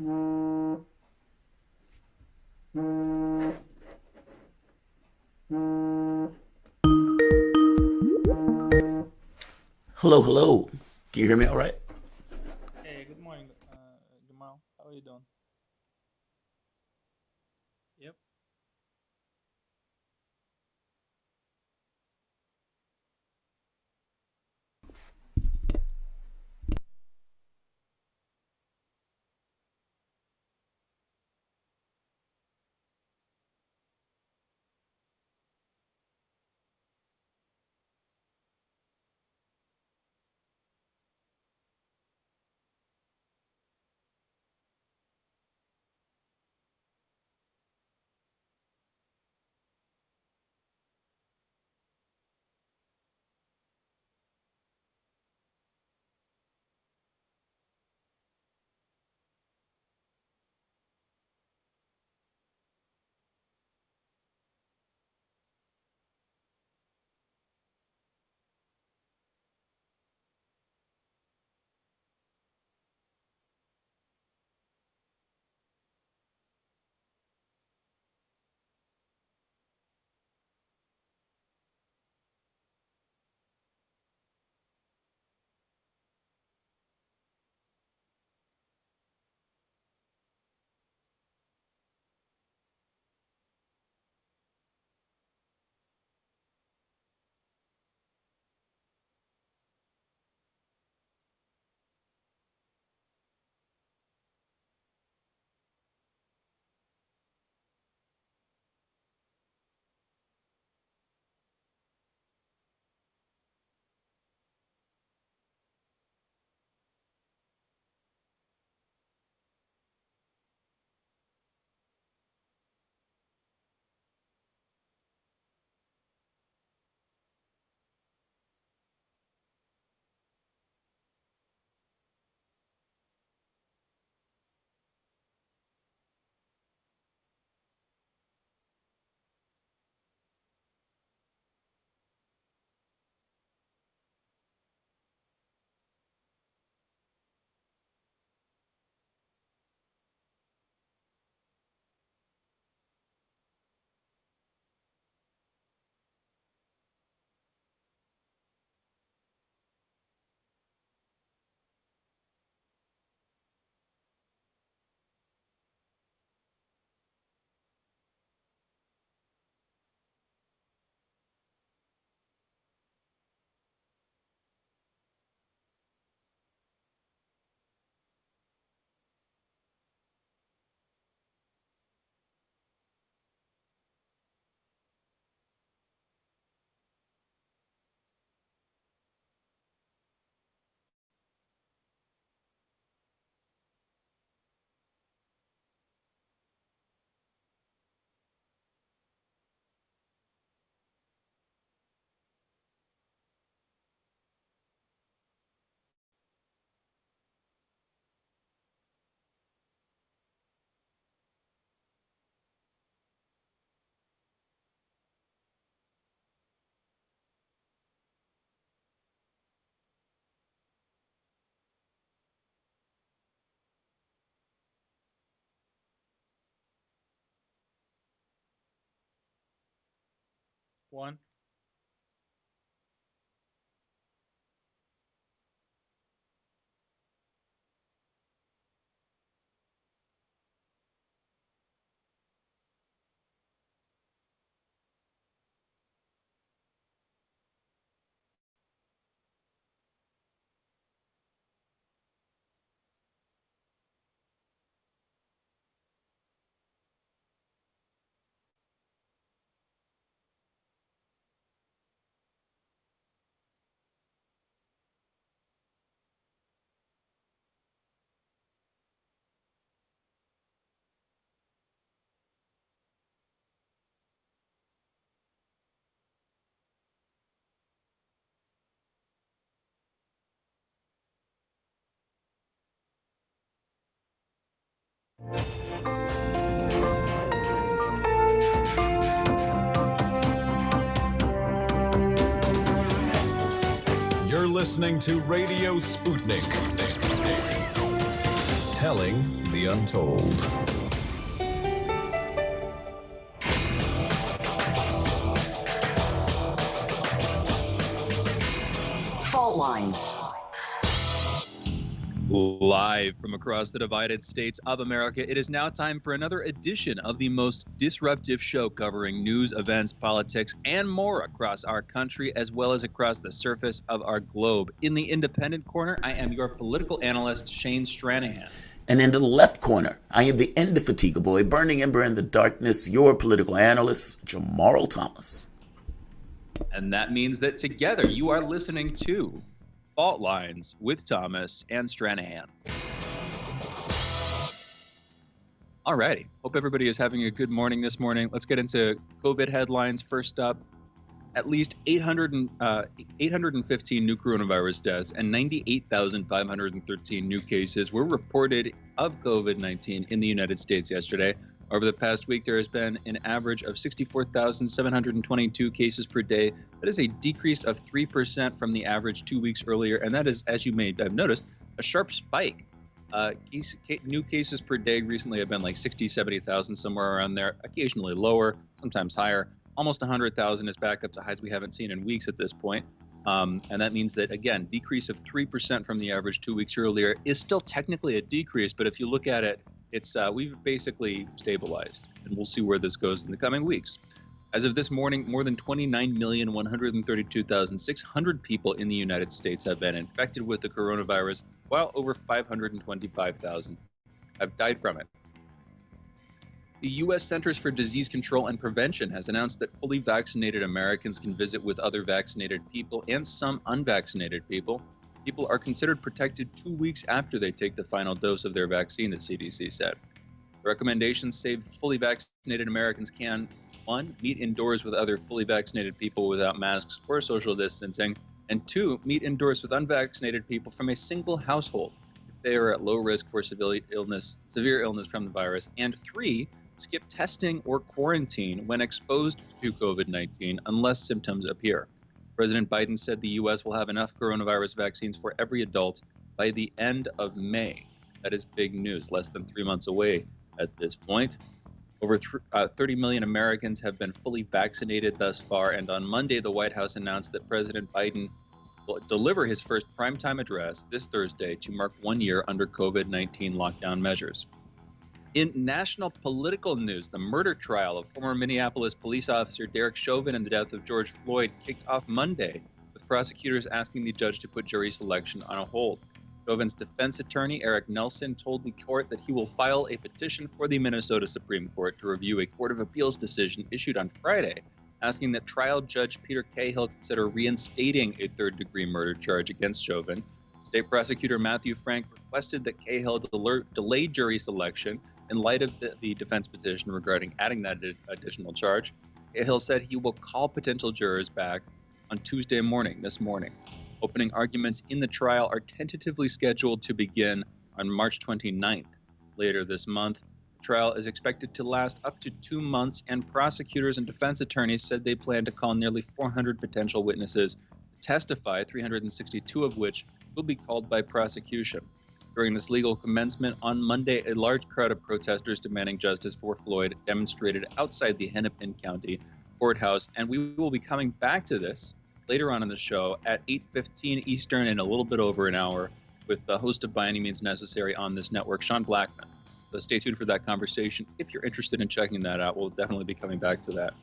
Hello, hello. Can you hear me all right? Hey, good morning, Jamarl. How are you doing? Yep. One. You're listening to Radio Sputnik. Telling the Untold. Fault lines. Live from across the divided states of America, it is now time for another edition of the most disruptive show covering news, events, politics, and more across our country as well as across the surface of our globe. In the Independent Corner, I am your political analyst, Shane Stranahan. And in the left corner, I am the indefatigable, burning ember in the darkness, your political analyst, Jamarl Thomas. And that means that together you are listening to Fault Lines with Thomas and Stranahan. Alrighty, hope everybody is having a good morning this morning. Let's get into COVID headlines. First up, at least 815 new coronavirus deaths and 98,513 new cases were reported of COVID-19 in the United States yesterday. Over the past week, there has been an average of 64,722 cases per day. That is a decrease of 3% from the average 2 weeks earlier, and that is, as you may have noticed, a sharp spike. New cases per day recently have been like 60, 70,000, somewhere around there, occasionally lower, sometimes higher. Almost 100,000 is back up to highs we haven't seen in weeks at this point. And that means that, again, decrease of 3% from the average 2 weeks earlier is still technically a decrease, but if you look at it, it's we've basically stabilized, and we'll see where this goes in the coming weeks. As of this morning, more than 29,132,600 people in the United States have been infected with the coronavirus, while over 525,000 have died from it. The U.S. Centers for Disease Control and Prevention has announced that fully vaccinated Americans can visit with other vaccinated people and some unvaccinated people. People are considered protected 2 weeks after they take the final dose of their vaccine, the CDC said. The recommendations say fully vaccinated Americans can, 1, meet indoors with other fully vaccinated people without masks or social distancing, and 2, meet indoors with unvaccinated people from a single household if they are at low risk for severe illness from the virus, and 3, skip testing or quarantine when exposed to COVID-19 unless symptoms appear. President Biden said the U.S. will have enough coronavirus vaccines for every adult by the end of May. That is big news, less than 3 months away at this point. Over 30 million Americans have been fully vaccinated thus far, and on Monday, the White House announced that President Biden will deliver his first primetime address this Thursday to mark 1 year under COVID-19 lockdown measures. In national political news, the murder trial of former Minneapolis police officer Derek Chauvin and the death of George Floyd kicked off Monday, with prosecutors asking the judge to put jury selection on a hold. Chauvin's defense attorney, Eric Nelson, told the court that he will file a petition for the Minnesota Supreme Court to review a Court of Appeals decision issued on Friday, asking that trial judge Peter Cahill consider reinstating a third-degree murder charge against Chauvin. State prosecutor Matthew Frank requested that Cahill delay jury selection in light of the defense petition regarding adding that additional charge. Cahill said he will call potential jurors back on Tuesday morning, this morning. Opening arguments in the trial are tentatively scheduled to begin on March 29th, later this month. The trial is expected to last up to 2 months, and prosecutors and defense attorneys said they plan to call nearly 400 potential witnesses to testify, 362 of which will be called by prosecution. During this legal commencement on Monday, a large crowd of protesters demanding justice for Floyd demonstrated outside the Hennepin County courthouse, and we will be coming back to this later on in the show at 8:15 Eastern in a little bit over an hour with the host of By Any Means Necessary on this network, Sean Blackman. So stay tuned for that conversation. If you're interested in checking that out, we'll definitely be coming back to that.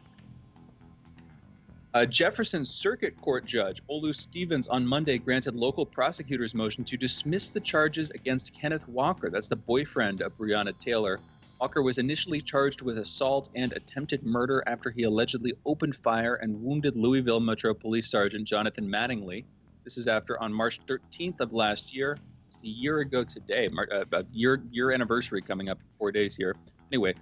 Jefferson Circuit Court Judge Olu Stevens on Monday granted local prosecutors' motion to dismiss the charges against Kenneth Walker. That's the boyfriend of Breonna Taylor. Walker was initially charged with assault and attempted murder after he allegedly opened fire and wounded Louisville Metro Police Sergeant Jonathan Mattingly. This is after on March 13th of last year, just a year ago today, a year anniversary coming up in 4 days here. Anyway,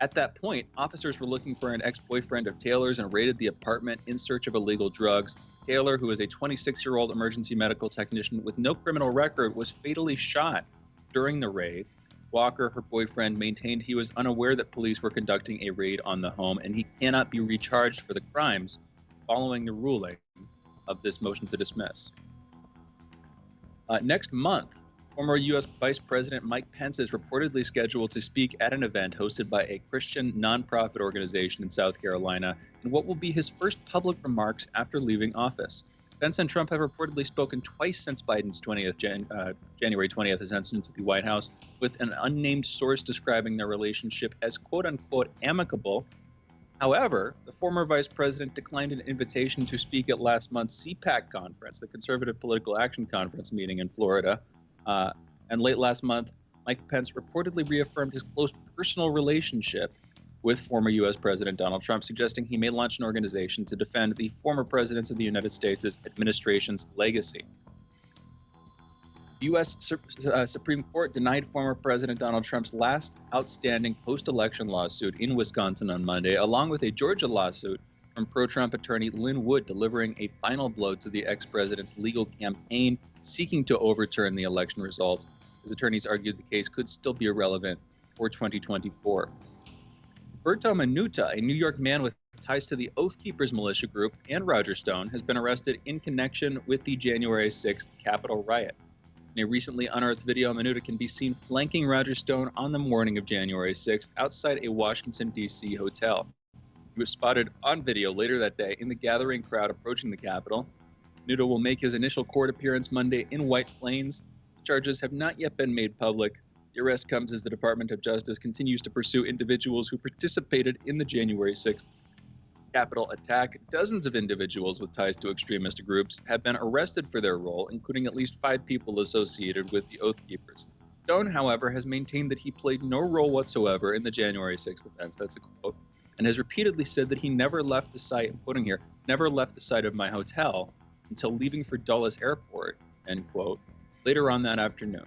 at that point, officers were looking for an ex-boyfriend of Taylor's and raided the apartment in search of illegal drugs. Taylor, who is a 26-year-old emergency medical technician with no criminal record, was fatally shot during the raid. Walker, her boyfriend, maintained he was unaware that police were conducting a raid on the home, and he cannot be recharged for the crimes following the ruling of this motion to dismiss. Next month, Former U.S. Vice President Mike Pence is reportedly scheduled to speak at an event hosted by a Christian nonprofit organization in South Carolina in what will be his first public remarks after leaving office. Pence and Trump have reportedly spoken twice since Biden's January 20th ascension to the White House, with an unnamed source describing their relationship as quote-unquote amicable. However, the former vice president declined an invitation to speak at last month's CPAC conference, the Conservative Political Action Conference meeting in Florida. And late last month, Mike Pence reportedly reaffirmed his close personal relationship with former U.S. President Donald Trump, suggesting he may launch an organization to defend the former president of the United States' administration's legacy. The U.S. Supreme Court denied former President Donald Trump's last outstanding post-election lawsuit in Wisconsin on Monday, along with a Georgia lawsuit from pro-Trump attorney Lynn Wood, delivering a final blow to the ex-president's legal campaign seeking to overturn the election results. His attorneys argued the case could still be irrelevant for 2024. Berto Minuta, a New York man with ties to the Oath Keepers militia group and Roger Stone, has been arrested in connection with the January 6th Capitol riot. In a recently unearthed video, Minuta can be seen flanking Roger Stone on the morning of January 6th outside a Washington, D.C. hotel. He was spotted on video later that day in the gathering crowd approaching the Capitol. Minuta will make his initial court appearance Monday in White Plains. The charges have not yet been made public. The arrest comes as the Department of Justice continues to pursue individuals who participated in the January 6th Capitol attack. Dozens of individuals with ties to extremist groups have been arrested for their role, including at least 5 people associated with the Oath Keepers. Stone, however, has maintained that he played no role whatsoever in the January 6th events, that's a quote, and has repeatedly said that he never left the site, I'm quoting here, never left the site of my hotel until leaving for Dulles Airport, end quote, later on that afternoon.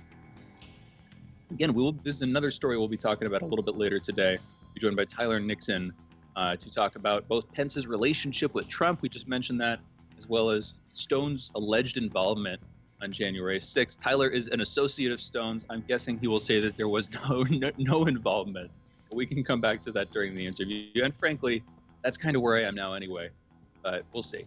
Again, this is another story we'll be talking about a little bit later today. We'll be joined by Tyler Nixon to talk about both Pence's relationship with Trump, we just mentioned that, as well as Stone's alleged involvement on January 6th. Tyler is an associate of Stone's. I'm guessing he will say that there was no involvement, but we can come back to that during the interview. And frankly, that's kind of where I am now anyway, but we'll see.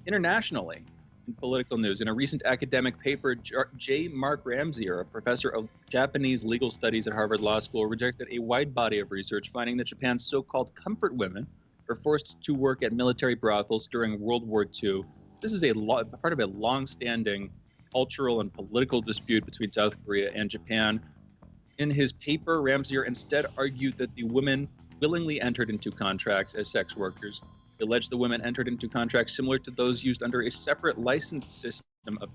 Internationally, in political news, in a recent academic paper, J. Mark Ramsier, a professor of Japanese legal studies at Harvard Law School, rejected a wide body of research finding that Japan's so-called comfort women were forced to work at military brothels during World War II. This is part of a long-standing cultural and political dispute between South Korea and Japan. In his paper, Ramsier instead argued that the women willingly entered into contracts as sex workers. He alleged the women entered into contracts similar to those used under a separate licensed system of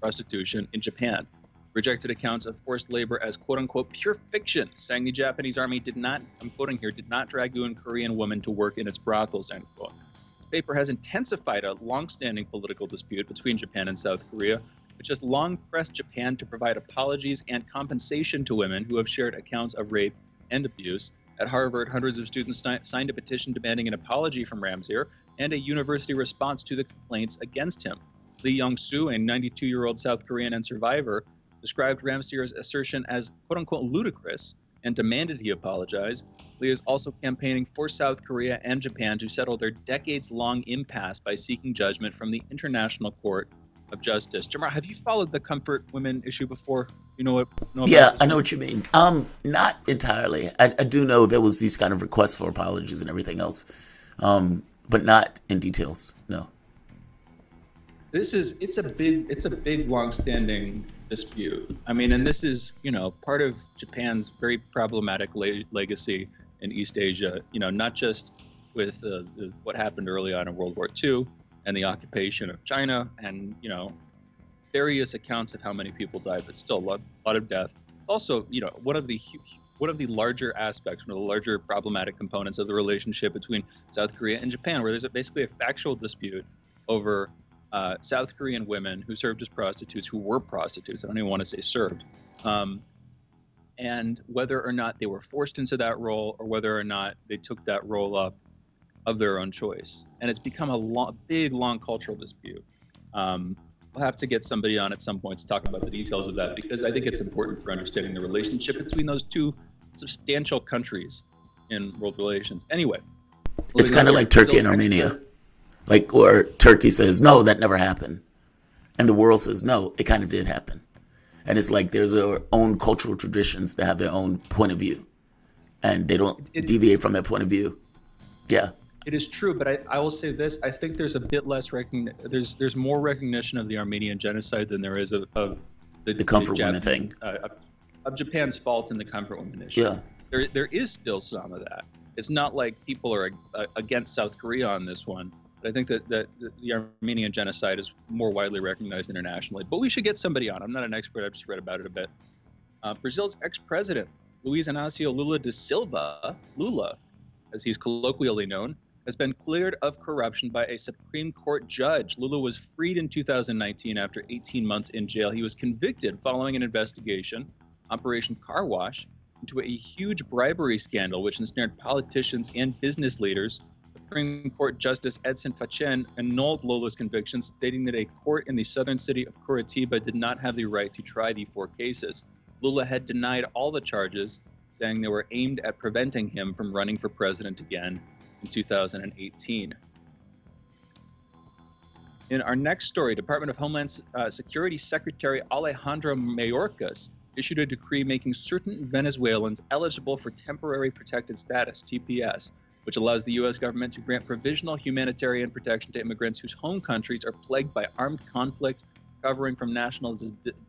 prostitution in Japan. Rejected accounts of forced labor as quote-unquote pure fiction, saying the Japanese army did not, I'm quoting here, did not dragoon Korean women to work in its brothels, end quote. The paper has intensified a long-standing political dispute between Japan and South Korea, which has long pressed Japan to provide apologies and compensation to women who have shared accounts of rape and abuse. At Harvard, hundreds of students signed a petition demanding an apology from Ramsier and a university response to the complaints against him. Lee Young-soo, a 92-year-old South Korean and survivor, described Ramsier's assertion as quote-unquote ludicrous and demanded he apologize. Lee is also campaigning for South Korea and Japan to settle their decades-long impasse by seeking judgment from the International Court of Justice. Jamarl, have you followed the comfort women issue before? You know about Yeah, this? I know what you mean. Not entirely. I do know there was these kind of requests for apologies and everything else, but not in details. No. It's a big long-standing dispute. I mean, and this is, part of Japan's very problematic legacy in East Asia, not just with what happened early on in World War II and the occupation of China and, various accounts of how many people died, but still a lot of death. It's also, one of the larger aspects, one of the larger problematic components of the relationship between South Korea and Japan, where there's basically a factual dispute over South Korean women who served as prostitutes, who were prostitutes, I don't even want to say served, and whether or not they were forced into that role or whether or not they took that role up of their own choice. And it's become a big, long cultural dispute. We'll have to get somebody on at some point to talk about the details of that, because I think it's important for understanding the relationship between those two substantial countries in world relations. Anyway. It's kind of like Turkey and Armenia. Or Turkey says, no, that never happened. And the world says, no, it kind of did happen. And it's like there's their own cultural traditions that have their own point of view, and they don't deviate from that point of view. Yeah. It is true, but I will say this: I think there's a bit less there's more recognition of the Armenian genocide than there is of The comfort women thing. Of Japan's fault in the comfort women issue. Yeah. There is still some of that. It's not like people are against South Korea on this one, but I think that the Armenian genocide is more widely recognized internationally. But we should get somebody on. I'm not an expert. I've just read about it a bit. Brazil's ex-president, Luiz Inácio Lula da Silva, Lula, as he's colloquially known, has been cleared of corruption by a Supreme Court judge. Lula was freed in 2019 after 18 months in jail. He was convicted following an investigation, Operation Car Wash, into a huge bribery scandal which ensnared politicians and business leaders. Supreme Court Justice Edson Fachin annulled Lula's conviction, stating that a court in the southern city of Curitiba did not have the right to try the 4 cases. Lula had denied all the charges, saying they were aimed at preventing him from running for president again in 2018. In our next story, Department of Homeland Security Secretary Alejandro Mayorkas issued a decree making certain Venezuelans eligible for temporary protected status, TPS, which allows the U.S. government to grant provisional humanitarian protection to immigrants whose home countries are plagued by armed conflict, recovering from national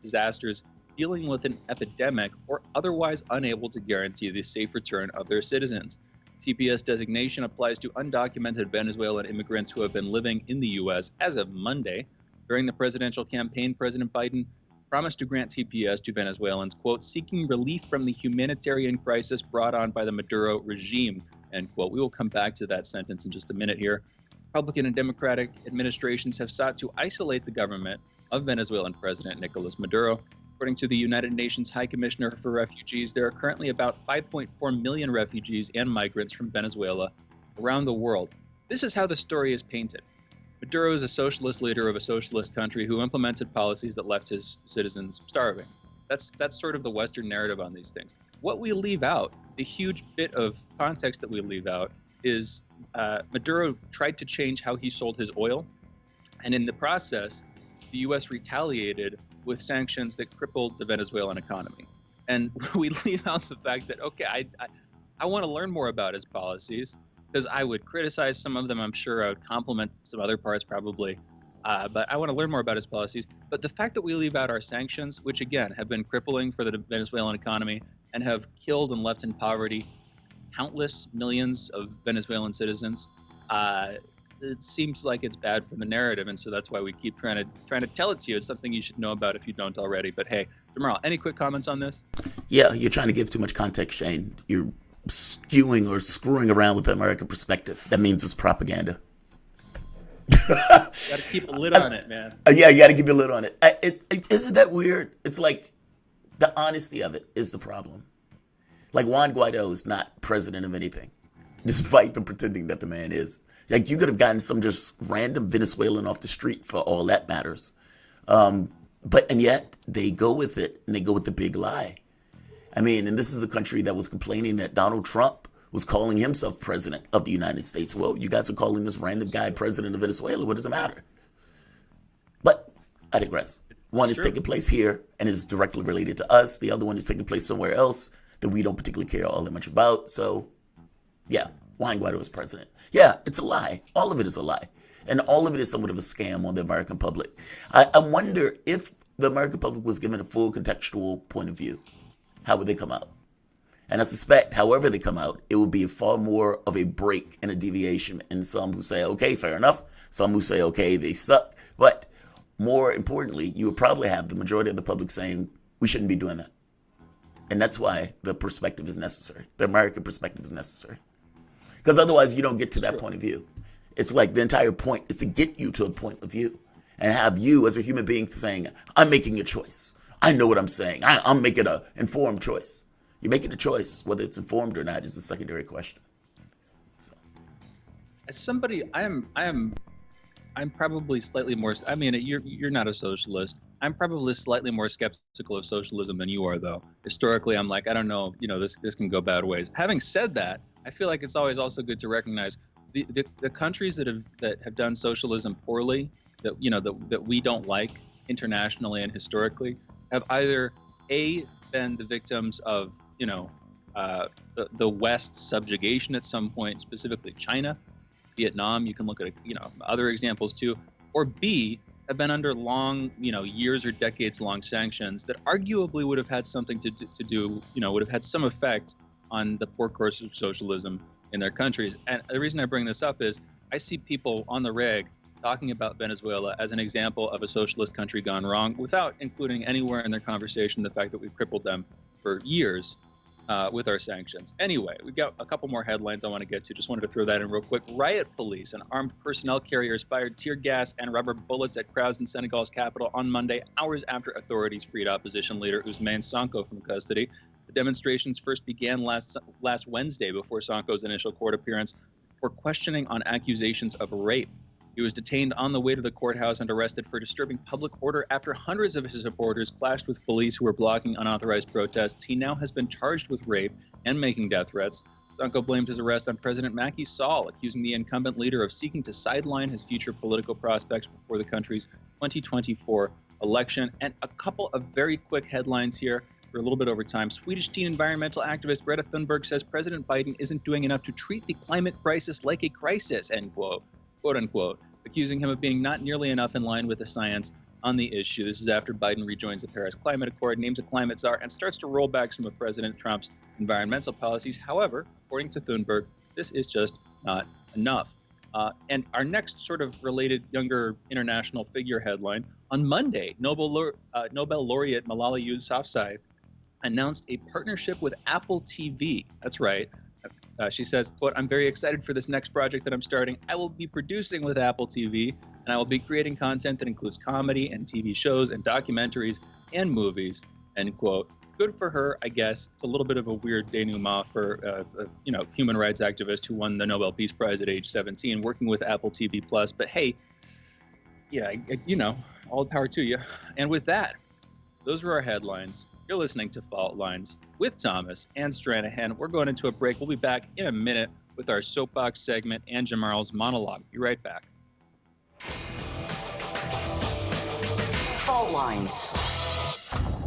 disasters, dealing with an epidemic, or otherwise unable to guarantee the safe return of their citizens. TPS designation applies to undocumented Venezuelan immigrants who have been living in the U.S. as of Monday. During the presidential campaign, President Biden promised to grant TPS to Venezuelans, quote, seeking relief from the humanitarian crisis brought on by the Maduro regime, end quote. We will come back to that sentence in just a minute here. Republican and Democratic administrations have sought to isolate the government of Venezuelan President Nicolas Maduro. According to the United Nations High Commissioner for Refugees, there are currently about 5.4 million refugees and migrants from Venezuela around the world. This is how the story is painted. Maduro is a socialist leader of a socialist country who implemented policies that left his citizens starving. That's sort of the Western narrative on these things. What we leave out, the huge bit of context that we leave out, is Maduro tried to change how he sold his oil, and in the process, the U.S. retaliated with sanctions that crippled the Venezuelan economy. And we leave out the fact that, okay, I want to learn more about his policies, because I would criticize some of them. I'm sure I would compliment some other parts probably, but I want to learn more about his policies. But the fact that we leave out our sanctions, which again have been crippling for the Venezuelan economy and have killed and left in poverty countless millions of Venezuelan citizens, it seems like it's bad for the narrative, and so that's why we keep trying to tell it to you. It's something you should know about if you don't already. But hey, Jamarl, any quick comments on this? Yeah, you're trying to give too much context, Shane. You're skewing or screwing around with the American perspective. That means it's propaganda. Got to keep a lid on it, man. Yeah, you got to keep a lid on it. Isn't that weird? It's like the honesty of it is the problem. Like Juan Guaido is not president of anything, despite them pretending that the man is. Like you could have gotten some just random Venezuelan off the street for all that matters. And yet they go with it, and they go with the big lie. I mean, and this is a country that was complaining that Donald Trump was calling himself president of the United States. Well, you guys are calling this random guy president of Venezuela. What does it matter? But I digress. One is taking place here and is directly related to us. The other one is taking place somewhere else that we don't particularly care all that much about. So, yeah, Juan Guaido is president. Yeah, it's a lie. All of it is a lie. And all of it is somewhat of a scam on the American public. I wonder if the American public was given a full contextual point of view, how would they come out? And I suspect, however they come out, it will be far more of a break and a deviation. And some who say, okay, fair enough. Some who say, okay, they suck. But more importantly, you would probably have the majority of the public saying, we shouldn't be doing that. And that's why the perspective is necessary. The American perspective is necessary. Because otherwise, you don't get to that point of view. It's like the entire point is to get you to a point of view and have you as a human being saying, I'm making a choice. I know what I'm saying. I'm making an informed choice. You're making a choice. Whether it's informed or not is a secondary question. So. As somebody, I'm probably slightly more. I mean, you're not a socialist. I'm probably slightly more skeptical of socialism than you are, though. Historically, I'm like, I don't know. This can go bad ways. Having said that, I feel like it's always also good to recognize the countries that have done socialism poorly, that we don't like internationally and historically, have either A, been the victims of, the West's subjugation at some point, specifically China, Vietnam, you can look at, other examples too, or B, have been under long, years or decades long sanctions that arguably would have had something to do, would have had some effect on the poor course of socialism in their countries. And the reason I bring this up is I see people on the reg talking about Venezuela as an example of a socialist country gone wrong without including anywhere in their conversation the fact that we've crippled them for years with our sanctions. Anyway, we've got a couple more headlines I want to get to. Just wanted to throw that in real quick. Riot police and armed personnel carriers fired tear gas and rubber bullets at crowds in Senegal's capital on Monday, hours after authorities freed opposition leader Ousmane Sonko from custody. The demonstrations first began last Wednesday before Sonko's initial court appearance for questioning on accusations of rape. He was detained on the way to the courthouse and arrested for disturbing public order after hundreds of his supporters clashed with police who were blocking unauthorized protests. He now has been charged with rape and making death threats. Sonko blamed his arrest on President Macky Sall, accusing the incumbent leader of seeking to sideline his future political prospects before the country's 2024 election. And a couple of very quick headlines here. We're a little bit over time. Swedish teen environmental activist Greta Thunberg says President Biden isn't doing enough to treat the climate crisis like a crisis, end quote. Quote unquote, accusing him of being not nearly enough in line with the science on the issue. This is after Biden rejoins the Paris Climate Accord, names a climate czar, and starts to roll back some of President Trump's environmental policies. However, according to Thunberg, this is just not enough. And our next sort of related younger international figure headline, on Monday, Nobel laureate Malala Yousafzai announced a partnership with Apple TV. That's right. She says, quote, I'm very excited for this next project that I'm starting. I will be producing with Apple TV, and I will be creating content that includes comedy and TV shows and documentaries and movies, end quote. Good for her, I guess. It's a little bit of a weird denouement for a human rights activist who won the Nobel Peace Prize at age 17, working with Apple TV Plus. But hey, yeah, all the power to you. And with that, those were our headlines. You're listening to Fault Lines with Thomas and Stranahan. We're going into a break. We'll be back in a minute with our soapbox segment and Jamarl's monologue. Be right back. Fault Lines.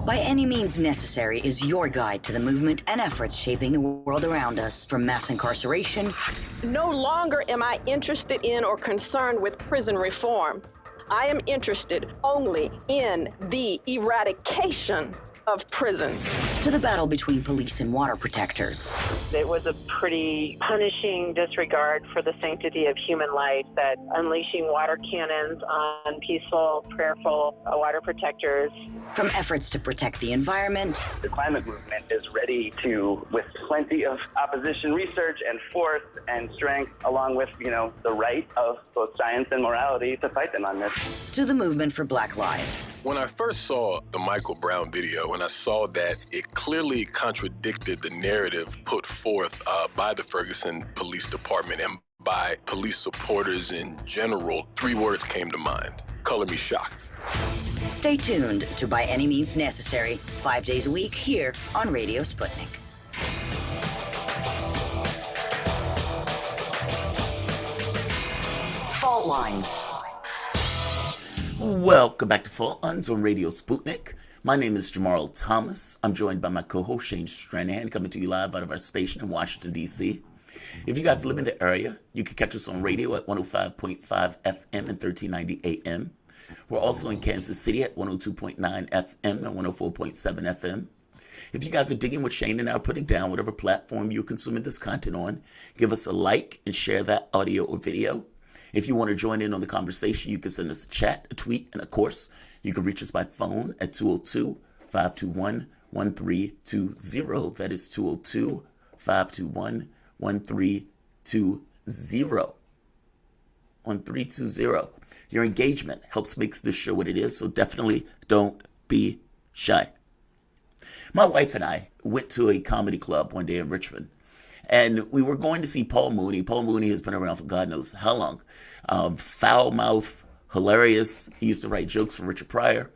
By Any Means Necessary is your guide to the movement and efforts shaping the world around us, from mass incarceration. No longer am I interested in or concerned with prison reform. I am interested only in the eradication of prisons. To the battle between police and water protectors. It was a pretty punishing disregard for the sanctity of human life, that unleashing water cannons on peaceful, prayerful water protectors. From efforts to protect the environment. The climate movement is ready to, with plenty of opposition research and force and strength, along with, the right of both science and morality, to fight them on this. To the movement for Black Lives. When I first saw the Michael Brown video, and I saw that it clearly contradicted the narrative put forth by the Ferguson Police Department and by police supporters in general, 3 words came to mind: color me shocked. Stay tuned to By Any Means Necessary, 5 days a week here on Radio Sputnik. Fault Lines. Welcome back to Fault Lines on Radio Sputnik. My name is Jamarl Thomas. I'm joined by my co-host Shane Stranahan, coming to you live out of our station in Washington, D.C. If you guys live in the area, you can catch us on radio at 105.5 FM and 1390 AM. We're also in Kansas City at 102.9 FM and 104.7 FM. If you guys are digging what Shane and I are putting down, whatever platform you're consuming this content on, give us a like and share that audio or video. If you want to join in on the conversation, you can send us a chat, a tweet, and of course, you can reach us by phone at 202-521-1320. That is 202-521-1320. 1320. Your engagement helps make this show what it is, so definitely don't be shy. My wife and I went to a comedy club one day in Richmond, and we were going to see Paul Mooney. Paul Mooney has been around for God knows how long. Foul mouth, hilarious. He used to write jokes for Richard Pryor.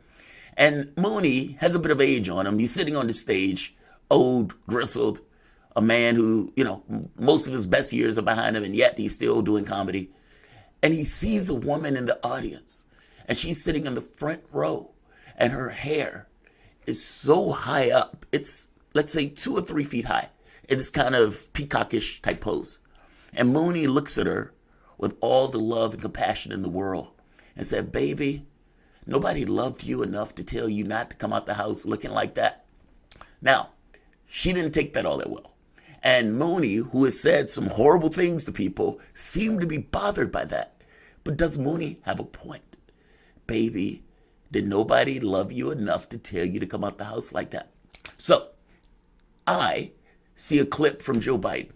And Mooney has a bit of age on him. He's sitting on the stage, old, grizzled, a man who, most of his best years are behind him, and yet he's still doing comedy. And he sees a woman in the audience, and she's sitting in the front row, and her hair is so high up. It's, let's say, 2 or 3 feet high. It is kind of peacockish type pose. And Mooney looks at her with all the love and compassion in the world and said, baby, nobody loved you enough to tell you not to come out the house looking like that. Now, she didn't take that all that well. And Mooney, who has said some horrible things to people, seemed to be bothered by that. But does Mooney have a point? Baby, did nobody love you enough to tell you to come out the house like that? So, I see a clip from Joe Biden.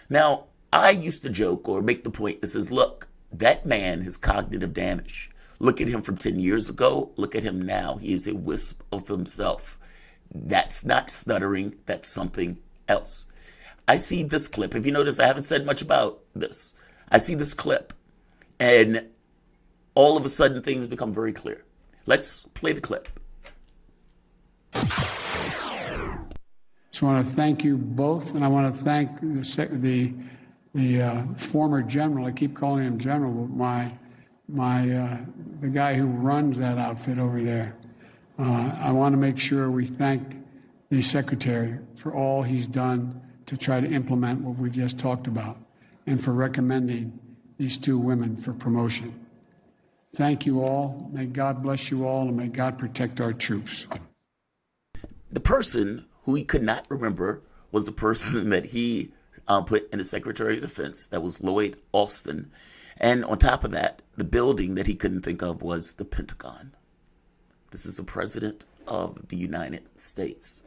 Now, I used to joke or make the point that says, look, that man has cognitive damage. Look at him from 10 years ago. Look at him now. He is a wisp of himself. That's not stuttering. That's something else. I see this clip. If you notice, I haven't said much about this. I see this clip, and all of a sudden things become very clear. Let's play the clip. Just want to thank you both, and I want to thank the former general. I keep calling him general, but the guy who runs that outfit over there. I want to make sure we thank the secretary for all he's done to try to implement what we've just talked about, and for recommending these 2 women for promotion. Thank you all. May God bless you all, and may God protect our troops. The person who he could not remember was the person that he put in the Secretary of Defense. That was Lloyd Austin. And on top of that, the building that he couldn't think of was the Pentagon. This is the President of the United States.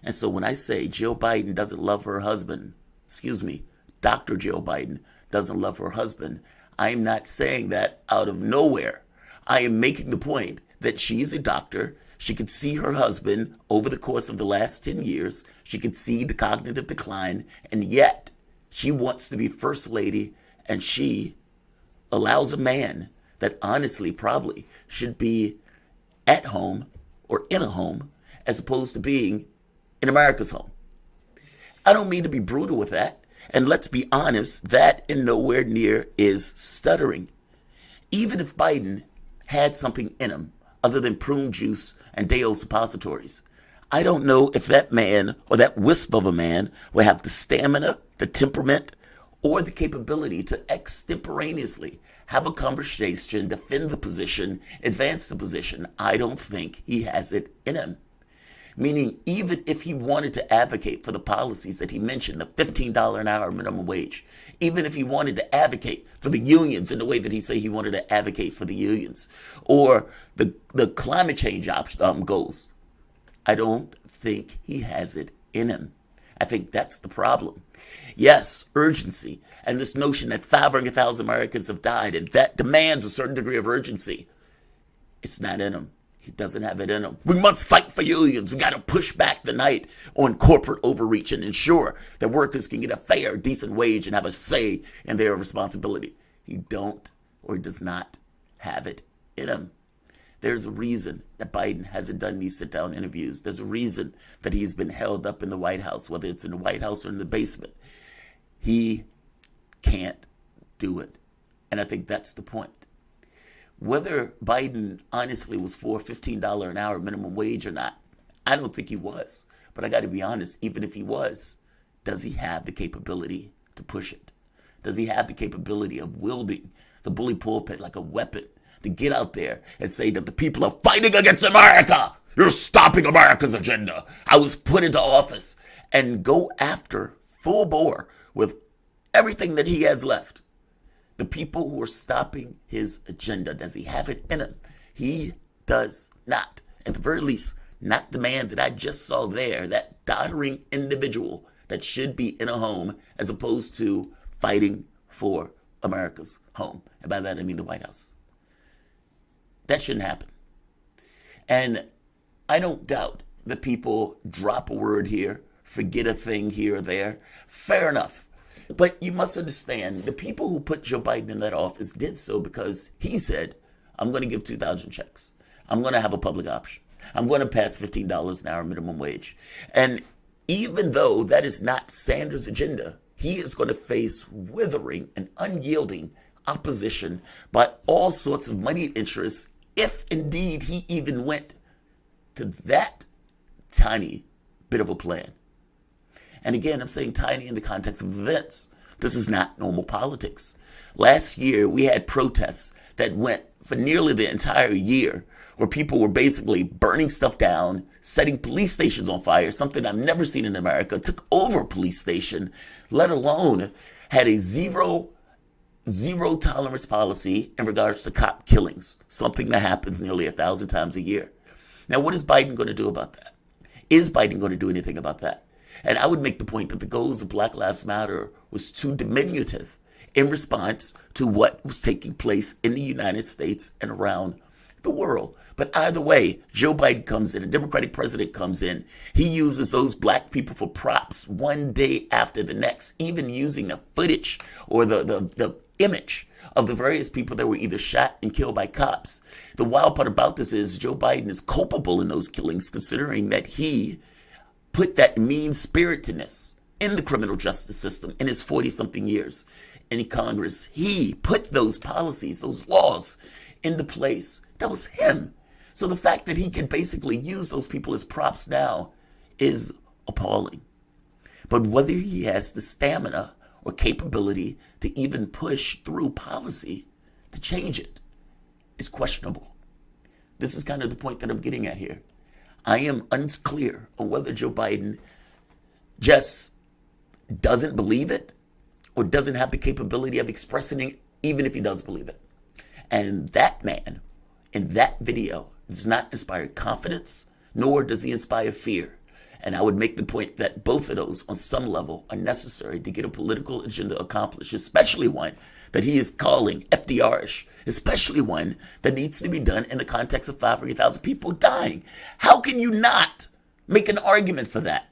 And so when I say Jill Biden doesn't love her husband, Dr. Jill Biden doesn't love her husband, I am not saying that out of nowhere. I am making the point that she is a doctor. She could see her husband over the course of the last 10 years. She could see the cognitive decline, and yet she wants to be First Lady, and she allows a man that honestly probably should be at home or in a home as opposed to being in America's home. I don't mean to be brutal with that. And let's be honest, that in nowhere near is stuttering. Even if Biden had something in him other than prune juice and Deo suppositories, I don't know if that man or that wisp of a man will have the stamina, the temperament, or the capability to extemporaneously have a conversation, defend the position, advance the position. I don't think he has it in him. Meaning, even if he wanted to advocate for the policies that he mentioned, the $15 an hour minimum wage, even if he wanted to advocate for the unions in the way that he said he wanted to advocate for the unions, or the climate change goals, I don't think he has it in him. I think that's the problem. Yes, urgency, and this notion that 500,000 Americans have died, and that demands a certain degree of urgency. It's not in him. He doesn't have it in him. We must fight for unions. We got to push back the night on corporate overreach and ensure that workers can get a fair, decent wage and have a say in their responsibility. He don't or does not have it in him. There's a reason that Biden hasn't done these sit-down interviews. There's a reason that he's been held up in the White House, whether it's in the White House or in the basement. He can't do it. And I think that's the point. Whether Biden honestly was for $15 an hour minimum wage or not, I don't think he was. But I got to be honest, even if he was, does he have the capability to push it? Does he have the capability of wielding the bully pulpit like a weapon to get out there and say that the people are fighting against America? You're stopping America's agenda. I was put into office, and go after full bore with everything that he has left the people who are stopping his agenda. Does he have it in him? He does not. At the very least, not the man that I just saw there, that doddering individual that should be in a home as opposed to fighting for America's home. And by that, I mean the White House. That shouldn't happen. And I don't doubt that people drop a word here, forget a thing here or there. Fair enough. But you must understand, the people who put Joe Biden in that office did so because he said, I'm going to give 2,000 checks. I'm going to have a public option. I'm going to pass $15 an hour minimum wage. And even though that is not Sanders' agenda, he is going to face withering and unyielding opposition by all sorts of moneyed interests, if indeed he even went to that tiny bit of a plan. And again, I'm saying tiny in the context of events. This is not normal politics. Last year, we had protests that went for nearly the entire year where people were basically burning stuff down, setting police stations on fire, something I've never seen in America, took over a police station, let alone had a zero tolerance policy in regards to cop killings, something that happens nearly 1,000 times a year. Now, what is Biden going to do about that? Is Biden going to do anything about that? And I would make the point that the goals of Black Lives Matter was too diminutive in response to what was taking place in the United States and around the world. But either way, Joe Biden comes in, a Democratic president comes in, he uses those black people for props one day after the next, even using the footage or the image of the various people that were either shot and killed by cops. The wild part about this is Joe Biden is culpable in those killings, considering that he put that mean-spiritedness in the criminal justice system in his 40-something years in Congress. He put those policies, those laws into place. That was him. So the fact that he can basically use those people as props now is appalling. But whether he has the stamina or capability to even push through policy to change it is questionable. This is kind of the point that I'm getting at here. I am unclear on whether Joe Biden just doesn't believe it or doesn't have the capability of expressing it, even if he does believe it. And that man in that video does not inspire confidence, nor does he inspire fear. And I would make the point that both of those, on some level, are necessary to get a political agenda accomplished, especially one that he is calling FDR-ish, especially one that needs to be done in the context of 500,000 people dying. How can you not make an argument for that?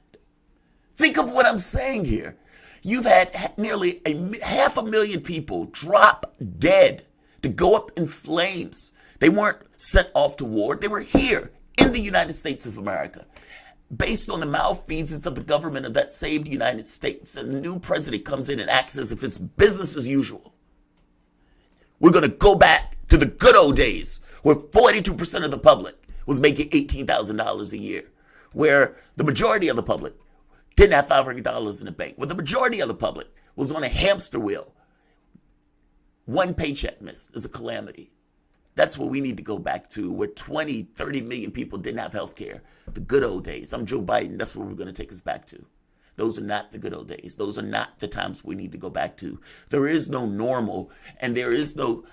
Think of what I'm saying here. You've had nearly 500,000 people drop dead, to go up in flames. They weren't sent off to war. They were here in the United States of America, based on the malfeasance of the government of that same United States. And the new president comes in and acts as if it's business as usual. We're going to go back to the good old days where 42% of the public was making $18,000 a year, where the majority of the public didn't have $500 in the bank, where the majority of the public was on a hamster wheel. One paycheck missed is a calamity. That's what we need to go back to, where 20, 30 million people didn't have health care. The good old days. I'm Joe Biden. That's what we're going to take us back to. Those are not the good old days. Those are not the times we need to go back to. There is no normal, and there is no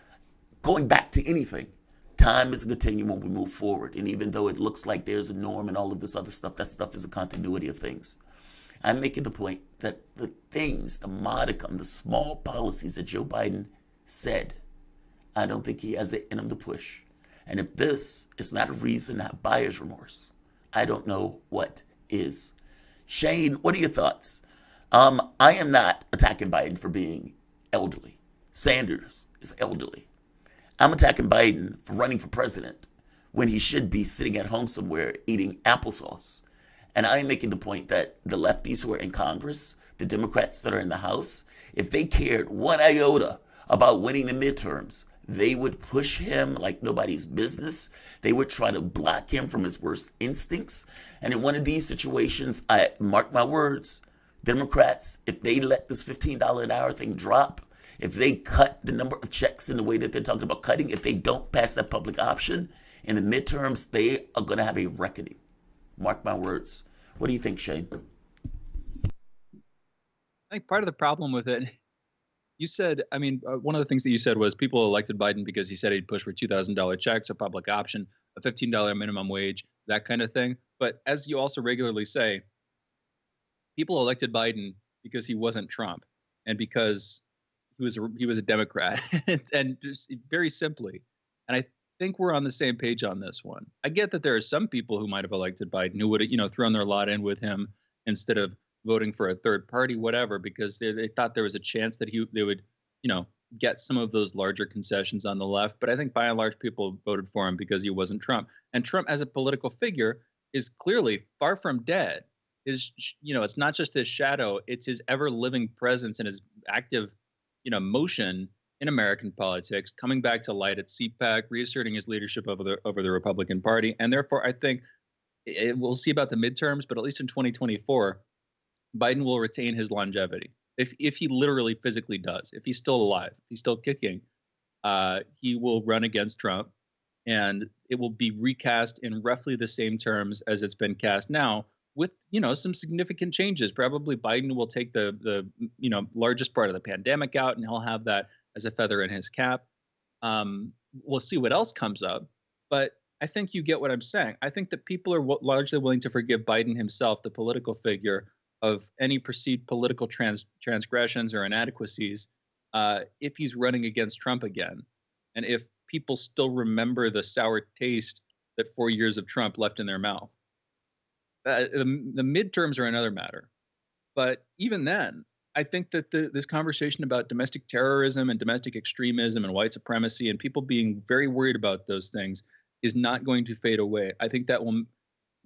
going back to anything. Time is a continuum when we move forward. And even though it looks like there's a norm and all of this other stuff, that stuff is a continuity of things. I'm making the point that the things, the modicum, the small policies that Joe Biden said, I don't think he has it in him to push. And if this is not a reason to have buyer's remorse, I don't know what is. Shane, what are your thoughts? I am not attacking Biden for being elderly. Sanders is elderly. I'm attacking Biden for running for president when he should be sitting at home somewhere eating applesauce. And I am making the point that the lefties who are in Congress, the Democrats that are in the House, if they cared one iota about winning the midterms, they would push him like nobody's business. They would try to block him from his worst instincts. And in one of these situations, I mark my words, Democrats, if they let this $15 an hour thing drop, if they cut the number of checks in the way that they're talking about cutting, if they don't pass that public option in the midterms, they are going to have a reckoning. Mark my words. What do you think, Shane? I think part of the problem with it, you said, I mean, one of the things that you said was people elected Biden because he said he'd push for $2,000 checks, a public option, a $15 minimum wage, that kind of thing. But as you also regularly say, people elected Biden because he wasn't Trump and because he was a Democrat, and just very simply. And I think we're on the same page on this one. I get that there are some people who might have elected Biden who would have, thrown their lot in with him instead of voting for a third party, whatever, because they thought there was a chance that they would, get some of those larger concessions on the left. But I think by and large, people voted for him because he wasn't Trump. And Trump as a political figure is clearly far from dead. It's not just his shadow, it's his ever living presence and his active, motion in American politics, coming back to light at CPAC, reasserting his leadership over the Republican Party. And therefore, I think we'll see about the midterms, but at least in 2024, Biden will retain his longevity. If he literally physically does, if he's still alive, if he's still kicking, he will run against Trump, and it will be recast in roughly the same terms as it's been cast now, with some significant changes. Probably Biden will take the largest part of the pandemic out, and he'll have that as a feather in his cap. We'll see what else comes up, but I think you get what I'm saying. I think that people are largely willing to forgive Biden himself, the political figure, of any perceived political transgressions or inadequacies if he's running against Trump again, and if people still remember the sour taste that 4 years of Trump left in their mouth. The midterms are another matter, but even then, I think that this conversation about domestic terrorism and domestic extremism and white supremacy and people being very worried about those things is not going to fade away. I think that will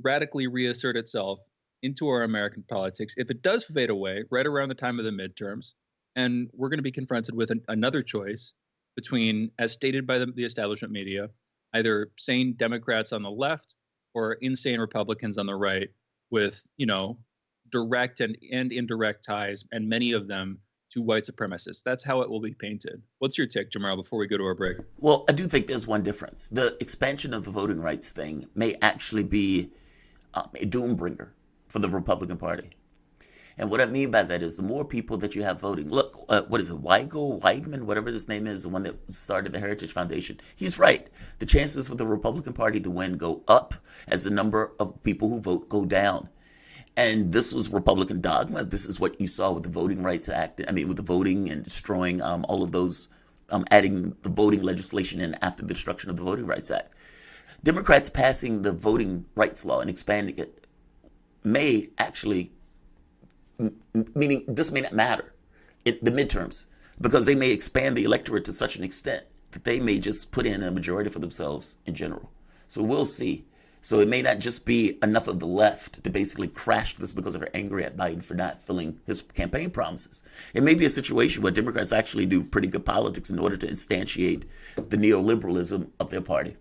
radically reassert itself into our American politics. If it does fade away right around the time of the midterms, and we're going to be confronted with another choice between, as stated by the establishment media, either sane Democrats on the left or insane Republicans on the right with, direct and indirect ties, and many of them to white supremacists. That's how it will be painted. What's your take, Jamarl, before we go to our break? Well, I do think there's one difference. The expansion of the voting rights thing may actually be a doom bringer for the Republican Party. And what I mean by that is the more people that you have voting. Look, what is it, Weigman, whatever his name is, the one that started the Heritage Foundation. He's right. The chances for the Republican Party to win go up as the number of people who vote go down. And this was Republican dogma. This is what you saw with the Voting Rights Act. With the voting and destroying all of those, adding the voting legislation in after the destruction of the Voting Rights Act. Democrats passing the voting rights law and expanding it may actually, meaning this may not matter in the midterms, because they may expand the electorate to such an extent that they may just put in a majority for themselves in general. So we'll see. So it may not just be enough of the left to basically crash this because they're angry at Biden for not filling his campaign promises. It may be a situation where Democrats actually do pretty good politics in order to instantiate the neoliberalism of their party.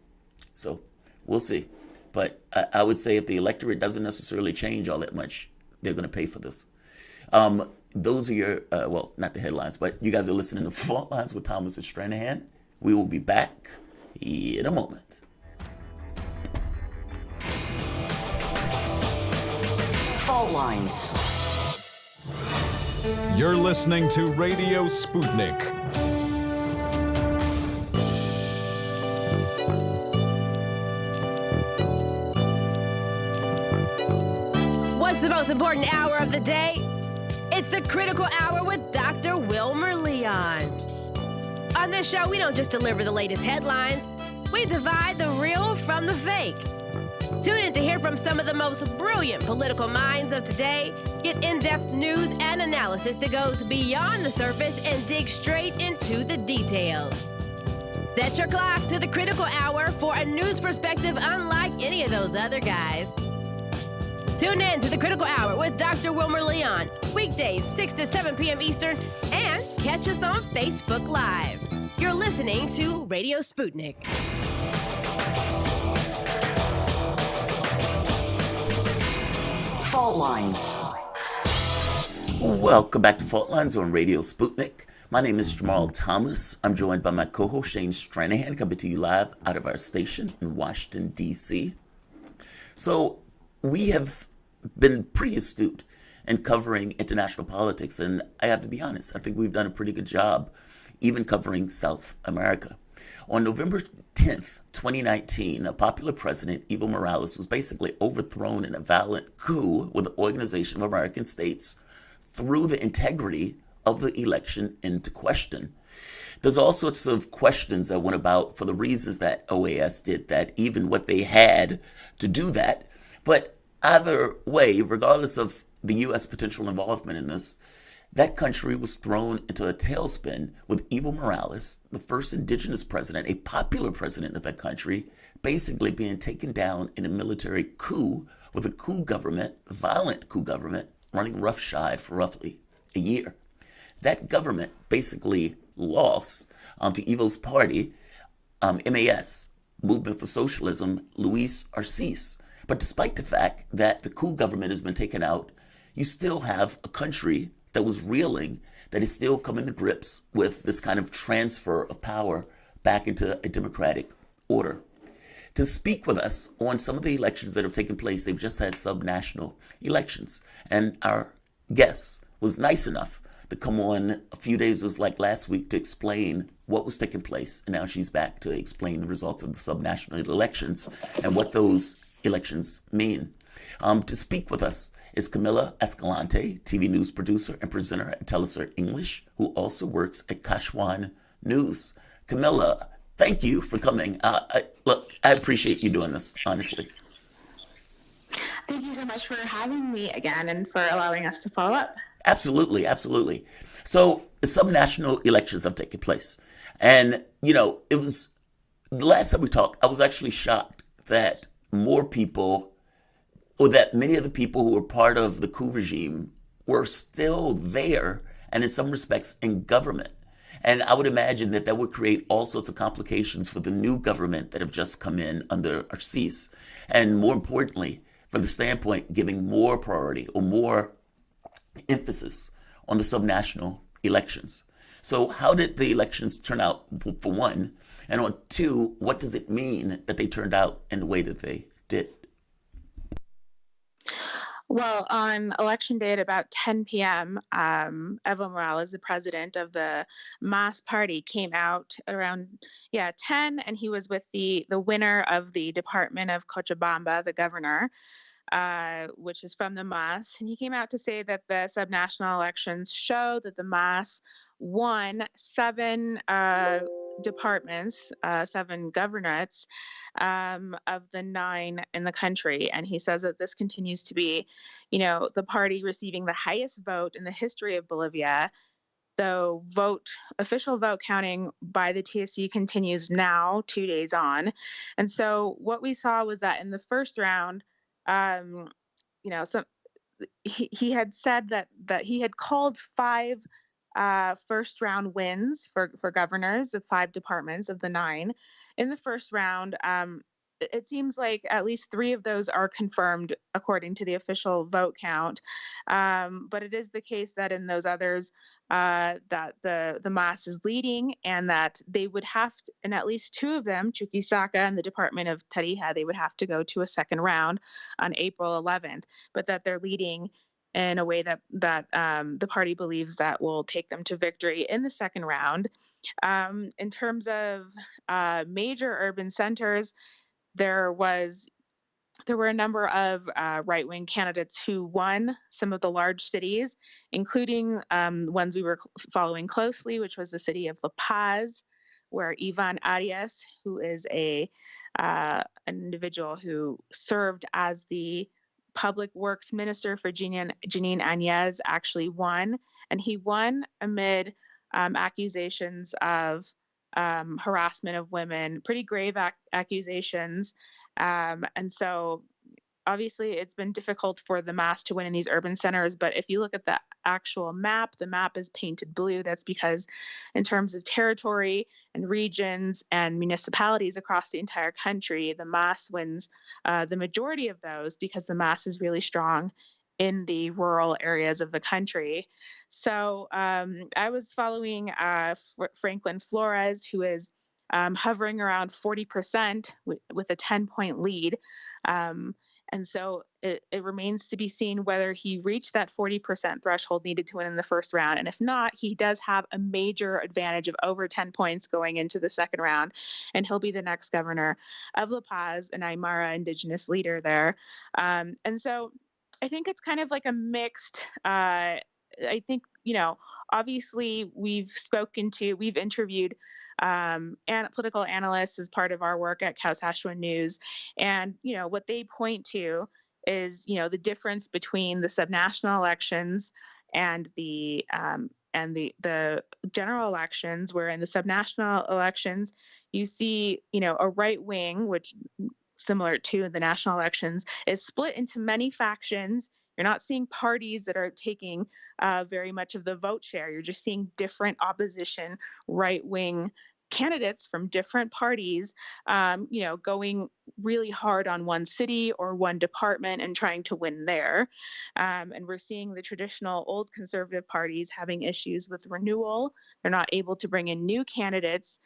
So we'll see. But I would say if the electorate doesn't necessarily change all that much, they're going to pay for this. Those are your, not the headlines, but you guys are listening to Fault Lines with Thomas and Stranahan. We will be back in a moment. Fault Lines. You're listening to Radio Sputnik. What's the most important hour of the day? It's the Critical Hour with Dr. Wilmer Leon. On this show, we don't just deliver the latest headlines, we divide the real from the fake. Tune in to hear from some of the most brilliant political minds of today, get in-depth news and analysis that goes beyond the surface and digs straight into the details. Set your clock to the Critical Hour for a news perspective unlike any of those other guys. Tune in to the Critical Hour with Dr. Wilmer Leon, weekdays 6 to 7 p.m. Eastern, and catch us on Facebook Live. You're listening to Radio Sputnik. Fault Lines. Welcome back to Fault Lines on Radio Sputnik. My name is Jamarl Thomas. I'm joined by my co-host Shane Stranahan, coming to you live out of our station in Washington, D.C. So we have been pretty astute in covering international politics, and I have to be honest, I think we've done a pretty good job even covering South America. On November 10th, 2019, a popular president, Evo Morales, was basically overthrown in a violent coup with the Organization of American States threw the integrity of the election into question. There's all sorts of questions that went about for the reasons that OAS did that, even what they had to do that. But either way, regardless of the U.S. potential involvement in this, that country was thrown into a tailspin with Evo Morales, the first indigenous president, a popular president of that country, basically being taken down in a military coup with a coup government, violent coup government, running roughshod for roughly a year. That government basically lost to Evo's party, MAS, Movement for Socialism, Luis Arce. But despite the fact that the coup government has been taken out, you still have a country that was reeling, that is still coming to grips with this kind of transfer of power back into a democratic order. To speak with us on some of the elections that have taken place, they've just had subnational elections. And our guest was nice enough to come on a few days, it was like last week, to explain what was taking place. And now she's back to explain the results of the subnational elections and what those elections mean. To speak with us is Camila Escalante, TV news producer and presenter at Telesur English, who also works at Chauvin News. Camila, thank you for coming. Look, I appreciate you doing this, honestly. Thank you so much for having me again and for allowing us to follow up. Absolutely, absolutely. So the subnational elections have taken place. And, you know, it was the last time we talked, I was actually shocked that more people, or that many of the people who were part of the coup regime were still there, and in some respects in government. And I would imagine that that would create all sorts of complications for the new government that have just come in under Arcis. And more importantly, from the standpoint, giving more priority or more emphasis on the subnational elections. So how did the elections turn out, for one? And on two, what does it mean that they turned out in the way that they did? Well, on election day at about 10 p.m., Evo Morales, the president of the MAS party, came out around 10, and he was with the winner of the Department of Cochabamba, the governor, which is from the MAS. And he came out to say that the subnational elections show that the MAS won 7 departments, 7 governorates of the 9 in the country. And he says that this continues to be, the party receiving the highest vote in the history of Bolivia. Though official vote counting by the TSE continues now, 2 days on. And so what we saw was that in the first round, he had said that he had called 5 first round wins for governors of 5 departments of the 9 in the first round. It seems like at least 3 of those are confirmed according to the official vote count. But it is the case that in those others, that the MAS is leading, and that they would have to, in at least 2 of them, Chuquisaca and the Department of Tarija, they would have to go to a second round on April 11th, but that they're leading in a way that the party believes that will take them to victory in the second round. In terms of major urban centers, there were a number of right-wing candidates who won some of the large cities, including ones we were following closely, which was the city of La Paz, where Ivan Arias, who is an individual who served as the public works minister for Janine Áñez, actually won. And he won amid accusations of harassment of women, pretty grave accusations. And so obviously it's been difficult for the MAS to win in these urban centers, but if you look at the actual map, the map is painted blue. That's because in terms of territory and regions and municipalities across the entire country, the MAS wins the majority of those because the MAS is really strong in the rural areas of the country. So I was following Franklin Flores, who is hovering around 40% with a 10-point lead. And so it remains to be seen whether he reached that 40% threshold needed to win in the first round. And if not, he does have a major advantage of over 10 points going into the second round. And he'll be the next governor of La Paz, an Aymara indigenous leader there. And so I think it's kind of like a mixed, I think, obviously we've interviewed and political analysts as part of our work at Chauvin News. And, what they point to is, the difference between the subnational elections and the general elections, where in the subnational elections, you see, a right wing, which similar to the national elections, is split into many factions. You're not seeing parties that are taking very much of the vote share. You're just seeing different opposition right-wing candidates from different parties, going really hard on one city or one department and trying to win there. And we're seeing the traditional old conservative parties having issues with renewal. They're not able to bring in new candidates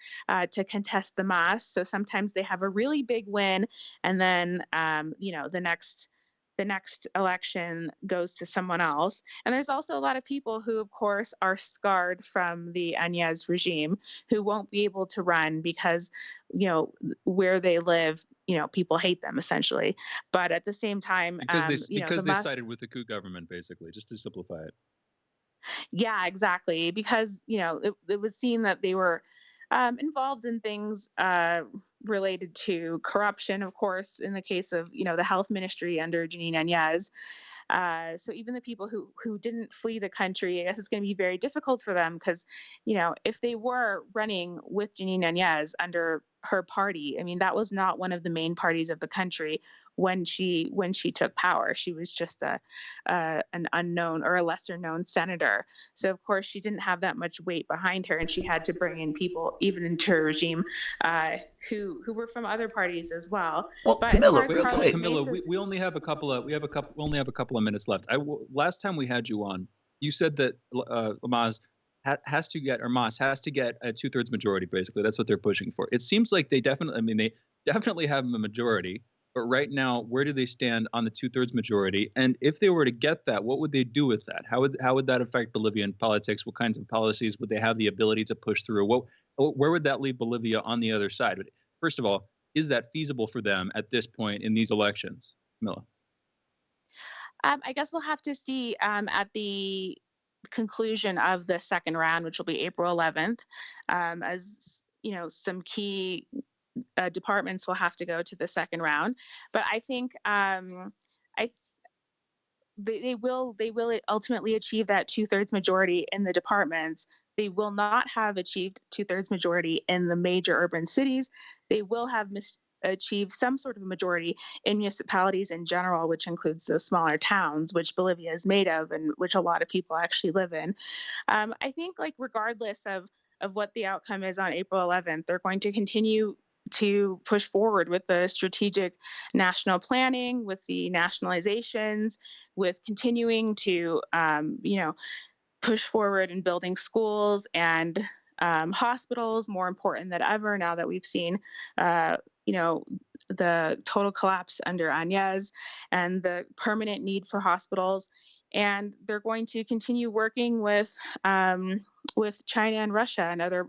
to contest the Mas. So sometimes they have a really big win, and then the next election goes to someone else. And there's also a lot of people who, of course, are scarred from the Añez regime who won't be able to run because, where they live, people hate them essentially. But at the same time, because they sided with the coup government, basically, just to simplify it. Yeah, exactly. Because, it was seen that they were involved in things related to corruption, of course, in the case of, the health ministry under Janine Añez. So even the people who didn't flee the country, I guess it's going to be very difficult for them because, if they were running with Janine Añez under her party, I mean, that was not one of the main parties of the country when she took power. She was just an unknown or a lesser known senator. So of course she didn't have that much weight behind her, and she had to bring in people even into her regime who were from other parties as well. Well, but Camilla, we only have a couple of minutes left. Last time we had you on, you said that Mas has to get a 2/3 majority. Basically, that's what they're pushing for. It seems like they definitely have a majority. But right now, where do they stand on the 2/3 majority? And if they were to get that, what would they do with that? How would that affect Bolivian politics? What kinds of policies would they have the ability to push through? Where would that leave Bolivia on the other side? But first of all, is that feasible for them at this point in these elections, Camilla? I guess we'll have to see at the conclusion of the second round, which will be April 11th, as some key departments will have to go to the second round. But I think they will ultimately achieve that 2/3 majority in the departments. They will not have achieved 2/3 majority in the major urban cities. They will have achieved some sort of a majority in municipalities in general, which includes those smaller towns, which Bolivia is made of and which a lot of people actually live in. I think, regardless of what the outcome is on April 11th, they're going to continue to push forward with the strategic national planning, with the nationalizations, with continuing to, push forward in building schools and hospitals, more important than ever now that we've seen, the total collapse under Añez and the permanent need for hospitals. And they're going to continue working with China and Russia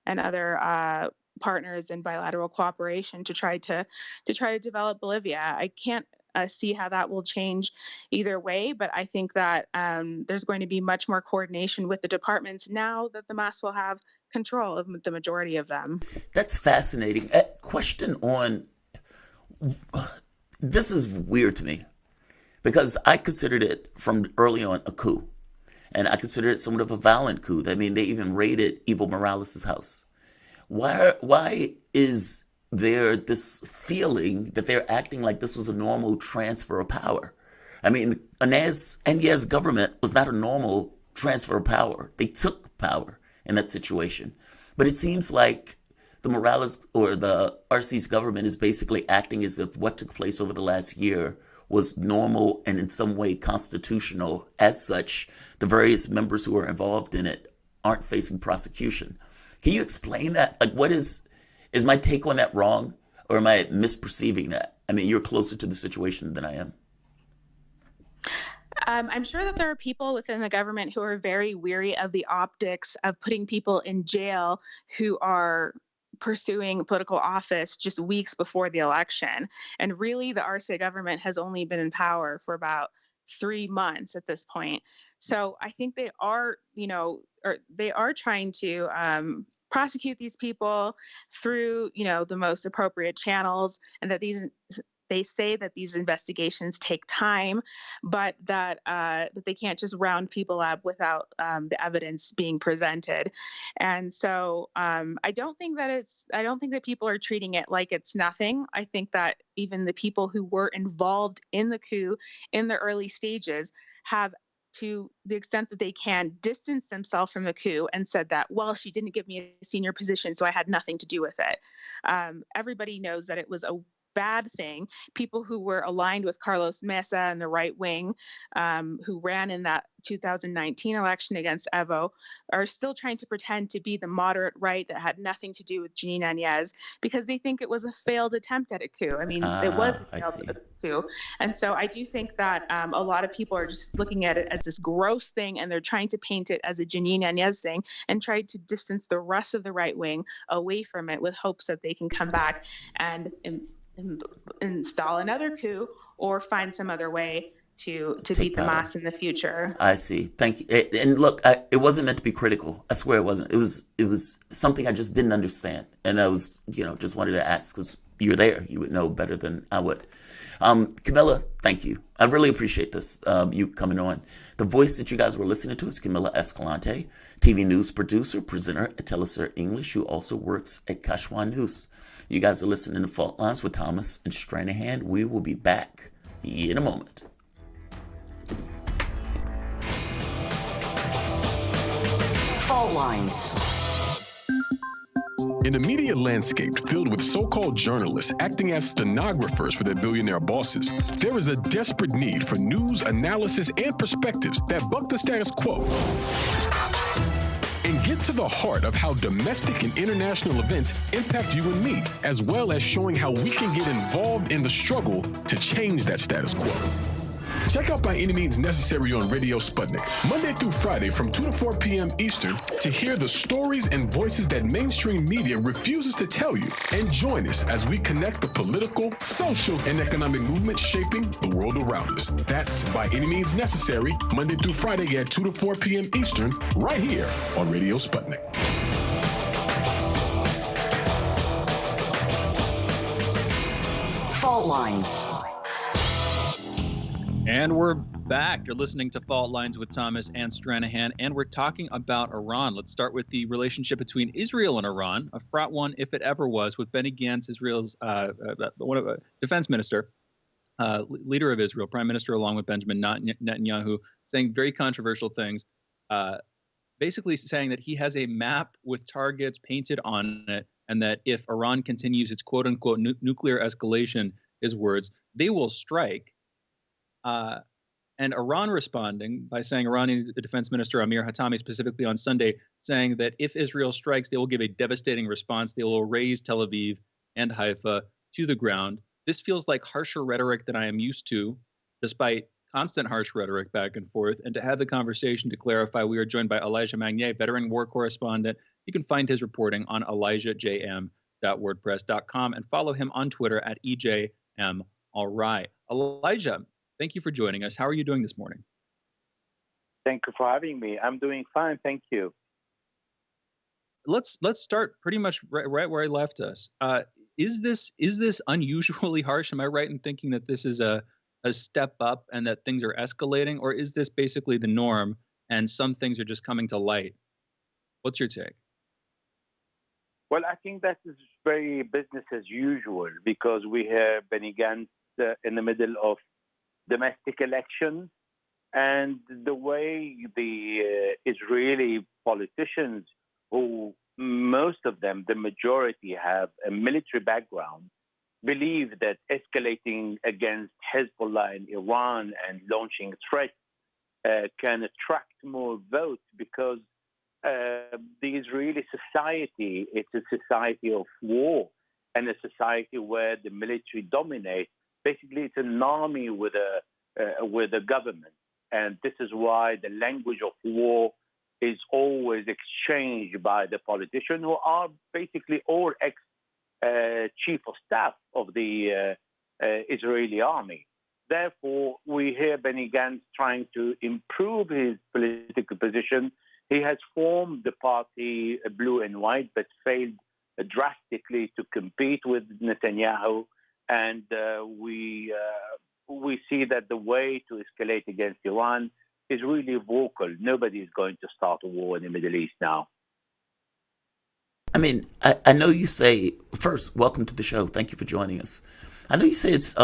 and other partners in bilateral cooperation to try to develop Bolivia. I can't see how that will change either way, but I think that there's going to be much more coordination with the departments now that the Mas will have control of the majority of them. That's fascinating. Question on this is weird to me because I considered it from early on a coup, and I considered it somewhat of a violent coup. I mean, they even raided Evo Morales' house. Why is there this feeling that they're acting like this was a normal transfer of power? I mean, Añez government was not a normal transfer of power. They took power in that situation. But it seems like the Morales or the RC's government is basically acting as if what took place over the last year was normal and in some way constitutional. As such, the various members who are involved in it aren't facing prosecution. Can you explain that? What is my take on that wrong, or am I misperceiving that? I mean, you're closer to the situation than I am. I'm sure that there are people within the government who are very weary of the optics of putting people in jail who are pursuing political office just weeks before the election. And really, the RCA government has only been in power for about 3 months at this point. So I think they are, they are trying to prosecute these people through, the most appropriate channels, and that they say that these investigations take time, but that they can't just round people up without the evidence being presented. And so I don't think that people are treating it like it's nothing. I think that even the people who were involved in the coup in the early stages have to the extent that they can, distanced themselves from the coup and said that, well, she didn't give me a senior position, so I had nothing to do with it. Everybody knows that it was a bad thing. People who were aligned with Carlos Mesa and the right wing, who ran in that 2019 election against Evo, are still trying to pretend to be the moderate right that had nothing to do with Jeanine Áñez because they think it was a failed attempt at a coup. I mean, it was a failed coup. And so I do think that a lot of people are just looking at it as this gross thing, and they're trying to paint it as a Jeanine Áñez thing and try to distance the rest of the right wing away from it with hopes that they can come back and install another coup or find some other way to beat the Hamas in the future. I see. Thank you. And look, it wasn't meant to be critical. I swear it wasn't. It was something I just didn't understand, and I was, just wanted to ask because you're there. You would know better than I would. Camilla, thank you. I really appreciate this. You coming on. The voice that you guys were listening to is Camilla Escalante, TV news producer, presenter at Telesur English, who also works at Kashwan News. You guys are listening to Fault Lines with Thomas and Stranahan. We will be back in a moment. Fault Lines. In a media landscape filled with so-called journalists acting as stenographers for their billionaire bosses, there is a desperate need for news, analysis, and perspectives that buck the status quo and get to the heart of how domestic and international events impact you and me, as well as showing how we can get involved in the struggle to change that status quo. Check out By Any Means Necessary on Radio Sputnik, Monday through Friday from 2 to 4 p.m. Eastern, to hear the stories and voices that mainstream media refuses to tell you. And join us as we connect the political, social, and economic movements shaping the world around us. That's By Any Means Necessary, Monday through Friday at 2 to 4 p.m. Eastern, right here on Radio Sputnik. Fault Lines. And we're back. You're listening to Fault Lines with Thomas and Stranahan, and we're talking about Iran. Let's start with the relationship between Israel and Iran, a fraught one if it ever was, with Benny Gantz, Israel's defense minister, leader of Israel, prime minister, along with Benjamin Netanyahu, saying very controversial things, basically saying that he has a map with targets painted on it, and that if Iran continues its quote-unquote nuclear escalation, his words, they will strike. And Iran responding by saying, Iranian Defense Minister Amir Hatami specifically on Sunday, saying that if Israel strikes, they will give a devastating response. They will raze Tel Aviv and Haifa to the ground. This feels like harsher rhetoric than I am used to, despite constant harsh rhetoric back and forth. And to have the conversation to clarify, we are joined by Elijah Magnier, veteran war correspondent. You can find his reporting on elijahjm.wordpress.com and follow him on Twitter at EJMAllright. Elijah, thank you for joining us. How are you doing this morning? Thank you for having me. I'm doing fine, thank you. Let's start pretty much right where I left us. Is this unusually harsh? Am I right in thinking that this is a step up and that things are escalating, or is this basically the norm and some things are just coming to light? What's your take? Well, I think that is very business as usual because we have Benny Gantz in the middle of domestic elections, and the way the Israeli politicians, who most of them, the majority, have a military background, believe that escalating against Hezbollah in Iran and launching threats can attract more votes because the Israeli society, it's a society of war and a society where the military dominates. Basically, it's an army with a government. And this is why the language of war is always exchanged by the politicians, who are basically all ex-chief of staff of the Israeli army. Therefore, we hear Benny Gantz trying to improve his political position. He has formed the party Blue and White, but failed drastically to compete with Netanyahu. And we see that the way to escalate against Iran is really vocal. Nobody is going to start a war in the Middle East now. I mean, I know you say, first, welcome to the show. Thank you for joining us. I know you say it's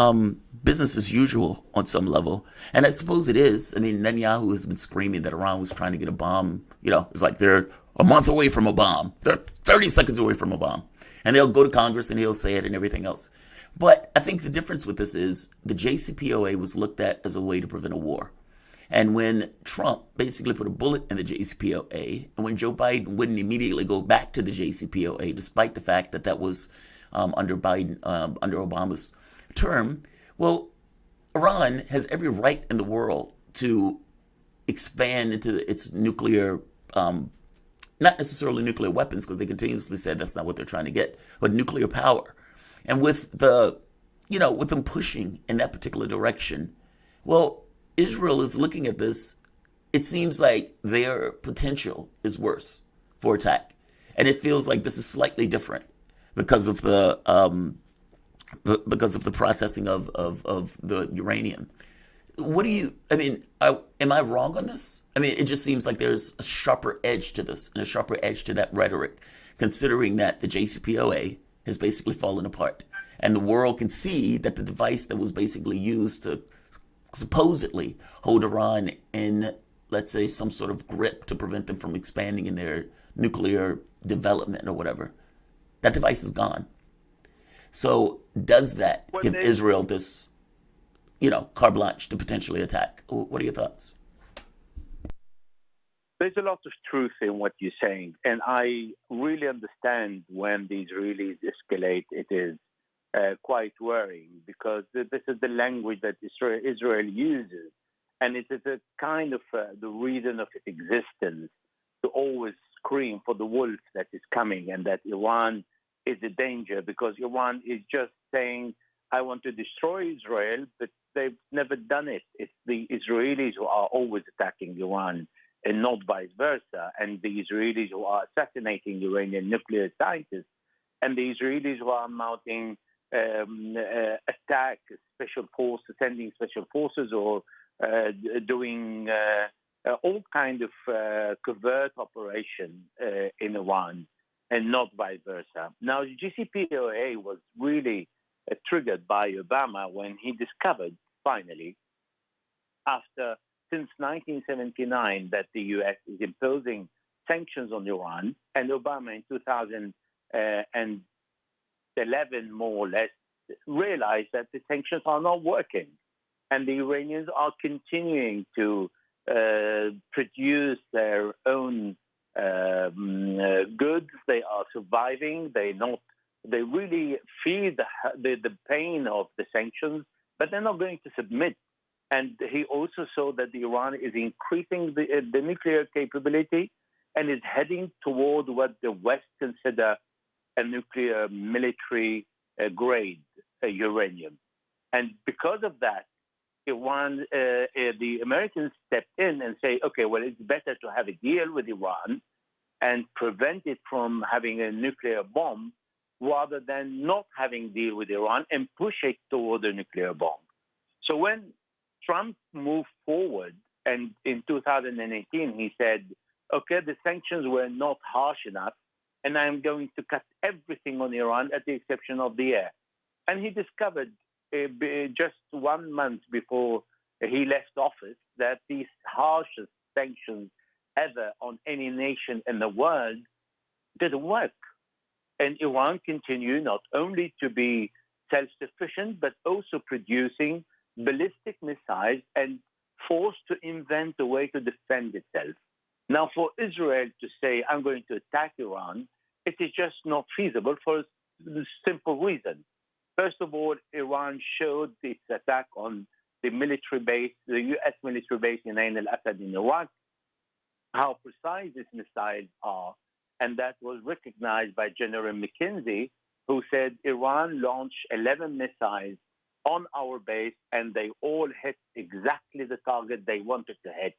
business as usual on some level, and I suppose it is. I mean, Netanyahu has been screaming that Iran was trying to get a bomb. You know, it's like they're a month away from a bomb. They're 30 seconds away from a bomb. And they'll go to Congress and he'll say it and everything else. But I think the difference with this is the JCPOA was looked at as a way to prevent a war. And when Trump basically put a bullet in the JCPOA, and when Joe Biden wouldn't immediately go back to the JCPOA, despite the fact that that was under Obama's term, well, Iran has every right in the world to expand into its nuclear, not necessarily nuclear weapons, because they continuously said that's not what they're trying to get, but nuclear power. And with with them pushing in that particular direction, well, Israel is looking at this. It seems like their potential is worse for attack, and it feels like this is slightly different because of the processing of the uranium. What do you? I mean, am I wrong on this? I mean, it just seems like there's a sharper edge to this and a sharper edge to that rhetoric, considering that the JCPOA has basically fallen apart, and the world can see that the device that was basically used to supposedly hold Iran in, let's say, some sort of grip to prevent them from expanding in their nuclear development or whatever, that device is gone. So does that give Israel this, carte blanche to potentially attack? What are your thoughts? There's a lot of truth in what you're saying, and I really understand when the Israelis escalate. It is quite worrying because this is the language that Israel uses, and it is a kind of the reason of its existence to always scream for the wolf that is coming and that Iran is a danger, because Iran is just saying, I want to destroy Israel, but they've never done it. It's the Israelis who are always attacking Iran and not vice versa, and the Israelis who are assassinating Iranian nuclear scientists, and the Israelis who are mounting attack special forces, sending special forces, or doing all kind of covert operation in Iran, and not vice versa. Now, the JCPOA was really triggered by Obama when he discovered, finally, since 1979, that the U.S. is imposing sanctions on Iran, and Obama in 2011, more or less, realized that the sanctions are not working, and the Iranians are continuing to produce their own goods. They are surviving. They really feel the pain of the sanctions, but they're not going to submit. And he also saw that Iran is increasing the nuclear capability and is heading toward what the West consider a nuclear military grade uranium. And because of that, Iran, the Americans stepped in and say, okay, well, it's better to have a deal with Iran and prevent it from having a nuclear bomb rather than not having a deal with Iran and push it toward a nuclear bomb. So when Trump moved forward, and in 2018, he said, okay, the sanctions were not harsh enough, and I'm going to cut everything on Iran at the exception of the air. And he discovered just 1 month before he left office that these harshest sanctions ever on any nation in the world didn't work. And Iran continued not only to be self-sufficient, but also producing ballistic missiles and forced to invent a way to defend itself. Now, for Israel to say, I'm going to attack Iran, it is just not feasible for a simple reason. First of all, Iran showed its attack on the military base, the U.S. military base in Ain al-Assad in Iraq, how precise these missiles are. And that was recognized by General McKenzie, who said Iran launched 11 missiles on our base, and they all hit exactly the target they wanted to hit.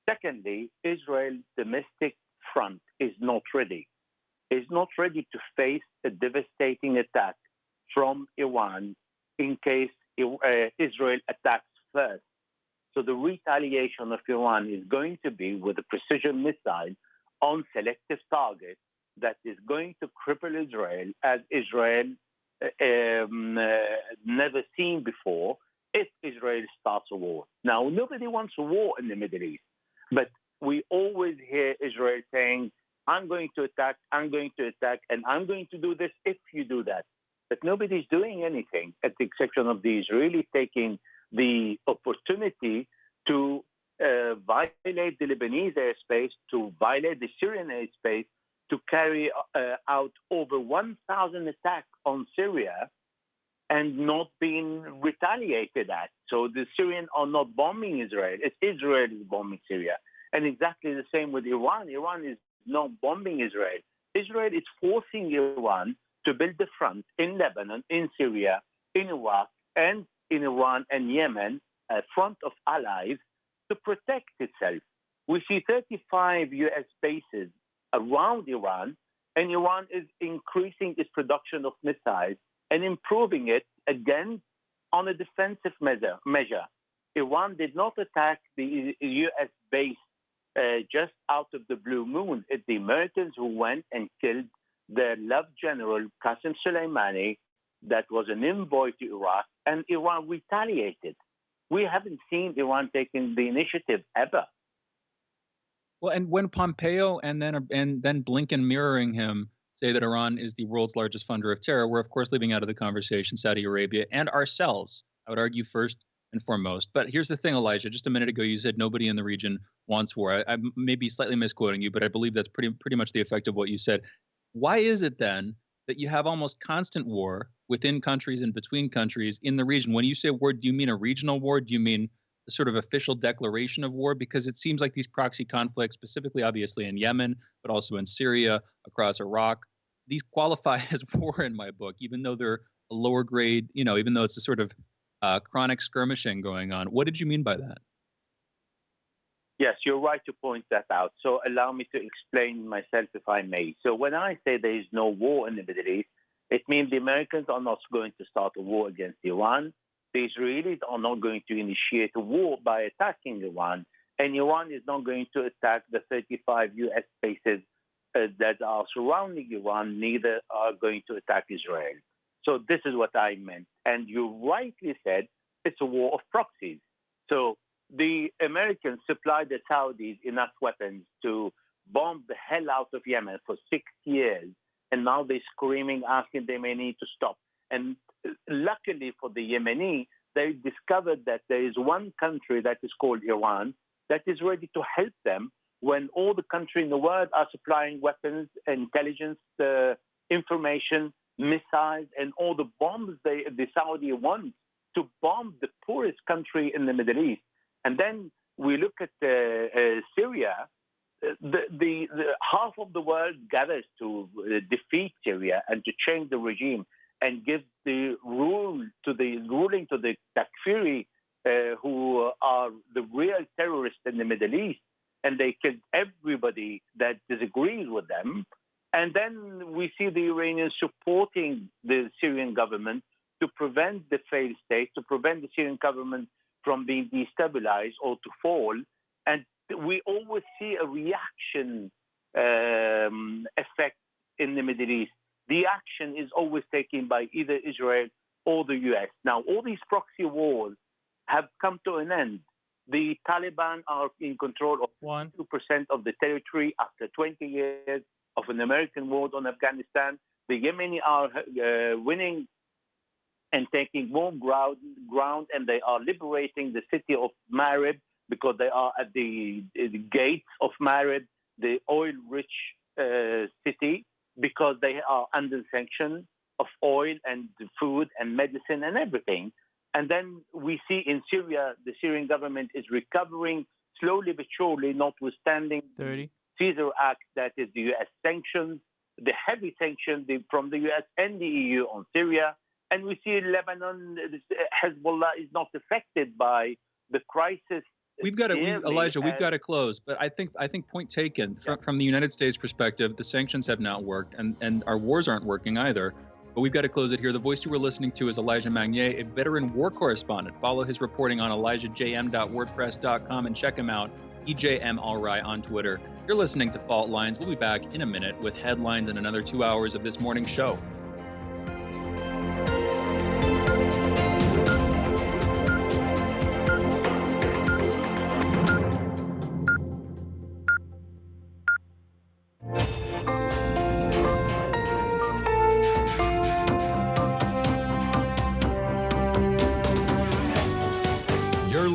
Secondly, Israel's domestic front is not ready. It's not ready to face a devastating attack from Iran in case Israel attacks first. So the retaliation of Iran is going to be with a precision missile on selective targets that is going to cripple Israel as Israel never seen before if Israel starts a war. Now, nobody wants a war in the Middle East, but we always hear Israel saying, I'm going to attack, and I'm going to do this if you do that. But nobody's doing anything, at the exception of the Israelis taking the opportunity to violate the Lebanese airspace, to violate the Syrian airspace, to carry out over 1,000 attacks on Syria and not being retaliated at. So the Syrians are not bombing Israel. It's Israel is bombing Syria. And exactly the same with Iran. Iran is not bombing Israel. Israel is forcing Iran to build the front in Lebanon, in Syria, in Iraq, and in Iran and Yemen, a front of allies to protect itself. We see 35 U.S. bases around Iran, and Iran is increasing its production of missiles and improving it again on a defensive measure. Iran did not attack the U.S. base just out of the blue moon. It's the Americans who went and killed their loved general, Qasem Soleimani, that was an envoy to Iraq, and Iran retaliated. We haven't seen Iran taking the initiative ever. Well, and when Pompeo and then Blinken mirroring him say that Iran is the world's largest funder of terror, we're of course leaving out of the conversation Saudi Arabia and ourselves, I would argue, first and foremost. But here's the thing, Elijah. Just a minute ago, you said nobody in the region wants war. I may be slightly misquoting you, but I believe that's pretty much the effect of what you said. Why is it then that you have almost constant war within countries and between countries in the region? When you say war, do you mean a regional war? Do you mean the sort of official declaration of war? Because it seems like these proxy conflicts, specifically obviously in Yemen, but also in Syria, across Iraq, these qualify as war in my book, even though they're a lower grade, even though it's a sort of chronic skirmishing going on. What did you mean by that? Yes, you're right to point that out. So allow me to explain myself, if I may. So when I say there is no war in the Middle East, it means the Americans are not going to start a war against Iran. The Israelis are not going to initiate a war by attacking Iran. And Iran is not going to attack the 35 U.S. bases that are surrounding Iran, neither are going to attack Israel. So this is what I meant. And you rightly said it's a war of proxies. So the Americans supplied the Saudis enough weapons to bomb the hell out of Yemen for 6 years. And now they're screaming, asking they may need to stop. And luckily for the Yemeni, they discovered that there is one country that is called Iran that is ready to help them when all the countries in the world are supplying weapons, intelligence, information, missiles, and all the bombs the Saudi wants to bomb the poorest country in the Middle East. And then we look at Syria. The half of the world gathers to defeat Syria and to change the regime and give the ruling to the Takfiri, who are the real terrorists in the Middle East, and they killed everybody that disagrees with them. And then we see the Iranians supporting the Syrian government to prevent the failed state, to prevent the Syrian government from being destabilized or to fall. And we always see a reaction effect in the Middle East. The action is always taken by either Israel or the U.S. Now, all these proxy wars have come to an end. The Taliban are in control of 2% of the territory after 20 years of an American war on Afghanistan. The Yemeni are winning and taking more ground, and they are liberating the city of Marib because they are at the gates of Marib, the oil-rich city, because they are under sanction of oil and food and medicine and everything. And then we see in Syria, the Syrian government is recovering slowly but surely, notwithstanding the Caesar Act, that is the U.S. sanctions, the heavy sanctions from the U.S. and the EU on Syria. And we see Lebanon, Hezbollah is not affected by the crisis. Elijah, we've got to close. But I think point taken. From the United States perspective, the sanctions have not worked, and our wars aren't working either. But we've got to close it here. The voice you were listening to is Elijah Magnier, a veteran war correspondent. Follow his reporting on ElijahJM.wordpress.com and check him out, EJMAlrai on Twitter. You're listening to Fault Lines. We'll be back in a minute with headlines and another 2 hours of this morning's show.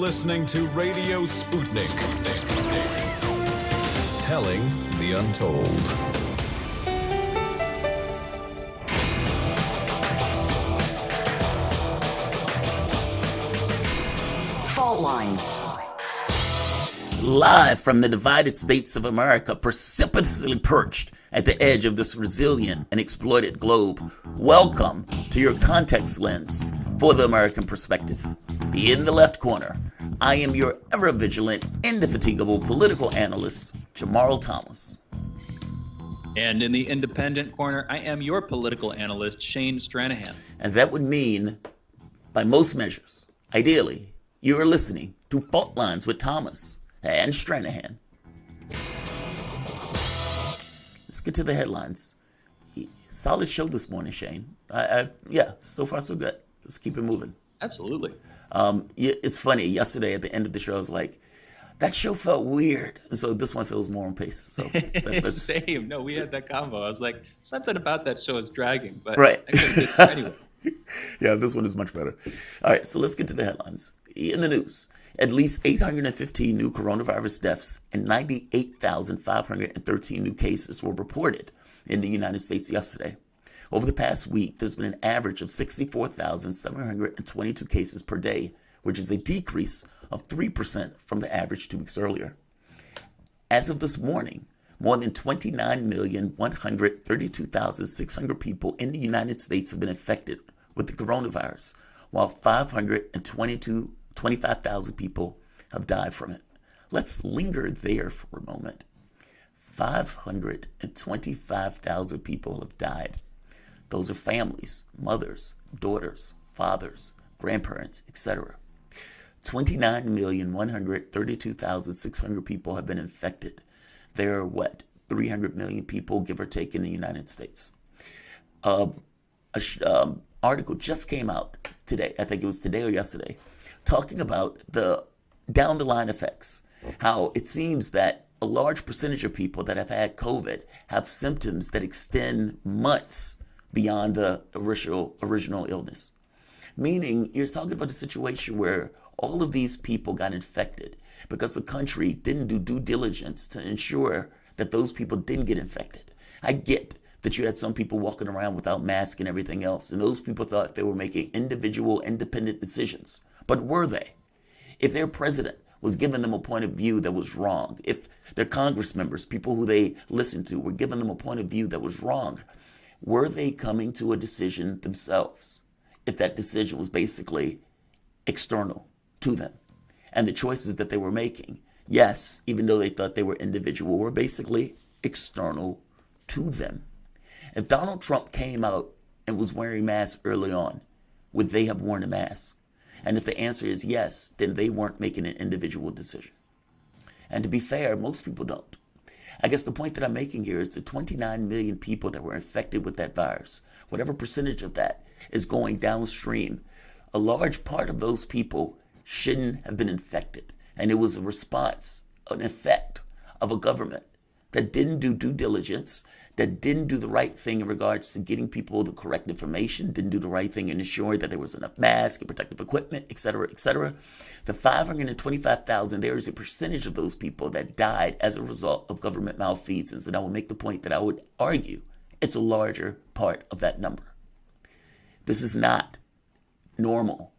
listening to Radio Sputnik. Telling the untold. Fault lines. Live from the divided states of America, precipitously perched at the edge of this resilient and exploited globe, welcome to your context lens for the American perspective. In the left corner, I am your ever-vigilant, indefatigable political analyst, Jamarl Thomas. And in the independent corner, I am your political analyst, Shane Stranahan. And that would mean, by most measures, ideally, you are listening to Fault Lines with Thomas and Stranahan. Let's get to the headlines. Solid show this morning, Shane. Yeah, so far so good. Let's keep it moving. Absolutely. It's funny. Yesterday at the end of the show, I was like, that show felt weird. And so this one feels more on pace. So that's Same. No, we had that combo. I was like, something about that show is dragging, but right. I couldn't get through anyway. Yeah, this one is much better. All right, so let's get to the headlines. In the news, at least 815 new coronavirus deaths and 98,513 new cases were reported in the United States yesterday. Over the past week, there's been an average of 64,722 cases per day, which is a decrease of 3% from the average 2 weeks earlier. As of this morning, more than 29,132,600 people in the United States have been infected with the coronavirus, while 525,000 people have died from it. Let's linger there for a moment. 525,000 people have died. Those are families, mothers, daughters, fathers, grandparents, etc. 29,132,600 people have been infected. There are, 300 million people, give or take, in the United States. Article just came out today, I think it was today or yesterday, talking about the down-the-line effects, how it seems that a large percentage of people that have had COVID have symptoms that extend months beyond the original illness. Meaning, you're talking about a situation where all of these people got infected because the country didn't do due diligence to ensure that those people didn't get infected. I get that you had some people walking around without masks and everything else, and those people thought they were making individual, independent decisions. But were they? If their president was giving them a point of view that was wrong, if their Congress members, people who they listened to, were giving them a point of view that was wrong, were they coming to a decision themselves? If that decision was basically external to them, and the choices that they were making, yes, even though they thought they were individual, were basically external to them. If Donald Trump came out and was wearing masks early on, would they have worn a mask? And if the answer is yes, then they weren't making an individual decision. And to be fair, most people don't. I guess the point that I'm making here is the 29 million people that were infected with that virus, whatever percentage of that is going downstream, a large part of those people shouldn't have been infected. And it was a response, an effect of a government that didn't do due diligence, that didn't do the right thing in regards to getting people the correct information, didn't do the right thing in ensuring that there was enough masks and protective equipment, etc., etc. The 525,000, there is a percentage of those people that died as a result of government malfeasance. And I will make the point that I would argue it's a larger part of that number. This is not normal.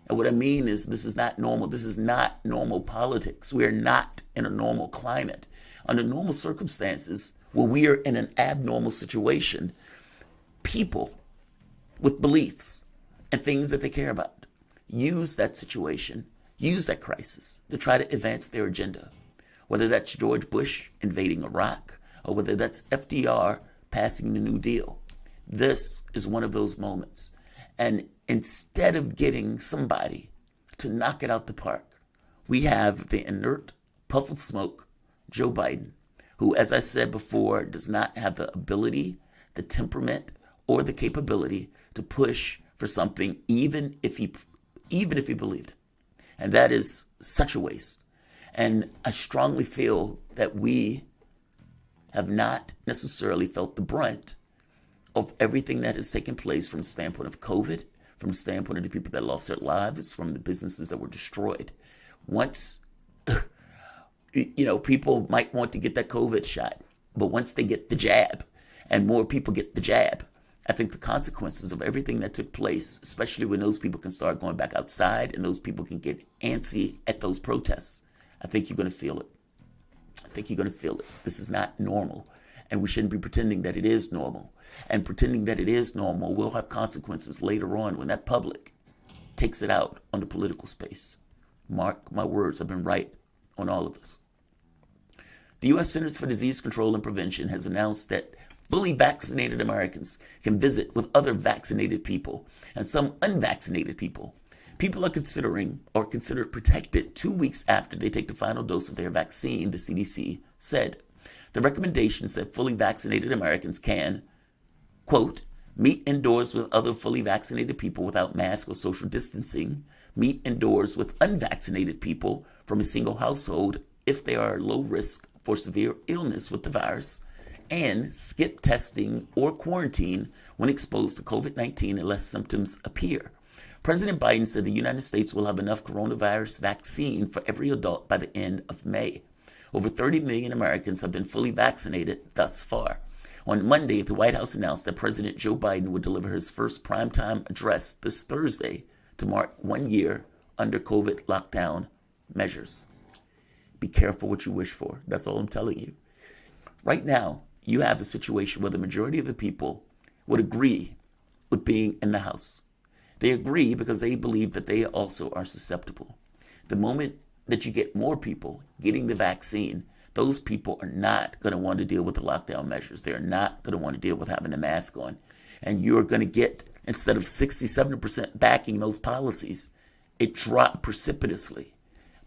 And what I mean is this is not normal. This is not normal politics. We are not in a normal climate. Under normal circumstances, when we are in an abnormal situation, people with beliefs and things that they care about use that situation, use that crisis to try to advance their agenda. Whether that's George Bush invading Iraq or whether that's FDR passing the New Deal. This is one of those moments. And instead of getting somebody to knock it out the park, we have the inert puff of smoke, Joe Biden, who, as I said before, does not have the ability, the temperament, or the capability to push for something, even if he believed it. And that is such a waste. And I strongly feel that we have not necessarily felt the brunt of everything that has taken place from the standpoint of COVID, from the standpoint of the people that lost their lives, from the businesses that were destroyed. Once, people might want to get that COVID shot, but once they get the jab and more people get the jab, I think the consequences of everything that took place, especially when those people can start going back outside and those people can get antsy at those protests, I think you're going to feel it. I think you're going to feel it. This is not normal, and we shouldn't be pretending that it is normal. And pretending that it is normal will have consequences later on when that public takes it out on the political space. Mark my words, I've been right on all of this. The U.S. Centers for Disease Control and Prevention has announced that fully vaccinated Americans can visit with other vaccinated people and some unvaccinated people. People are considered protected 2 weeks after they take the final dose of their vaccine, the CDC said. The recommendation said fully vaccinated Americans can, quote, meet indoors with other fully vaccinated people without mask or social distancing, meet indoors with unvaccinated people from a single household if they are low risk for severe illness with the virus, and skip testing or quarantine when exposed to COVID-19 unless symptoms appear. President Biden said the United States will have enough coronavirus vaccine for every adult by the end of May. Over 30 million Americans have been fully vaccinated thus far. On Monday, the White House announced that President Joe Biden would deliver his first primetime address this Thursday to mark 1 year under COVID lockdown measures. Be careful what you wish for. That's all I'm telling you. Right now, you have a situation where the majority of the people would agree with being in the house. They agree because they believe that they also are susceptible. The moment that you get more people getting the vaccine, those people are not going to want to deal with the lockdown measures. They're not going to want to deal with having the mask on. And you're going to get, instead of 67% backing those policies, it dropped precipitously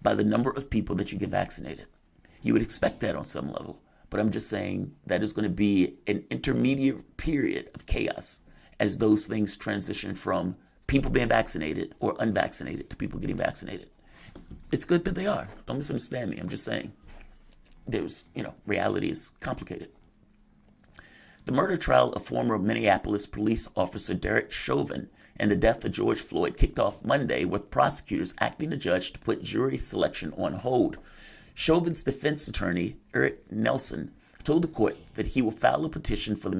by the number of people that you get vaccinated. You would expect that on some level. But I'm just saying that is going to be an intermediate period of chaos as those things transition from people being vaccinated or unvaccinated to people getting vaccinated. It's good that they are. Don't misunderstand me. I'm just saying reality is complicated. The murder trial of former Minneapolis police officer Derek Chauvin and the death of George Floyd kicked off Monday with prosecutors acting the judge to put jury selection on hold. Chauvin's defense attorney, Eric Nelson, told the court that he will file a petition for the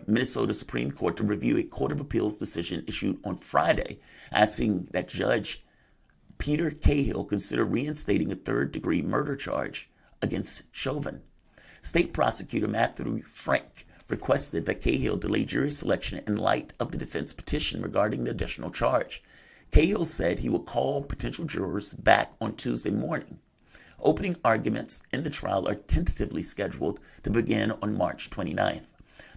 Minnesota Supreme Court to review a Court of Appeals decision issued on Friday, asking that Judge Peter Cahill consider reinstating a third-degree murder charge against Chauvin. State prosecutor Matthew Frank requested that Cahill delay jury selection in light of the defense petition regarding the additional charge. Cahill said he will call potential jurors back on Tuesday morning. Opening arguments in the trial are tentatively scheduled to begin on March 29th.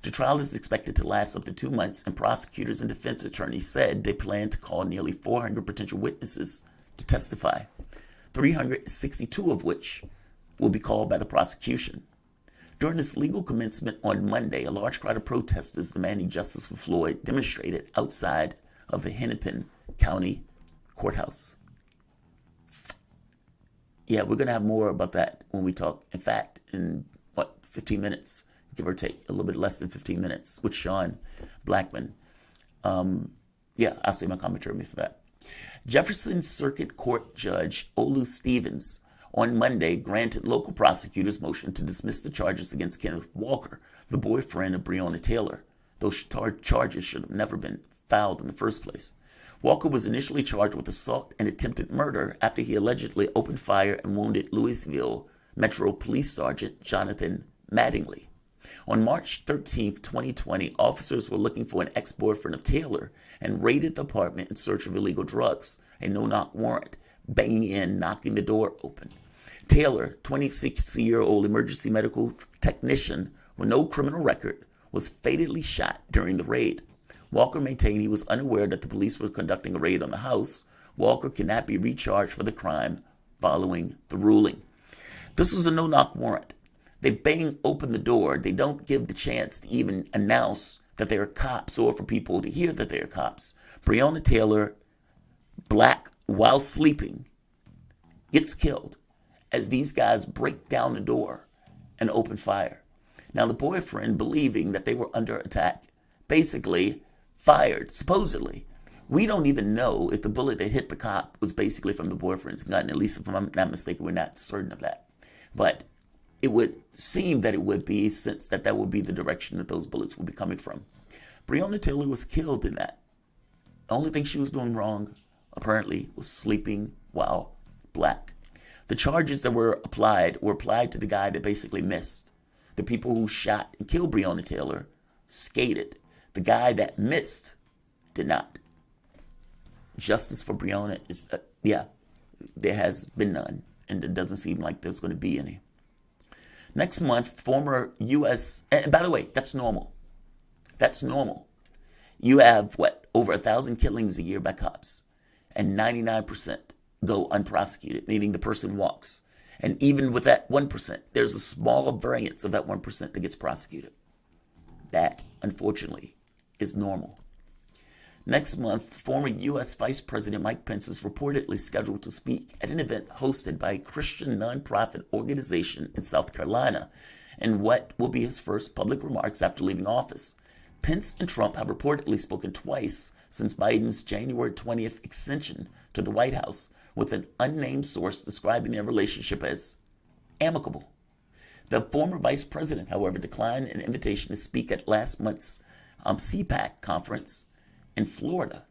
The trial is expected to last up to 2 months, and prosecutors and defense attorneys said they plan to call nearly 400 potential witnesses to testify, 362 of which will be called by the prosecution. During this legal commencement on Monday, a large crowd of protesters demanding justice for Floyd demonstrated outside of the Hennepin County Courthouse. Yeah, we're going to have more about that when we talk. In fact, in 15 minutes, give or take, a little bit less than 15 minutes, with Sean Blackman. I'll say my commentary for that. Jefferson Circuit Court Judge Olu Stevens on Monday granted local prosecutors' motion to dismiss the charges against Kenneth Walker, the boyfriend of Breonna Taylor. Those charges should have never been filed in the first place. Walker was initially charged with assault and attempted murder after he allegedly opened fire and wounded Louisville Metro Police Sergeant Jonathan Mattingly. On March 13, 2020, officers were looking for an ex-boyfriend of Taylor and raided the apartment in search of illegal drugs, a no-knock warrant, banging in, knocking the door open. Taylor, 26-year-old emergency medical technician with no criminal record, was fatally shot during the raid. Walker maintained he was unaware that the police were conducting a raid on the house. Walker cannot be recharged for the crime following the ruling. This was a no-knock warrant. They bang open the door. They don't give the chance to even announce that they are cops or for people to hear that they are cops. Breonna Taylor, black while sleeping, gets killed as these guys break down the door and open fire. Now the boyfriend, believing that they were under attack, basically fired, supposedly. We don't even know if the bullet that hit the cop was basically from the boyfriend's gun. At least if I'm not mistaken, we're not certain of that. But it would seem that it would be, since that would be the direction that those bullets would be coming from. Breonna Taylor was killed in that. The only thing she was doing wrong, apparently, was sleeping while black. The charges that were applied to the guy that basically missed. The people who shot and killed Breonna Taylor skated. The guy that missed did not. Justice for Breonna is, there has been none, and it doesn't seem like there's going to be any. Next month, former U.S., and by the way, that's normal. That's normal. You have, over 1,000 killings a year by cops, and 99% go unprosecuted, meaning the person walks. And even with that 1%, there's a small variance of that 1% that gets prosecuted. That, unfortunately, is normal. Next month, former U.S. Vice President Mike Pence is reportedly scheduled to speak at an event hosted by a Christian nonprofit organization in South Carolina, in what will be his first public remarks after leaving office. Pence and Trump have reportedly spoken twice since Biden's January 20th ascension to the White House, with an unnamed source describing their relationship as amicable. The former vice president, however, declined an invitation to speak at last month's CPAC conference in Florida.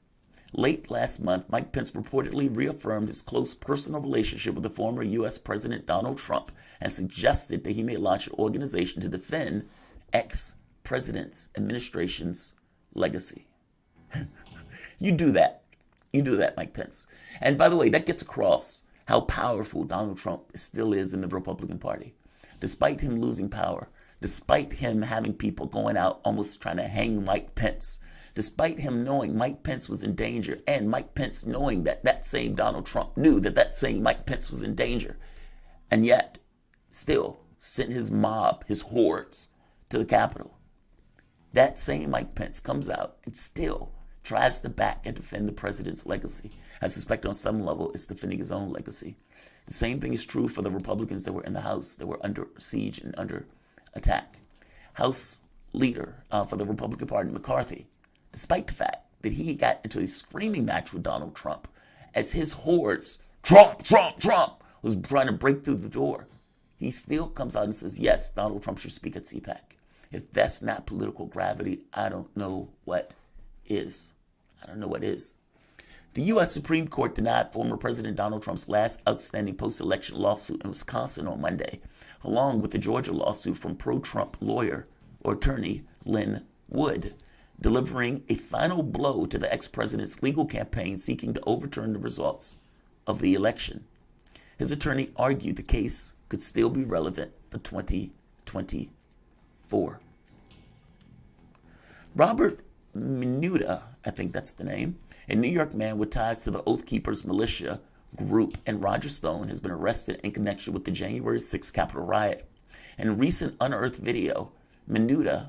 Late last month, Mike Pence reportedly reaffirmed his close personal relationship with the former U.S. President Donald Trump and suggested that he may launch an organization to defend ex-president's administration's legacy. You do that. You do that, Mike Pence. And by the way, that gets across how powerful Donald Trump still is in the Republican Party. Despite him losing power, despite him having people going out almost trying to hang Mike Pence, despite him knowing Mike Pence was in danger, and Mike Pence knowing that same Donald Trump knew that same Mike Pence was in danger, and yet still sent his mob, his hordes, to the Capitol. That same Mike Pence comes out and still tries to back and defend the president's legacy. I suspect on some level it's defending his own legacy. The same thing is true for the Republicans that were in the House, that were under siege and under attack. House leader for the Republican Party, McCarthy, despite the fact that he got into a screaming match with Donald Trump as his hordes, Trump, was trying to break through the door, he still comes out and says, yes, Donald Trump should speak at CPAC. If that's not political gravity, I don't know what is. I don't know what is. The U.S. Supreme Court denied former President Donald Trump's last outstanding post-election lawsuit in Wisconsin on Monday, along with the Georgia lawsuit from pro-Trump lawyer or attorney Lynn Wood, delivering a final blow to the ex-president's legal campaign seeking to overturn the results of the election. His attorney argued the case could still be relevant for 2024. Robert Minuta, I think that's the name, a New York man with ties to the Oath Keepers militia group and Roger Stone, has been arrested in connection with the January 6th Capitol riot. In a recent unearthed video, Minuta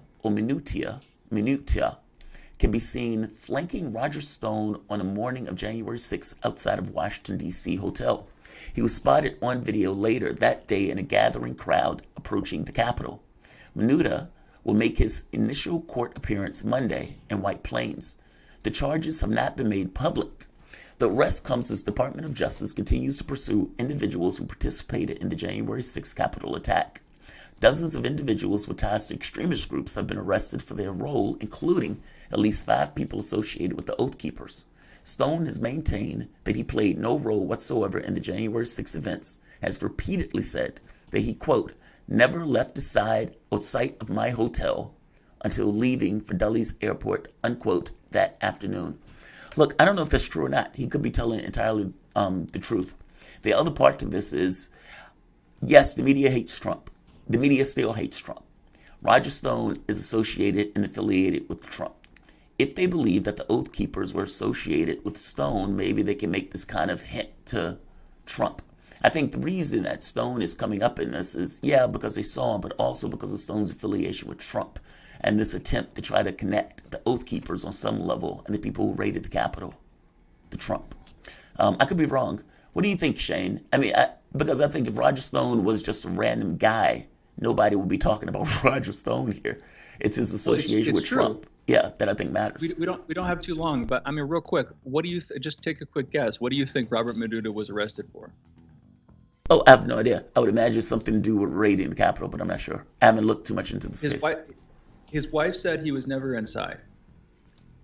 can be seen flanking Roger Stone on the morning of January 6th outside of Washington, D.C. hotel. He was spotted on video later that day in a gathering crowd approaching the Capitol. Minuta will make his initial court appearance Monday in White Plains. The charges have not been made public. The arrest comes as the Department of Justice continues to pursue individuals who participated in the January 6th Capitol attack. Dozens of individuals with ties to extremist groups have been arrested for their role, including at least 5 people associated with the Oath Keepers. Stone has maintained that he played no role whatsoever in the January 6 events, has repeatedly said that he, quote, never left the side or sight of my hotel until leaving for Dulles Airport, unquote, that afternoon. Look, I don't know if that's true or not. He could be telling entirely the truth. The other part to this is, yes, the media hates Trump. The media still hates Trump. Roger Stone is associated and affiliated with Trump. If they believe that the Oath Keepers were associated with Stone, maybe they can make this kind of hint to Trump. I think the reason that Stone is coming up in this is, because they saw him, but also because of Stone's affiliation with Trump and this attempt to try to connect the Oath Keepers on some level and the people who raided the Capitol to Trump. I could be wrong. What do you think, Shane? Because I think if Roger Stone was just a random guy, nobody would be talking about Roger Stone here. It's his association with Trump. that I think matters. We don't have too long, but I mean, real quick, what do you just take a quick guess? What do you think Robert Maduda was arrested for? Oh, I have no idea. I would imagine something to do with raiding the Capitol, but I'm not sure. I haven't looked too much into this case. His wife said he was never inside.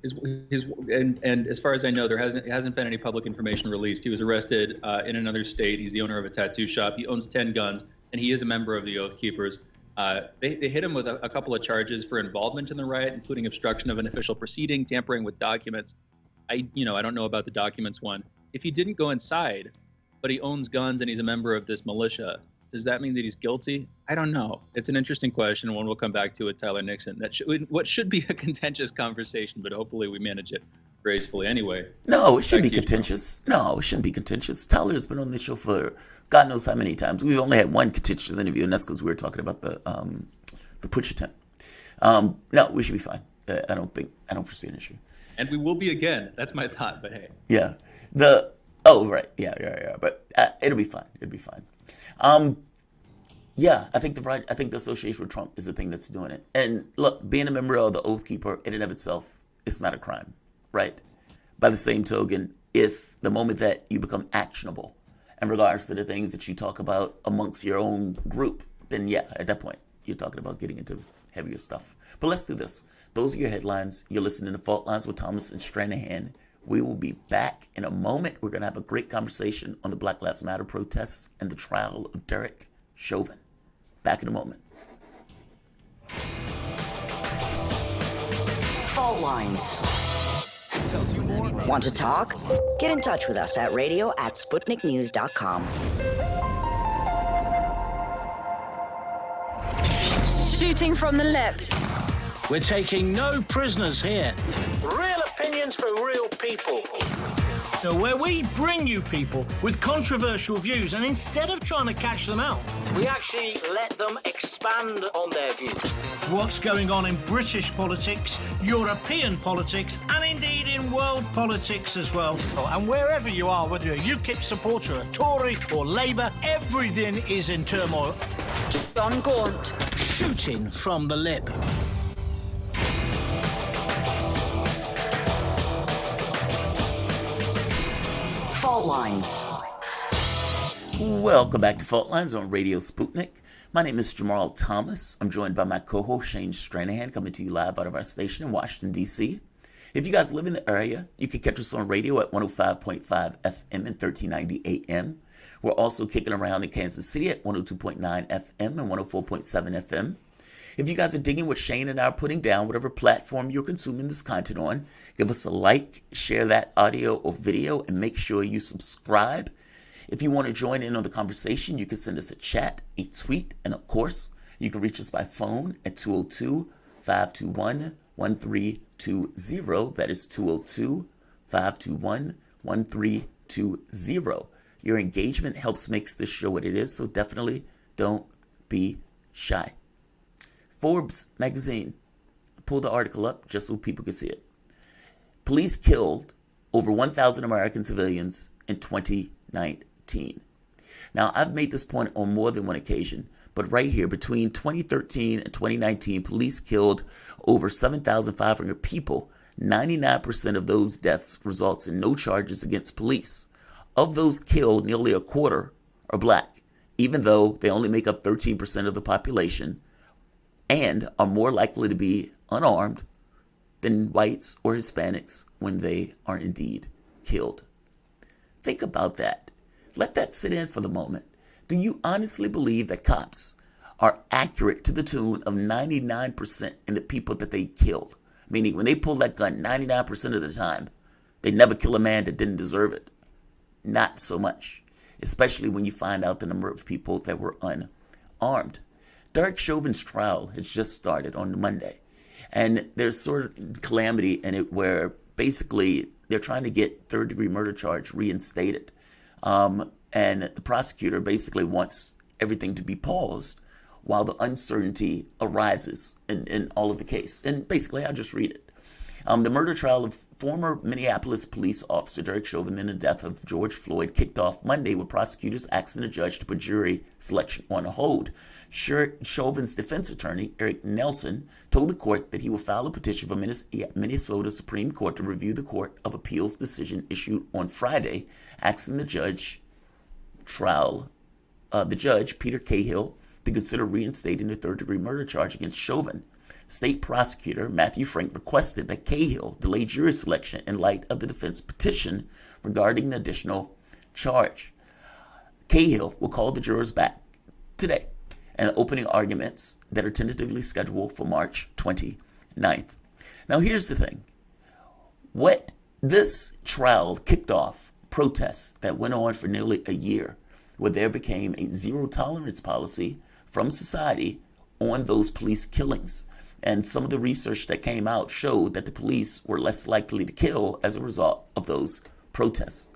And as far as I know, there hasn't been any public information released. He was arrested in another state. He's the owner of a tattoo shop. He owns 10 guns, and he is a member of the Oath Keepers. They hit him with a couple of charges for involvement in the riot, including obstruction of an official proceeding, tampering with documents. I don't know about the documents one. If he didn't go inside, but he owns guns and he's a member of this militia, does that mean that he's guilty? I don't know. It's an interesting question, one we'll come back to with Tyler Nixon. What should be a contentious conversation, but hopefully we manage it gracefully anyway. No, it shouldn't be contentious. No, it shouldn't be contentious. Tyler's been on this show for God knows how many times. We've only had one contentious interview, and that's because we were talking about the putsch attempt. No, we should be fine. I don't foresee an issue. And we will be again. That's my thought, but hey. Yeah. Right. Yeah. But it'll be fine. It'll be fine. Yeah, I think the association with Trump is the thing that's doing it. And look, being a member of the Oath Keeper in and of itself, it's not a crime, right? By the same token, if the moment that you become actionable in regards to the things that you talk about amongst your own group, then yeah, at that point, you're talking about getting into heavier stuff. But let's do this. Those are your headlines. You're listening to Fault Lines with Thomas and Stranahan. We will be back in a moment. We're going to have a great conversation on the Black Lives Matter protests and the trial of Derek Chauvin. Back in a moment. Fault Lines. Want to talk? Get in touch with us at radio@sputniknews.com. Shooting from the lip. We're taking no prisoners here. Real opinions for real people. Where we bring you people with controversial views, and instead of trying to catch them out, we actually let them expand on their views. What's going on in British politics, European politics, and indeed in world politics as well. And wherever you are, whether you're a UKIP supporter, a Tory or Labour, everything is in turmoil. John Gaunt. Shooting from the lip. Fault Lines. Welcome back to Fault Lines on Radio Sputnik. My name is Jamarl Thomas. I'm joined by my co-host Shane Stranahan, coming to you live out of our station in Washington, D.C. If you guys live in the area, you can catch us on radio at 105.5 FM and 1390 AM. We're also kicking around in Kansas City at 102.9 FM and 104.7 FM. If you guys are digging what Shane and I are putting down, whatever platform you're consuming this content on, give us a like, share that audio or video, and make sure you subscribe. If you want to join in on the conversation, you can send us a chat, a tweet, and of course, you can reach us by phone at 202-521-1320. That is 202-521-1320. Your engagement helps make this show what it is, so definitely don't be shy. Forbes magazine pulled the article up just so people can see it. Police killed over 1,000 American civilians in 2019. Now, I've made this point on more than one occasion, but right here, between 2013 and 2019, police killed over 7,500 people. 99% of those deaths results in no charges against police. Of those killed, nearly a quarter are black, even though they only make up 13% of the population and are more likely to be unarmed than whites or Hispanics when they are indeed killed. Think about that. Let that sit in for the moment. Do you honestly believe that cops are accurate to the tune of 99% in the people that they killed? Meaning when they pull that gun 99% of the time, they never kill a man that didn't deserve it. Not so much, especially when you find out the number of people that were unarmed. Derek Chauvin's trial has just started on Monday, and there's sort of calamity in it where basically they're trying to get third-degree murder charge reinstated, and the prosecutor basically wants everything to be paused while the uncertainty arises in all of the case. And basically, I'll just read it. The murder trial of former Minneapolis police officer Derek Chauvin in the death of George Floyd kicked off Monday with prosecutors asking the judge to put jury selection on hold. Chauvin's defense attorney, Eric Nelson, told the court that he will file a petition for Minnesota Supreme Court to review the Court of Appeals decision issued on Friday, asking the judge, Peter Cahill, to consider reinstating the third-degree murder charge against Chauvin. State prosecutor Matthew Frank requested that Cahill delay jury selection in light of the defense petition regarding the additional charge. Cahill will call the jurors back today and opening arguments that are tentatively scheduled for March 29th. Now, here's the thing. What this trial kicked off protests that went on for nearly a year, where there became a zero-tolerance policy from society on those police killings. And some of the research that came out showed that the police were less likely to kill as a result of those protests.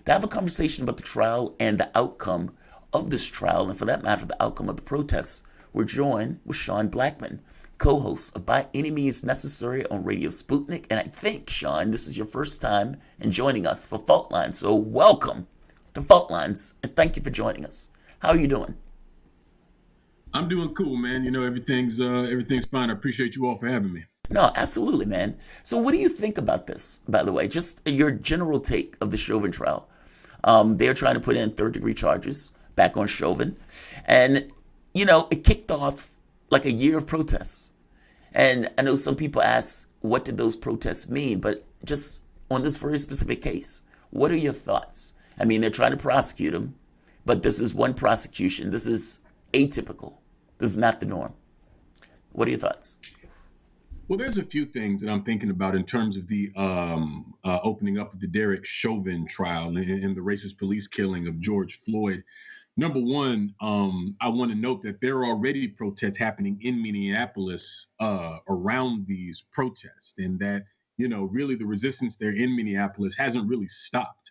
To have a conversation about the trial and the outcome of this trial, and for that matter, the outcome of the protests, we're joined with Sean Blackman, co-host of By Any Means Necessary on Radio Sputnik. And I think, Sean, this is your first time in joining us for Fault Lines. So welcome to Fault Lines, and thank you for joining us. How are you doing? I'm doing cool, man. You know, everything's fine. I appreciate you all for having me. No, absolutely, man. So what do you think about this, by the way? Just your general take of the Chauvin trial. They're trying to put in third-degree charges back on Chauvin. And, you know, it kicked off like a year of protests. And I know some people ask, what did those protests mean? But just on this very specific case, what are your thoughts? I mean, they're trying to prosecute him, but this is one prosecution. This is atypical. This is not the norm. What are your thoughts? Well, there's a few things that I'm thinking about in terms of the opening up of the Derek Chauvin trial and the racist police killing of George Floyd. Number one, I want to note that there are already protests happening in Minneapolis around these protests, and that, you know, really the resistance there in Minneapolis hasn't really stopped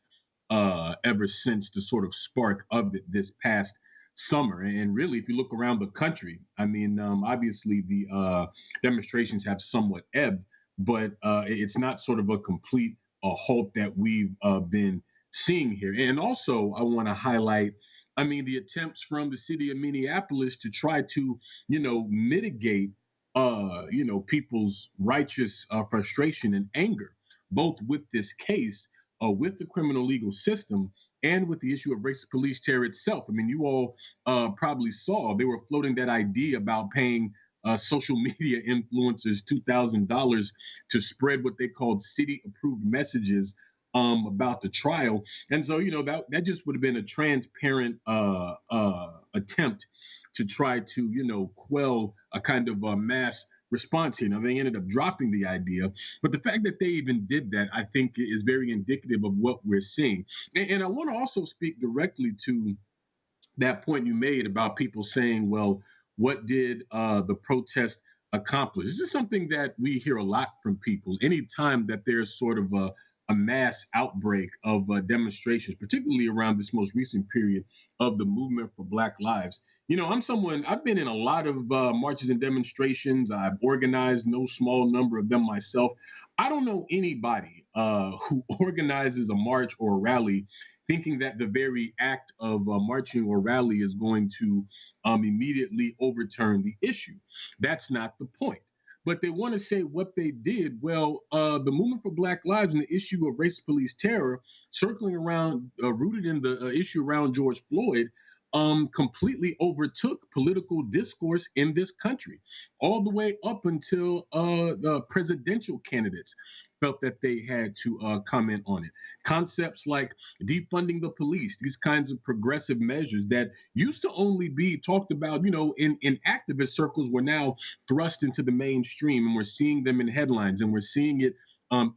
ever since the sort of spark of it this past summer. And really, if you look around the country, I mean, obviously the demonstrations have somewhat ebbed, but it's not sort of a complete halt that we've been seeing here. And also, I want to highlight, I mean, the attempts from the city of Minneapolis to try to, you know, mitigate, you know, people's righteous frustration and anger, both with this case, with the criminal legal system, and with the issue of racist police terror itself. I mean, you all probably saw they were floating that idea about paying social media influencers $2,000 to spread what they called city-approved messages about the trial. And so, you know, that just would have been a transparent attempt to try to, you know, quell a kind of mass response here. Now, they ended up dropping the idea, but the fact that they even did that, I think, is very indicative of what we're seeing. And I want to also speak directly to that point you made about people saying, well, what did the protest accomplish? This is something that we hear a lot from people. Anytime that there's sort of a mass outbreak of demonstrations, particularly around this most recent period of the movement for Black Lives. You know, I've been in a lot of marches and demonstrations. I've organized no small number of them myself. I don't know anybody who organizes a march or a rally thinking that the very act of marching or rally is going to immediately overturn the issue. That's not the point. But they want to say what they did. Well, the movement for Black Lives and the issue of racist police terror, circling around, rooted in the issue around George Floyd, completely overtook political discourse in this country, all the way up until the presidential candidates felt that they had to comment on it. Concepts like defunding the police, these kinds of progressive measures that used to only be talked about, you know, in activist circles, were now thrust into the mainstream, and we're seeing them in headlines, and we're seeing it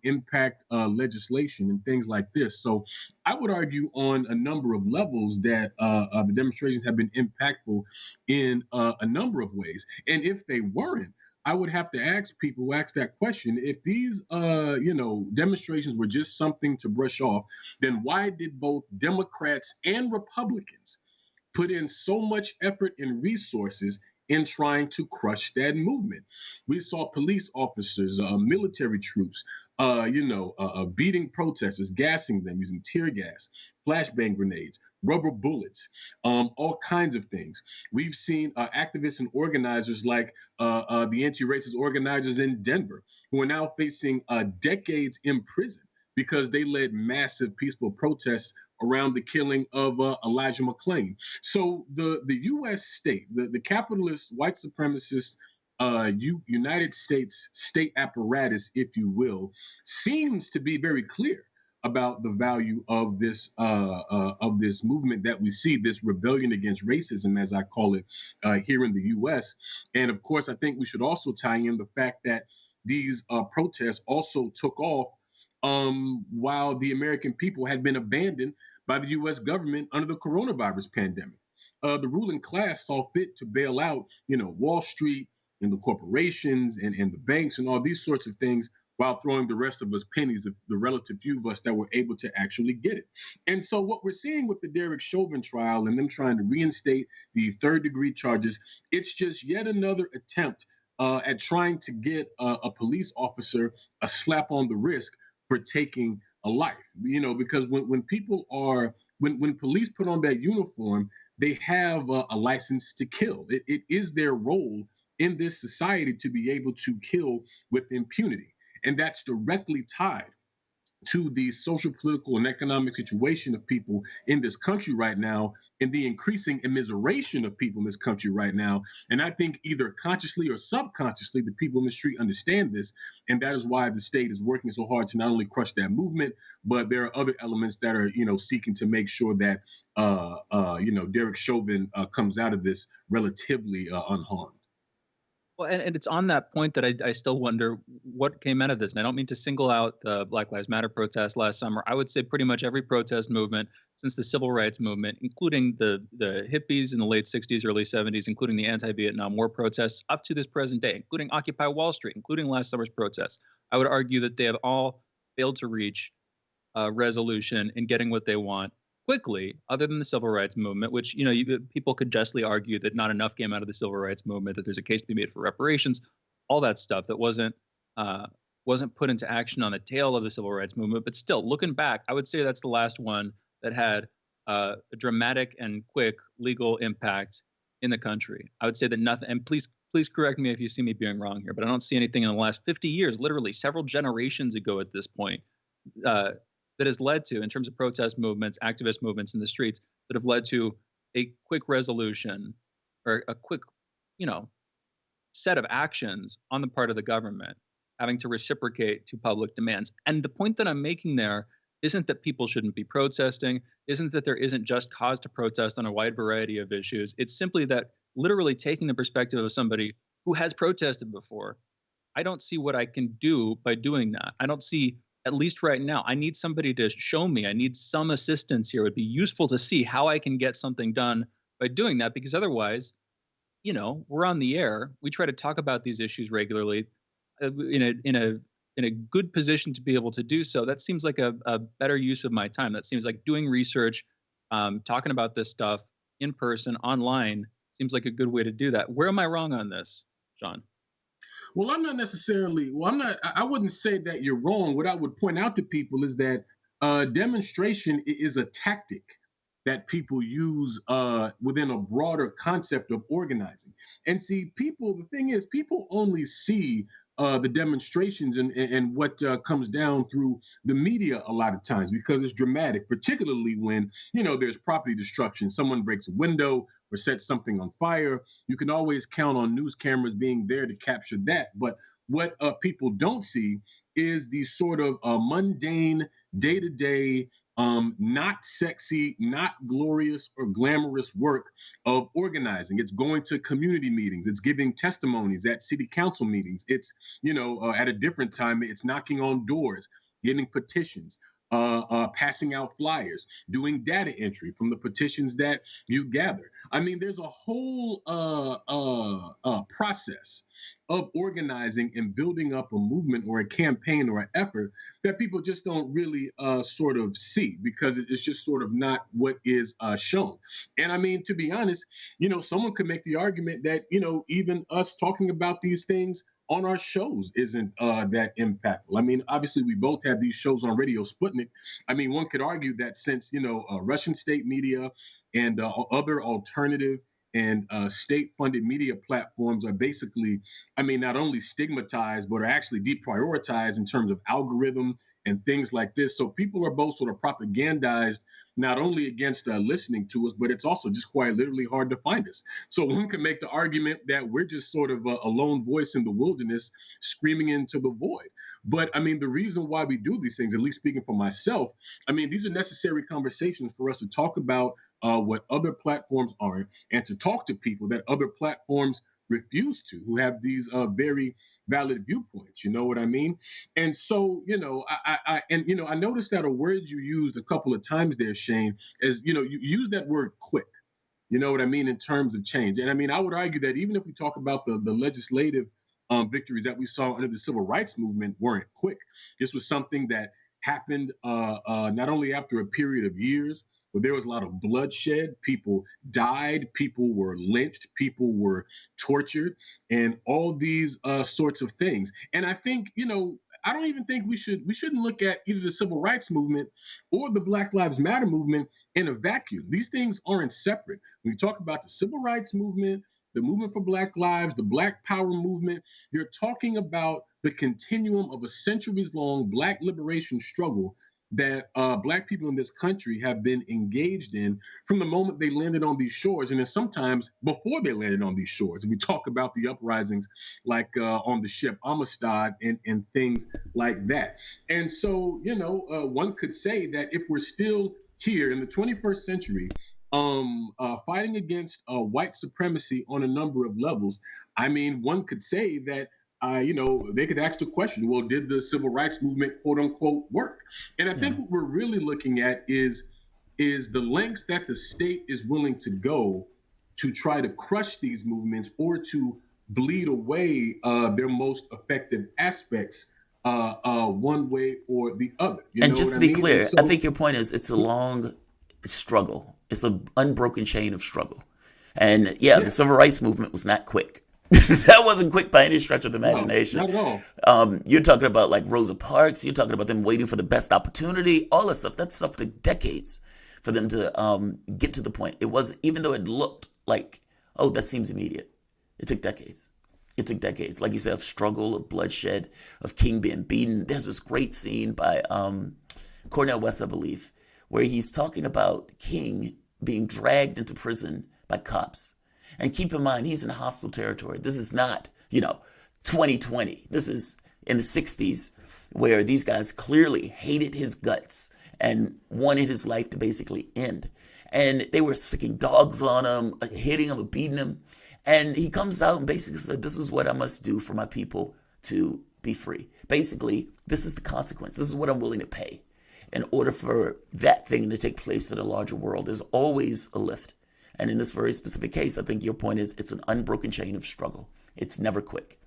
impact legislation and things like this. So I would argue on a number of levels that the demonstrations have been impactful in a number of ways. And if they weren't, I would have to ask people who ask that question, if these, you know, demonstrations were just something to brush off, then why did both Democrats and Republicans put in so much effort and resources in trying to crush that movement. We saw police officers, military troops, beating protesters, gassing them, using tear gas, flashbang grenades, rubber bullets, all kinds of things. We've seen activists and organizers like the anti-racist organizers in Denver, who are now facing decades in prison because they led massive peaceful protests around the killing of Elijah McClain. So the U.S. state, the capitalist, white supremacist, United States state apparatus, if you will, seems to be very clear about the value of this movement that we see, this rebellion against racism, as I call it, here in the U.S. And of course, I think we should also tie in the fact that these protests also took off while the American people had been abandoned by the U.S. government under the coronavirus pandemic. The ruling class saw fit to bail out, Wall Street and the corporations and the banks and all these sorts of things, while throwing the rest of us pennies, the relative few of us that were able to actually get it. And so what we're seeing with the Derek Chauvin trial and them trying to reinstate the third-degree charges, it's just yet another attempt at trying to get a police officer a slap on the wrist for taking a life. Because when police put on that uniform, they have a license to kill. It is their role in this society to be able to kill with impunity. And that's directly tied to the social, political, and economic situation of people in this country right now, and the increasing immiseration of people in this country right now. And I think either consciously or subconsciously, the people in the street understand this. And that is why the state is working so hard to not only crush that movement, but there are other elements that are, seeking to make sure that, Derek Chauvin comes out of this relatively unharmed. Well, and it's on that point that I still wonder what came out of this. And I don't mean to single out the Black Lives Matter protest last summer. I would say pretty much every protest movement since the civil rights movement, including the hippies in the late 60s, early 70s, including the anti-Vietnam War protests up to this present day, including Occupy Wall Street, including last summer's protests. I would argue that they have all failed to reach a resolution in getting what they want quickly, other than the civil rights movement, which, people could justly argue that not enough came out of the civil rights movement, that there's a case to be made for reparations, all that stuff that wasn't put into action on the tail of the civil rights movement. But still, looking back, I would say that's the last one that had a dramatic and quick legal impact in the country. I would say that nothing, and please correct me if you see me being wrong here, but I don't see anything in the last 50 years, literally several generations ago at this point, that has led to, in terms of protest movements, activist movements in the streets, that have led to a quick resolution or a quick, set of actions on the part of the government having to reciprocate to public demands. And the point that I'm making there isn't that people shouldn't be protesting, isn't that there isn't just cause to protest on a wide variety of issues. It's simply that literally taking the perspective of somebody who has protested before, I don't see what I can do by doing that. I don't see, at least right now, I need somebody to show me. I need some assistance here. It would be useful to see how I can get something done by doing that, because otherwise, we're on the air. We try to talk about these issues regularly in a good position to be able to do so. That seems like a better use of my time. That seems like doing research, talking about this stuff in person, online, seems like a good way to do that. Where am I wrong on this, John? Well, I wouldn't say that you're wrong. What I would point out to people is that demonstration is a tactic that people use within a broader concept of organizing. And see, the thing is, people only see the demonstrations and what comes down through the media a lot of times, because it's dramatic, particularly when, there's property destruction. Someone breaks a window or sets something on fire. You can always count on news cameras being there to capture that. But what people don't see is the sort of mundane, day-to-day, not sexy, not glorious or glamorous work of organizing. It's going to community meetings. It's giving testimonies at city council meetings. It's, at a different time, it's knocking on doors, getting petitions, passing out flyers, doing data entry from the petitions that you gather. I mean, there's a whole process of organizing and building up a movement or a campaign or an effort that people just don't really sort of see, because it's just sort of not what is shown. And I mean, to be honest, someone could make the argument that, even us talking about these things on our shows isn't that impactful. I mean, obviously, we both have these shows on Radio Sputnik. I mean, one could argue that since, Russian state media and other alternative and state-funded media platforms are basically, I mean, not only stigmatized, but are actually deprioritized in terms of algorithm and things like this. So people are both sort of propagandized, not only against listening to us, but it's also just quite literally hard to find us. So one can make the argument that we're just sort of a lone voice in the wilderness screaming into the void. But I mean, the reason why we do these things, at least speaking for myself, I mean, these are necessary conversations for us to talk about what other platforms are, and to talk to people that other platforms refuse to, who have these very valid viewpoints. You know what I mean? And so, I noticed that a word you used a couple of times there, Shane, is, you use that word quick. You know what I mean, in terms of change. And I mean, I would argue that even if we talk about the legislative victories that we saw under the civil rights movement weren't quick. This was something that happened not only after a period of years, but there was a lot of bloodshed. People died, people were lynched, people were tortured, and all these sorts of things. And I think, I don't even think we shouldn't look at either the civil rights movement or the Black Lives Matter movement in a vacuum. These things aren't separate. When you talk about the civil rights movement, the movement for Black lives, the Black Power movement, you're talking about the continuum of a centuries-long Black liberation struggle that Black people in this country have been engaged in from the moment they landed on these shores, and then sometimes before they landed on these shores. We talk about the uprisings like on the ship Amistad and things like that. And so, one could say that if we're still here in the 21st century, fighting against white supremacy on a number of levels, I mean, one could say that they could ask the question, well, did the civil rights movement, quote unquote, work? And I think what we're really looking at is the lengths that the state is willing to go to try to crush these movements or to bleed away their most effective aspects one way or the other. And just to be clear, I think your point is it's a long struggle. It's an unbroken chain of struggle. And the civil rights movement was not quick. That wasn't quick by any stretch of the imagination. No, not at all. You're talking about like Rosa Parks. You're talking about them waiting for the best opportunity. All that stuff. That stuff took decades for them to get to the point. It was, even though it looked like, oh, that seems immediate. It took decades. It took decades. Like you said, of struggle, of bloodshed, of King being beaten. There's this great scene by Cornel West, I believe, where he's talking about King being dragged into prison by cops. And keep in mind, he's in hostile territory. This is not, 2020. This is in the 60s, where these guys clearly hated his guts and wanted his life to basically end. And they were sicking dogs on him, hitting him, beating him. And he comes out and basically said, this is what I must do for my people to be free. Basically, this is the consequence. This is what I'm willing to pay in order for that thing to take place in a larger world. There's always a lift. And in this very specific case, I think your point is it's an unbroken chain of struggle. It's never quick.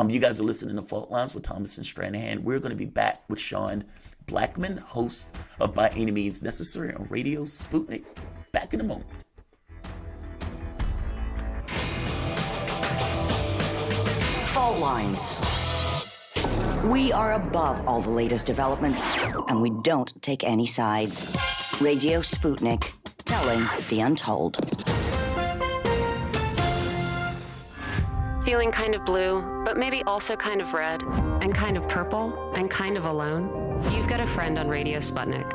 You guys are listening to Fault Lines with Thomas and Stranahan. We're going to be back with Sean Blackman, host of By Any Means Necessary on Radio Sputnik. Back in a moment. Fault Lines. We are above all the latest developments, and we don't take any sides. Radio Sputnik, telling the untold. Feeling kind of blue, but maybe also kind of red, and kind of purple, and kind of alone? You've got a friend on Radio Sputnik.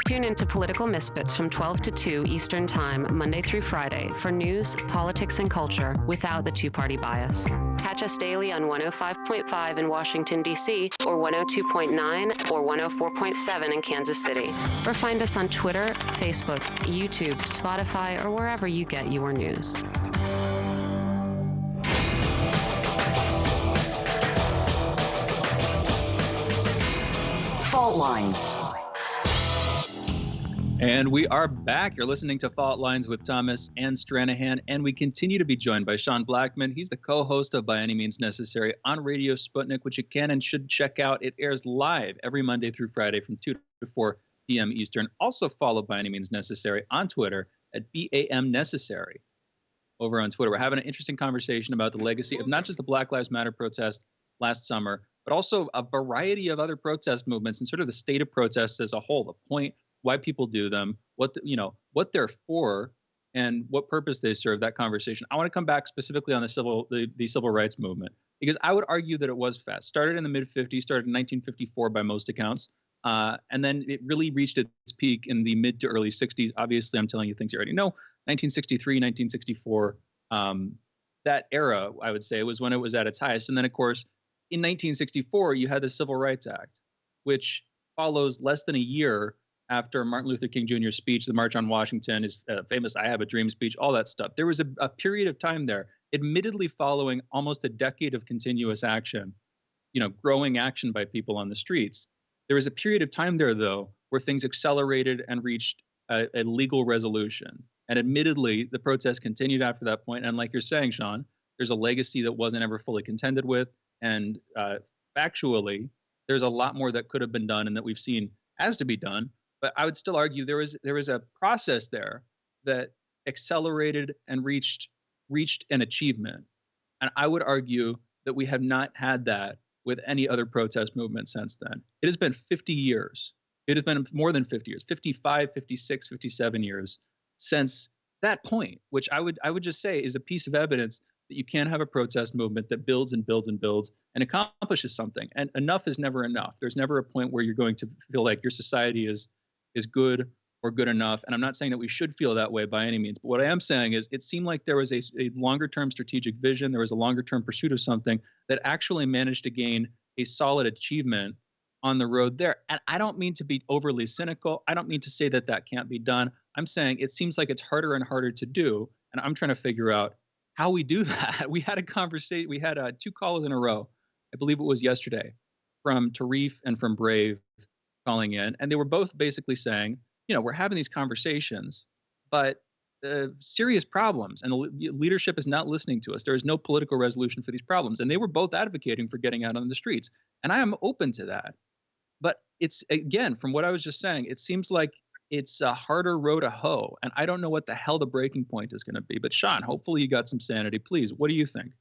Tune into Political Misfits from 12 to 2 Eastern Time, Monday through Friday, for news, politics, and culture without the two-party bias. Catch us daily on 105.5 in Washington, D.C., or 102.9 or 104.7 in Kansas City. Or find us on Twitter, Facebook, YouTube, Spotify, or wherever you get your news. Fault Lines. And we are back. You're listening to Fault Lines with Thomas and Stranahan, and we continue to be joined by Sean Blackman. He's the co-host of By Any Means Necessary on Radio Sputnik, which you can and should check out. It airs live every Monday through Friday from 2 to 4 p.m. Eastern. Also follow By Any Means Necessary on Twitter at BAM Necessary. Over on Twitter, we're having an interesting conversation about the legacy of not just the Black Lives Matter protest last summer, but also a variety of other protest movements and sort of the state of protests as a whole, the point, why people do them, what they're for, and what purpose they serve. That conversation. I want to come back specifically on the civil rights movement, because I would argue that it was fast. Started in the mid 50s, started in 1954 by most accounts, and then it really reached its peak in the mid to early 60s. Obviously, I'm telling you things you already know. 1963, 1964, that era, I would say, was when it was at its highest. And then, of course, in 1964, you had the Civil Rights Act, which follows less than a year after Martin Luther King Jr.'s speech, the March on Washington, his famous I Have a Dream speech, all that stuff. There was a period of time there, admittedly following almost a decade of continuous action, growing action by people on the streets. There was a period of time there, though, where things accelerated and reached a legal resolution. And admittedly, the protests continued after that point. And like you're saying, Sean, there's a legacy that wasn't ever fully contended with. And factually, there's a lot more that could have been done and that we've seen has to be done. But I would still argue there was a process there that accelerated and reached an achievement. And I would argue that we have not had that with any other protest movement since then. It has been 50 years. It has been more than 50 years, 55, 56, 57 years since that point, which I would just say is a piece of evidence that you can't have a protest movement that builds and builds and builds and accomplishes something. And enough is never enough. There's never a point where you're going to feel like your society is good or good enough. And I'm not saying that we should feel that way by any means. But what I am saying is it seemed like there was a longer-term strategic vision. There was a longer-term pursuit of something that actually managed to gain a solid achievement on the road there. And I don't mean to be overly cynical. I don't mean to say that that can't be done. I'm saying it seems like it's harder and harder to do. And I'm trying to figure out how we do that. We had a conversation. We had 2 callers in a row. I believe it was yesterday, from Tarif and from Brave calling in. And they were both basically saying, we're having these conversations, but serious problems, and the leadership is not listening to us. There is no political resolution for these problems. And they were both advocating for getting out on the streets. And I am open to that. But it's, again, from what I was just saying, it seems like it's a harder row to hoe. And I don't know what the hell the breaking point is going to be. But Sean, hopefully you got some sanity. Please, what do you think?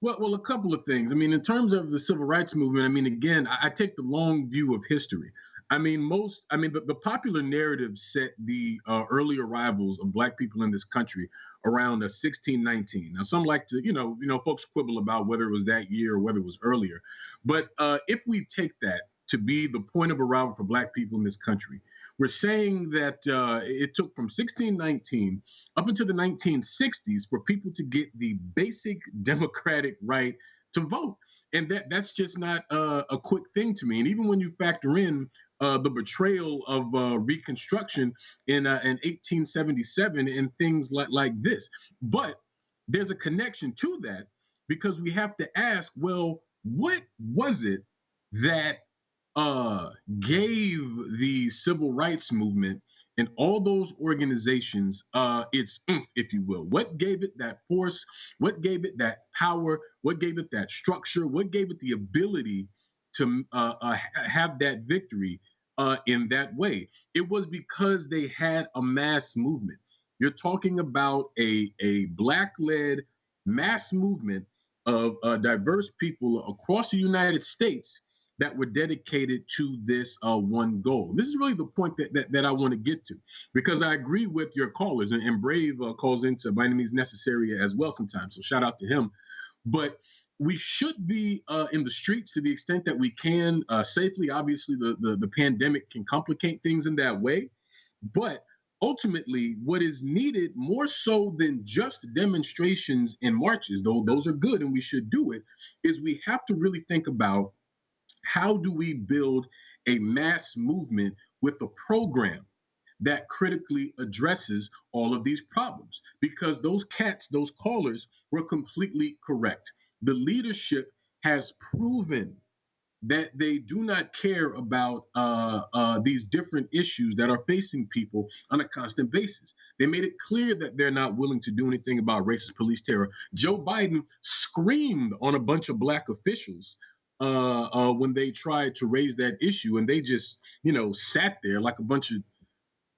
Well, a couple of things. I mean, in terms of the civil rights movement, I mean, again, I take the long view of history. I mean, the popular narrative set the early arrivals of Black people in this country around 1619. Now, some like to, folks quibble about whether it was that year or whether it was earlier. But if we take that to be the point of arrival for Black people in this country, we're saying that it took from 1619 up until the 1960s for people to get the basic democratic right to vote. And that's just not a quick thing to me. And even when you factor in the betrayal of Reconstruction in 1877 and things like this. But there's a connection to that, because we have to ask, well, what was it that gave the civil rights movement and all those organizations its oomph, if you will? What gave it that force? What gave it that power? What gave it that structure? What gave it the ability to have that victory in that way? It was because they had a mass movement. You're talking about a Black-led mass movement of diverse people across the United States that were dedicated to this one goal. This is really the point that I want to get to, because I agree with your callers, and Brave calls into By Any Means Necessary as well sometimes, so shout out to him. But we should be in the streets to the extent that we can safely. Obviously, the pandemic can complicate things in that way. But ultimately, what is needed more so than just demonstrations and marches, though those are good and we should do it, is we have to really think about how do we build a mass movement with a program that critically addresses all of these problems? Because those callers were completely correct. The leadership has proven that they do not care about these different issues that are facing people on a constant basis. They made it clear that they're not willing to do anything about racist police terror. Joe Biden screamed on a bunch of black officials when they tried to raise that issue, and they just, sat there like a bunch of,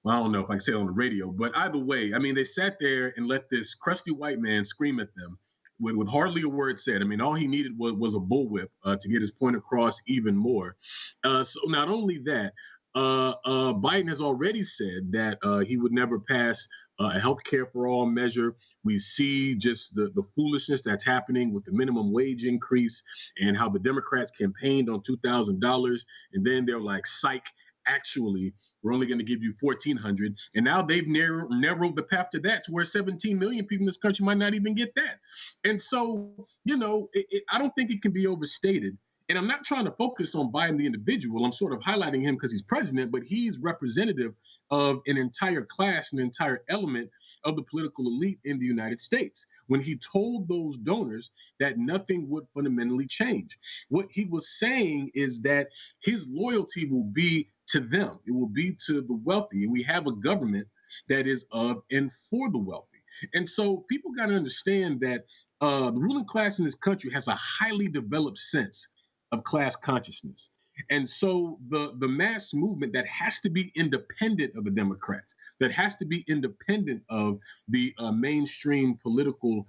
well, I don't know if I can say it on the radio, but either way, I mean, they sat there and let this crusty white man scream at them with hardly a word said. I mean, all he needed was a bullwhip to get his point across even more. So not only that, Biden has already said that he would never pass a health care for all measure. We see just the foolishness that's happening with the minimum wage increase and how the Democrats campaigned on $2,000. And then they're like, psych, actually, we're only going to give you $1,400. And now they've narrowed the path to that, to where 17 million people in this country might not even get that. And so, I don't think it can be overstated. And I'm not trying to focus on Biden the individual. I'm sort of highlighting him because he's president, but he's representative of an entire class, an entire element of the political elite in the United States. When he told those donors that nothing would fundamentally change, what he was saying is that his loyalty will be to them. It will be to the wealthy. And we have a government that is of and for the wealthy. And so people got to understand that the ruling class in this country has a highly developed sense of class consciousness. And so the mass movement that has to be independent of the Democrats, that has to be independent of the mainstream political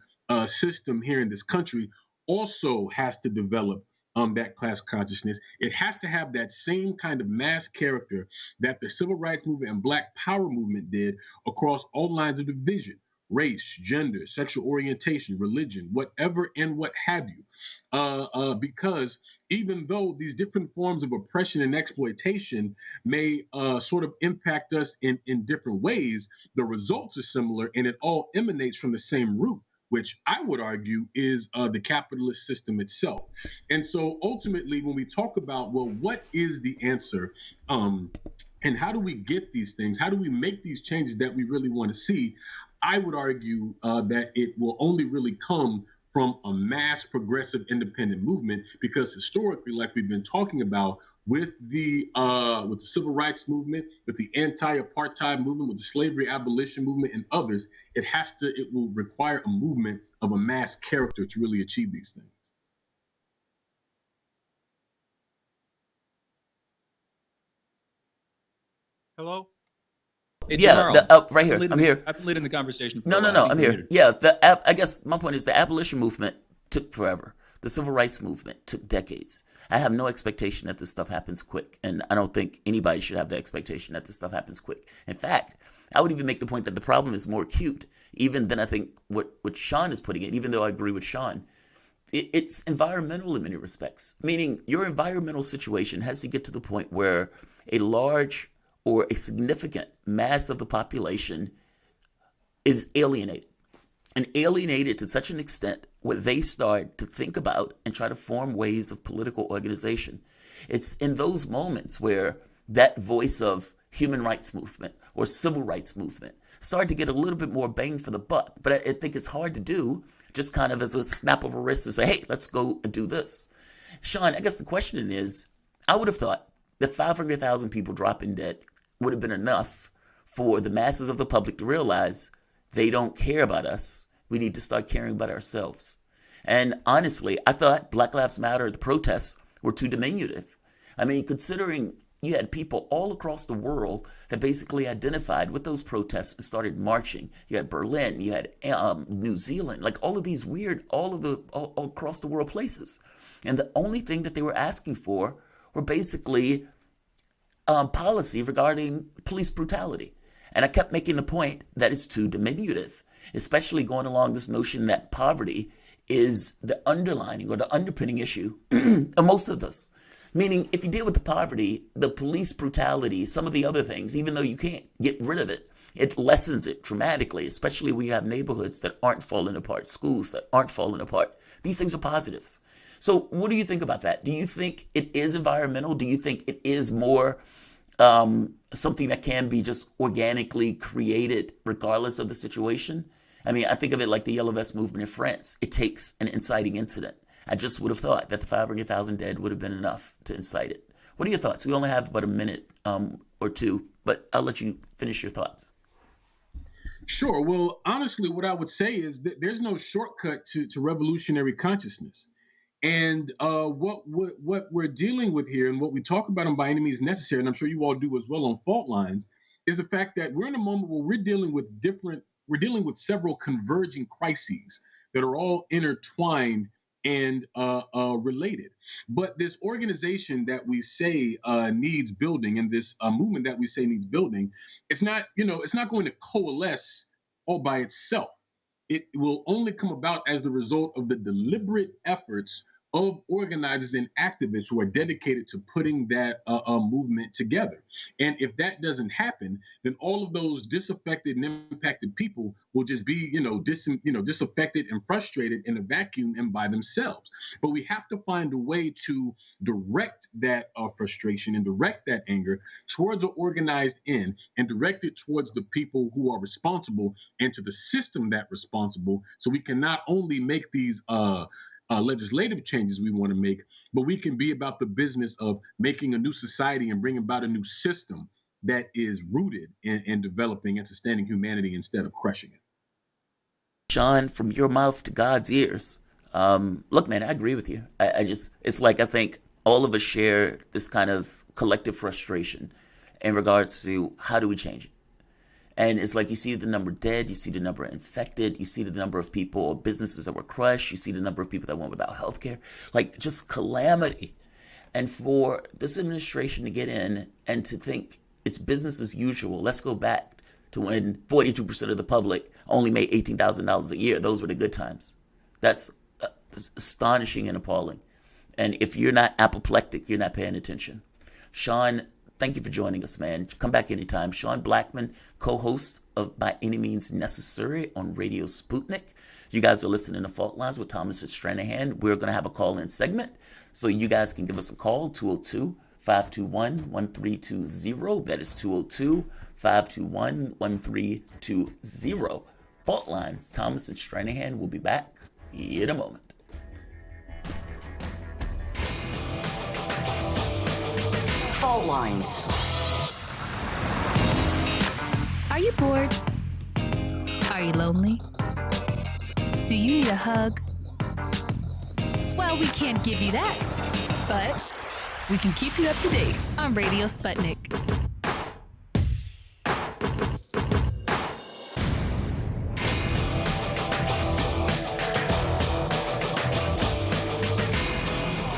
system here in this country, also has to develop that class consciousness. It has to have that same kind of mass character that the civil rights movement and Black Power movement did across all lines of division: race, gender, sexual orientation, religion, whatever and what have you. Because even though these different forms of oppression and exploitation may sort of impact us in different ways, the results are similar, and it all emanates from the same root, which I would argue is the capitalist system itself. And so ultimately, when we talk about, well, what is the answer? And how do we get these things? How do we make these changes that we really want to see? I would argue that it will only really come from a mass progressive independent movement, because historically, like we've been talking about, with the civil rights movement, with the anti-apartheid movement, with the slavery abolition movement and others, it will require a movement of a mass character to really achieve these things. Hello? Hey, Yeah, Jamarl, right here. I'm here. I've been leading the conversation. No, I'm here. Yeah, I guess my point is the abolition movement took forever. The civil rights movement took decades. I have no expectation that this stuff happens quick, and I don't think anybody should have the expectation that this stuff happens quick. In fact, I would even make the point that the problem is more acute even than I think what Sean is putting it, even though I agree with Sean. It's environmental in many respects, meaning your environmental situation has to get to the point where a large or a significant mass of the population is alienated, and alienated to such an extent where they start to think about and try to form ways of political organization. It's in those moments where that voice of human rights movement or civil rights movement start to get a little bit more bang for the buck. But I think it's hard to do just kind of as a snap of a wrist and say, hey, let's go and do this. Sean, I guess the question is, I would have thought that 500,000 people dropping dead would have been enough for the masses of the public to realize they don't care about us. We need to start caring about ourselves. And honestly, I thought Black Lives Matter, the protests, were too diminutive. I mean, considering you had people all across the world that basically identified with those protests and started marching. You had Berlin, you had New Zealand, like all of these weird, all across the world places. And the only thing that they were asking for were basically policy regarding police brutality. And I kept making the point that it's too diminutive, especially going along this notion that poverty is the underlining or the underpinning issue of most of this. Meaning, if you deal with the poverty, the police brutality, some of the other things, even though you can't get rid of it, it lessens it dramatically, especially when you have neighborhoods that aren't falling apart, schools that aren't falling apart. These things are positives. So what do you think about that? Do you think it is environmental? Do you think it is more something that can be just organically created regardless of the situation? I mean, I think of it like the Yellow Vest movement in France. It takes an inciting incident. I just would have thought that the 500,000 dead would have been enough to incite it. What are your thoughts? We only have about a minute or two, but I'll let you finish your thoughts. Sure. Well, honestly, what I would say is that there's no shortcut to revolutionary consciousness. And what we're dealing with here, and what we talk about on By Any Means Necessary, and I'm sure you all do as well on Fault Lines, is the fact that we're in a moment where we're dealing with several converging crises that are all intertwined and related. But this organization that we say needs building, and this movement that we say needs building, it's not going to coalesce all by itself. It will only come about as the result of the deliberate efforts of organizers and activists who are dedicated to putting that movement together. And if that doesn't happen, then all of those disaffected and impacted people will just be, disaffected and frustrated in a vacuum and by themselves. But we have to find a way to direct that frustration and direct that anger towards an organized end, and direct it towards the people who are responsible and to the system that's responsible, so we can not only make these legislative changes we want to make, but we can be about the business of making a new society and bring about a new system that is rooted in developing and sustaining humanity instead of crushing it. Sean, from your mouth to God's ears. Look, man, I agree with you. I think all of us share this kind of collective frustration in regards to how do we change it. And it's like you see the number dead, you see the number infected, you see the number of people or businesses that were crushed, you see the number of people that went without health care, like just calamity. And for this administration to get in and to think it's business as usual, let's go back to when 42% of the public only made $18,000 a year. Those were the good times. That's astonishing and appalling. And if you're not apoplectic, you're not paying attention. Sean, thank you for joining us, man. Come back anytime. Sean Blackman, co-host of By Any Means Necessary on Radio Sputnik. You guys are listening to Fault Lines with Thomas and Stranahan. We're going to have a call-in segment, so you guys can give us a call, 202-521-1320. That is 202-521-1320. Fault Lines, Thomas and Stranahan will be back in a moment. Fault Lines. Are you bored? Are you lonely? Do you need a hug? Well, we can't give you that, but we can keep you up to date on Radio Sputnik.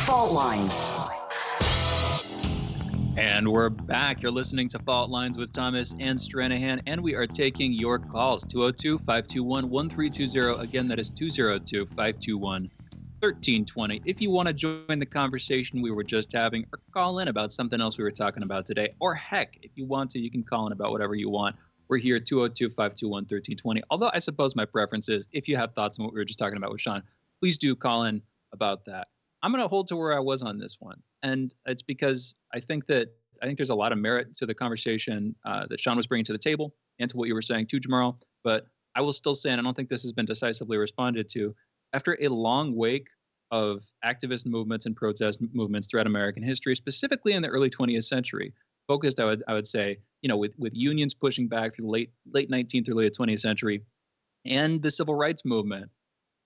Fault Lines. And we're back. You're listening to Fault Lines with Thomas and Stranahan, and we are taking your calls. 202-521-1320. Again, that is 202-521-1320. If you want to join the conversation we were just having, or call in about something else we were talking about today, or heck, if you want to, you can call in about whatever you want. We're here at 202-521-1320. Although I suppose my preference is, if you have thoughts on what we were just talking about with Sean, please do call in about that. I'm going to hold to where I was on this one. And it's because I think there's a lot of merit to the conversation that Sean was bringing to the table and to what you were saying too, Jamarl. But I will still say, and I don't think this has been decisively responded to, after a long wake of activist movements and protest movements throughout American history, specifically in the early 20th century, focused, I would say, with unions pushing back through the late 19th or late 20th century, and the civil rights movement.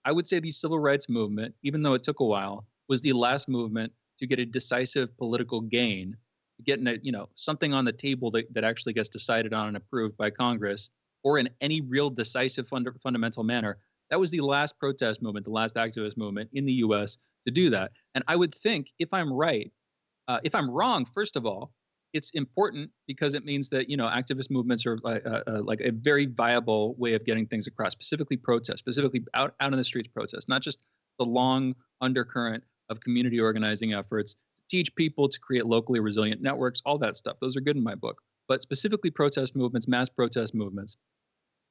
I would say the civil rights movement, even though it took a while, was the last movement to get a decisive political gain, getting something on the table that actually gets decided on and approved by Congress, or in any real decisive fundamental manner. That was the last protest movement, the last activist movement in the U.S. to do that. And I would think, if I'm right, if I'm wrong, first of all, it's important because it means that activist movements are like a very viable way of getting things across, specifically protest, specifically out in the streets protest, not just the long undercurrent of community organizing efforts to teach people to create locally resilient networks, all that stuff. Those are good in my book. But specifically protest movements, mass protest movements.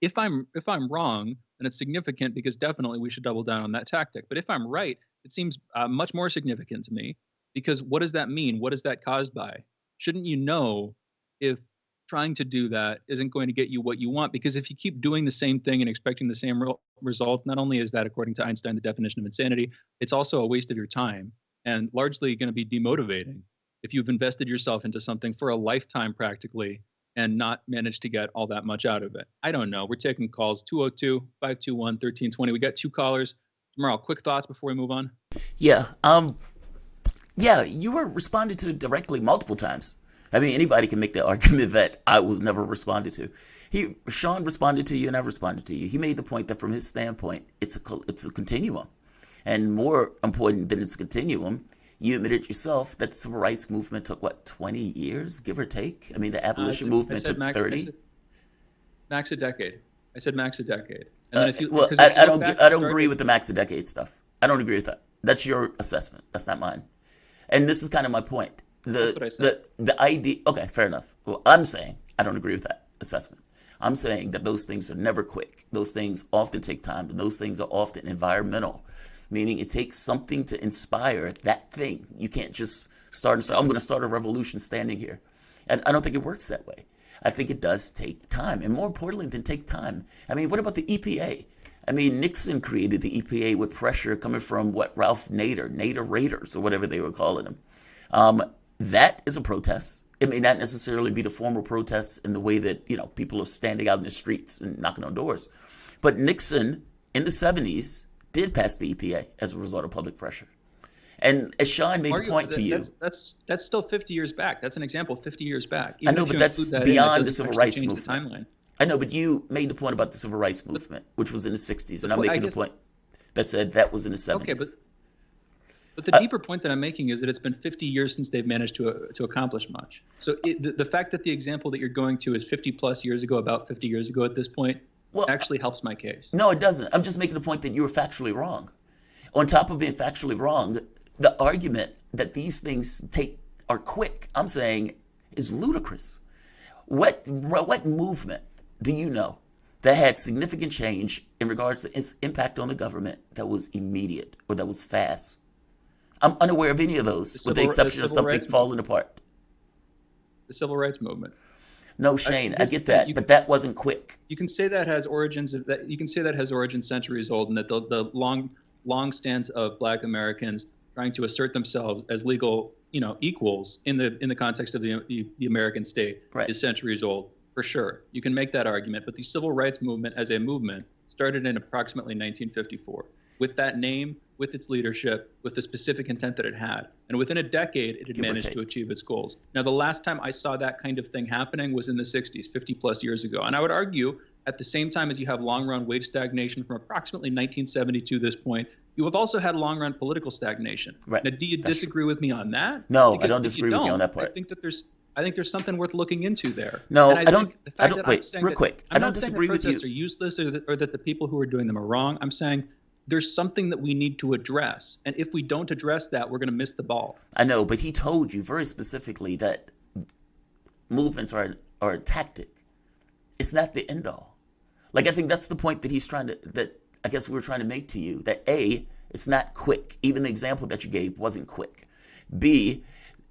If I'm wrong, then it's significant because definitely we should double down on that tactic. But if I'm right, it seems much more significant to me, because what does that mean? What is that caused by? Shouldn't you know if trying to do that isn't going to get you what you want? Because if you keep doing the same thing and expecting the same result. Not only is that, according to Einstein, the definition of insanity, it's also a waste of your time and largely going to be demotivating if you've invested yourself into something for a lifetime practically and not managed to get all that much out of it. I don't know. We're taking calls 202-521-1320. We got 2 callers. Jamarl, quick thoughts before we move on? Yeah. Yeah, you were responded to directly multiple times. I mean, anybody can make the argument that I was never responded to. Sean responded to you and I responded to you. He made the point that from his standpoint, it's a continuum. And more important than its continuum, you admitted yourself that the civil rights movement took, 20 years, give or take? I mean, the abolition movement took 30? Max a decade. I said max a decade. And then if you, I don't agree with the max a decade stuff. I don't agree with that. That's your assessment. That's not mine. And this is kind of my point. That's what I said. The idea, okay, fair enough. Well, I'm saying I don't agree with that assessment. I'm saying that those things are never quick. Those things often take time, and those things are often environmental, meaning it takes something to inspire that thing. You can't just start and say, I'm going to start a revolution standing here. And I don't think it works that way. I think it does take time. And more importantly than take time, I mean, what about the EPA? I mean, Nixon created the EPA with pressure coming from Ralph Nader Raiders, or whatever they were calling them. That is a protest. It may not necessarily be the formal protests in the way that, people are standing out in the streets and knocking on doors. But Nixon in the 70s did pass the EPA as a result of public pressure. And as Sean made the point to you, that's still 50 years back. That's an example 50 years back. I know, but that's beyond the civil rights movement. I know, but you made the point about the civil rights movement, which was in the 60s, and I'm making the point that said that was in the 70s. Okay, but the deeper point that I'm making is that it's been 50 years since they've managed to accomplish much. So the fact that the example that you're going to is 50 plus years ago, about 50 years ago at this point, actually helps my case. No, it doesn't. I'm just making the point that you were factually wrong. On top of being factually wrong, the argument that these things are quick, I'm saying, is ludicrous. What movement do you know that had significant change in regards to its impact on the government that was immediate or that was fast? I'm unaware of any of those, with the exception of something falling apart. The civil rights movement. No, Shane, I get that, but that wasn't quick. You can say that has origins centuries old, and that the long stance of Black Americans trying to assert themselves as legal, equals in the context of the American state is centuries old, for sure. You can make that argument, but the civil rights movement as a movement started in approximately 1954. With that name, with its leadership, with the specific intent that it had. And within a decade, it had managed to achieve its goals. Now, the last time I saw that kind of thing happening was in the 60s, 50 plus years ago. And I would argue, at the same time as you have long-run wage stagnation from approximately 1972 to this point, you have also had long-run political stagnation. Right. Now, do you disagree with me on that? No, I don't disagree with you on that part. I think there's something worth looking into there. No, I don't. Wait, real quick. I don't disagree with you. I'm not saying that protests are useless or that the people who are doing them are wrong. I'm saying there's something that we need to address. And if we don't address that, we're going to miss the ball. I know, but he told you very specifically that movements are a tactic. It's not the end all. Like, I think that's the point that I guess we were trying to make to you, that A, it's not quick. Even the example that you gave wasn't quick. B,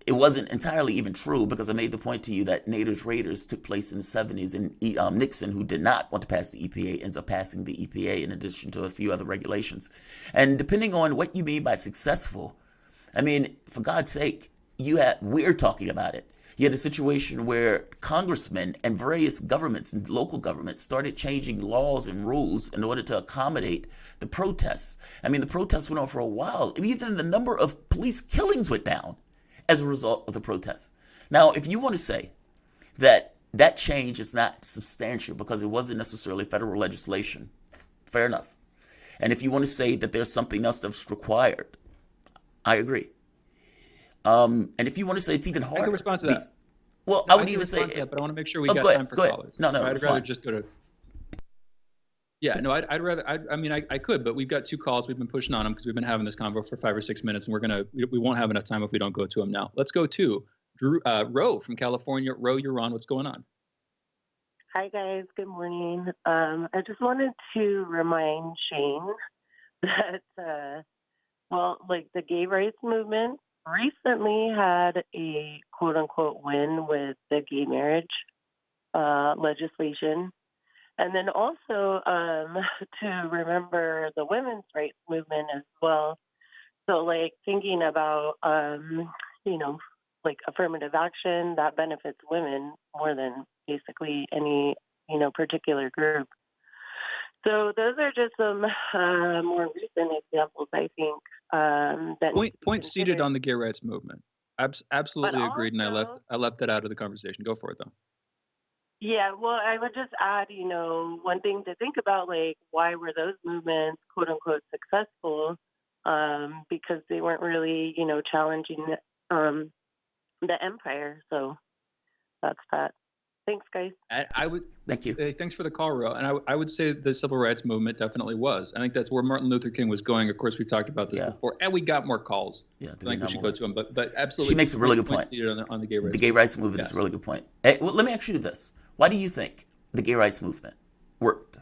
it wasn't entirely even true, because I made the point to you that Nader's Raiders took place in the 70s, and Nixon, who did not want to pass the EPA, ends up passing the EPA in addition to a few other regulations. And depending on what you mean by successful, I mean, for God's sake, we're talking about it. You had a situation where congressmen and various governments and local governments started changing laws and rules in order to accommodate the protests. I mean, the protests went on for a while. Even the number of police killings went down as a result of the protests. Now, if you want to say that change is not substantial because it wasn't necessarily federal legislation, fair enough. And if you want to say that there's something else that's required, I agree. And if you want to say it's even harder, I can respond to that. Well, I would even say, that, but I want to make sure we got time for callers. No, I'd rather just go to. Yeah, no, I'd rather. I mean, I could, but we've got 2 calls. We've been pushing on them because we've been having this convo for 5 or 6 minutes, and we won't have enough time if we don't go to them now. Let's go to Ro from California. Ro, you're on. What's going on? Hi guys. Good morning. I just wanted to remind Shane that, the gay rights movement recently had a quote unquote win with the gay marriage legislation. And then also to remember the women's rights movement as well. So, like, thinking about, you know, like affirmative action that benefits women more than basically any, you know, particular group. So those are just some more recent examples, I think. That Point seated on the gay rights movement. Absolutely agreed, and I left that out of the conversation. Go for it, though. Yeah, well, I would just add, you know, one thing to think about, like, why were those movements, quote unquote, successful? Because they weren't really, you know, challenging the empire. So that's that. Thanks, guys. I would thank you. Thanks for the call, Ro. And I would say the civil rights movement definitely was. I think that's where Martin Luther King was going. Of course, we talked about this before, and we got more calls. Yeah, I think we should go to them. But absolutely, she makes a really good point. On the gay rights. The gay rights movement is a really good point. Hey, well, let me ask you this: why do you think the gay rights movement worked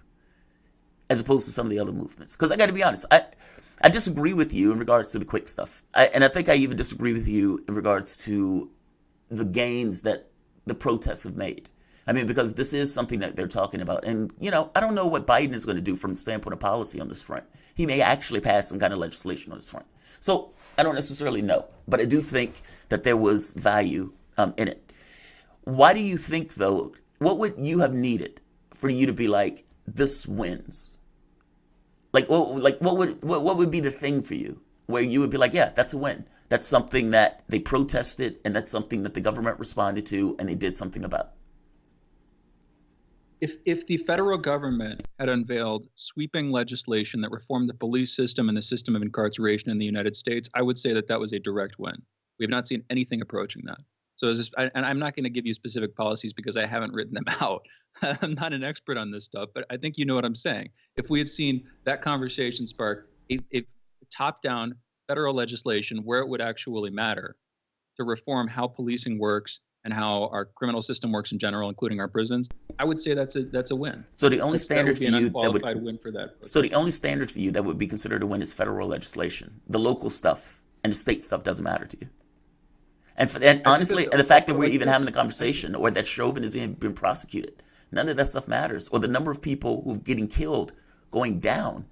as opposed to some of the other movements? Because I got to be honest, I disagree with you in regards to the quick stuff, and I think I even disagree with you in regards to the gains that the protests have made. I mean, because this is something that they're talking about. And, you know, I don't know what Biden is going to do from the standpoint of policy on this front. He may actually pass some kind of legislation on this front. So I don't necessarily know, but I do think that there was value in it. Why do you think, though, what would you have needed for you to be like, this wins? Like what would be the thing for you where you would be like, yeah, that's a win. That's something that they protested, and that's something that the government responded to, and they did something about. If the federal government had unveiled sweeping legislation that reformed the police system and the system of incarceration in the United States, I would say that that was a direct win. We have not seen anything approaching that. So, and I'm not going to give you specific policies because I haven't written them out. I'm not an expert on this stuff, but I think you know what I'm saying. If we had seen that conversation spark a top-down federal legislation where it would actually matter to reform how policing works and how our criminal system works in general, including our prisons, I would say that's a win. So the only standard for you that would win for that. So the only standard for you that would be considered a win is federal legislation. The local stuff and the state stuff doesn't matter to you. And honestly, and the fact that we're even having the conversation, or that Chauvin is even being prosecuted, none of that stuff matters. Or the number of people who are getting killed going down.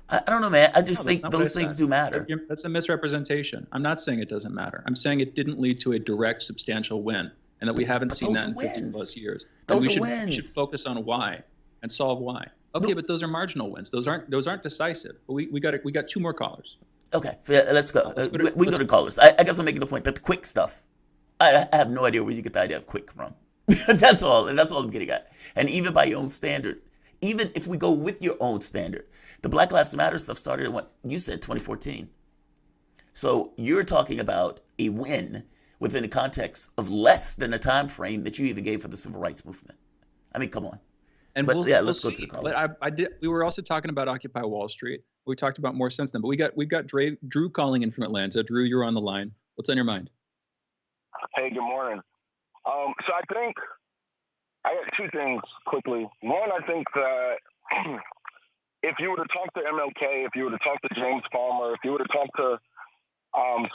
I don't know, man. I just think those things do matter. That's a misrepresentation. I'm not saying it doesn't matter. I'm saying it didn't lead to a direct, substantial win, and that we haven't seen that in 50 plus years. Those are wins. We should focus on why and solve why. Okay, but those are marginal wins. Those aren't decisive. But we got two more callers. Okay, let's go. We can go to callers. I guess I'm making the point that the quick stuff, I have no idea where you get the idea of quick from. That's all I'm getting at. And even by your own standard, even if we go with your own standard, the Black Lives Matter stuff started in what you said, 2014. So you're talking about a win within the context of less than a time frame that you even gave for the civil rights movement. I mean, come on. And let's go see. to the callers. We were also talking about Occupy Wall Street. We talked about more since then, but we've got Drew calling in from Atlanta. Drew, you're on the line. What's on your mind? Hey, good morning. So I think I got two things quickly. One, I think that if you were to talk to MLK, if you were to talk to James Palmer, if you were to talk to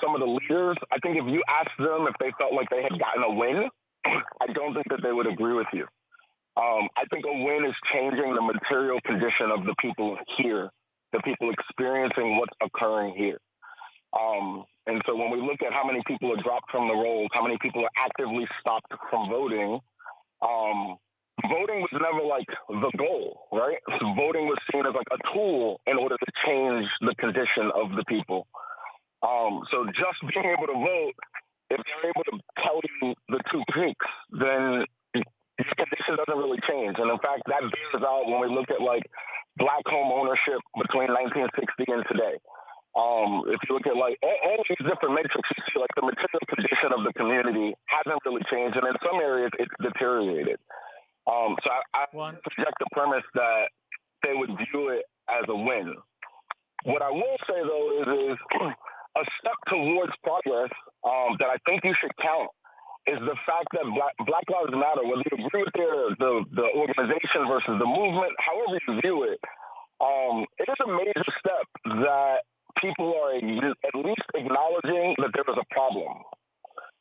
some of the leaders, I think if you asked them if they felt like they had gotten a win, I don't think that they would agree with you. I think a win is changing the material condition of the people here, the people experiencing what's occurring here. And so when we look at how many people are dropped from the rolls, how many people are actively stopped from voting, voting was never like the goal, right? So voting was seen as like a tool in order to change the condition of the people. So just being able to vote, if they're able to tell you the two peaks, then the condition doesn't really change. And in fact, that bears out when we look at like Black home ownership between 1960 and today. If you look at like all these different metrics, you see like the material condition of the community hasn't really changed, and in some areas it's deteriorated. So I project the premise that they would view it as a win. What I will say though is a step towards progress that I think you should count is the fact that Black Lives Matter, whether you agree with the organization versus the movement, however you view it, it is a major step that people are at least acknowledging that there is a problem.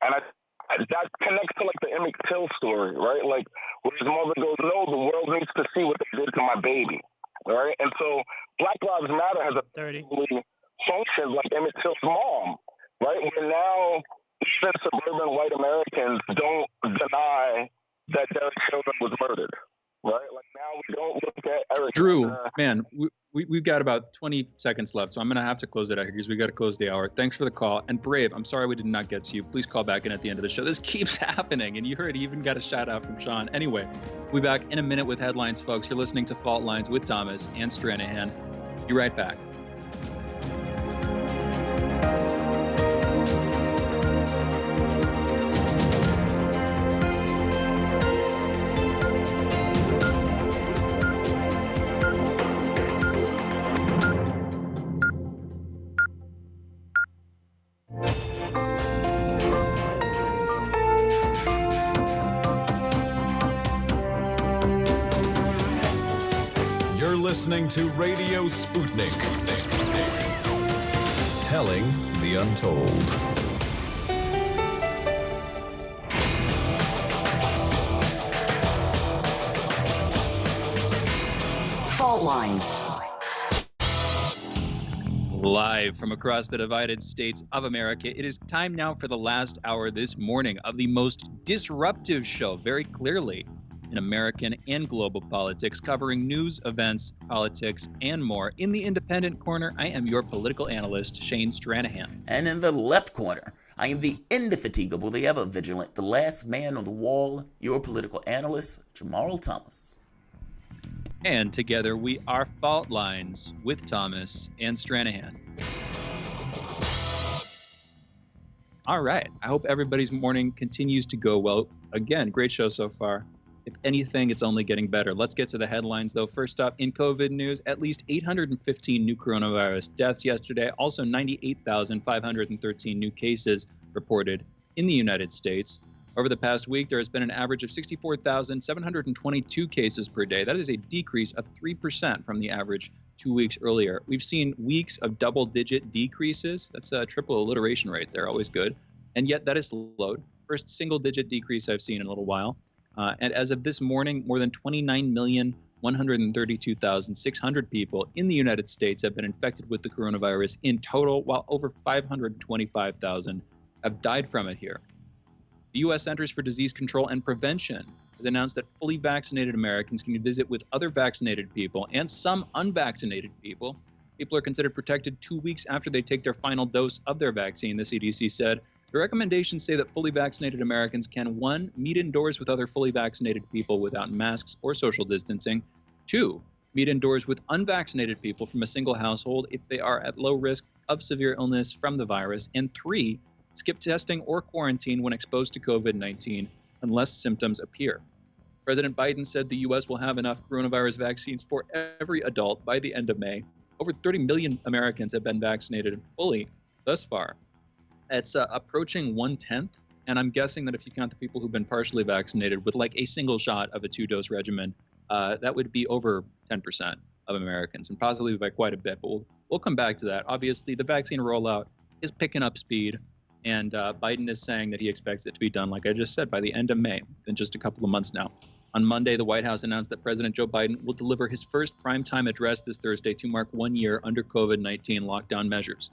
And I that connects to like the Emmett Till story, right? Like where his mother goes, "No, the world needs to see what they did to my baby," right? And so Black Lives Matter has effectively functioned like Emmett Till's mom, right? Where now even suburban white Americans don't deny that Derek Chauvin was murdered, right? Like now we don't look at Eric. Drew, man, we've got about 20 seconds left, so I'm going to have to close it out here because we got to close the hour. Thanks for the call. And Brave, I'm sorry we did not get to you. Please call back in at the end of the show. This keeps happening, and you heard he even got a shout out from Sean. Anyway, we'll be back in a minute with headlines, folks. You're listening to Fault Lines with Thomas and Stranahan. Be right back. Listening to Radio Sputnik. Telling the untold. Fault Lines. Live from across the divided states of America, it is time now for the last hour this morning of the most disruptive show, very clearly, in American and global politics, covering news, events, politics, and more. In the independent corner, I am your political analyst, Shane Stranahan. And in the left corner, I am the indefatigable, the ever vigilant, the last man on the wall, your political analyst, Jamarl Thomas. And together we are Fault Lines with Thomas and Stranahan. All right. I hope everybody's morning continues to go well. Again, great show so far. If anything, it's only getting better. Let's get to the headlines, though. First up, in COVID news, at least 815 new coronavirus deaths yesterday. Also, 98,513 new cases reported in the United States. Over the past week, there has been an average of 64,722 cases per day. That is a decrease of 3% from the average 2 weeks earlier. We've seen weeks of double-digit decreases. That's a triple alliteration rate there, always good. And yet that is slowed. First single-digit decrease I've seen in a little while. And as of this morning, more than 29,132,600 people in the United States have been infected with the coronavirus in total, while over 525,000 have died from it here. The U.S. Centers for Disease Control and Prevention has announced that fully vaccinated Americans can visit with other vaccinated people and some unvaccinated people. People are considered protected 2 weeks after they take their final dose of their vaccine, the CDC said. The recommendations say that fully vaccinated Americans can, 1, meet indoors with other fully vaccinated people without masks or social distancing, 2, meet indoors with unvaccinated people from a single household if they are at low risk of severe illness from the virus, and 3, skip testing or quarantine when exposed to COVID-19 unless symptoms appear. President Biden said the U.S. will have enough coronavirus vaccines for every adult by the end of May. Over 30 million Americans have been vaccinated fully thus far. It's approaching 1/10, and I'm guessing that if you count the people who've been partially vaccinated with like a single shot of a 2-dose regimen, that would be over 10% of Americans, and possibly by quite a bit. But we'll come back to that. Obviously, the vaccine rollout is picking up speed, and Biden is saying that he expects it to be done, like I just said, by the end of May, in just a couple of months now. On Monday, the White House announced that President Joe Biden will deliver his first primetime address this Thursday to mark 1 year under COVID-19 lockdown measures.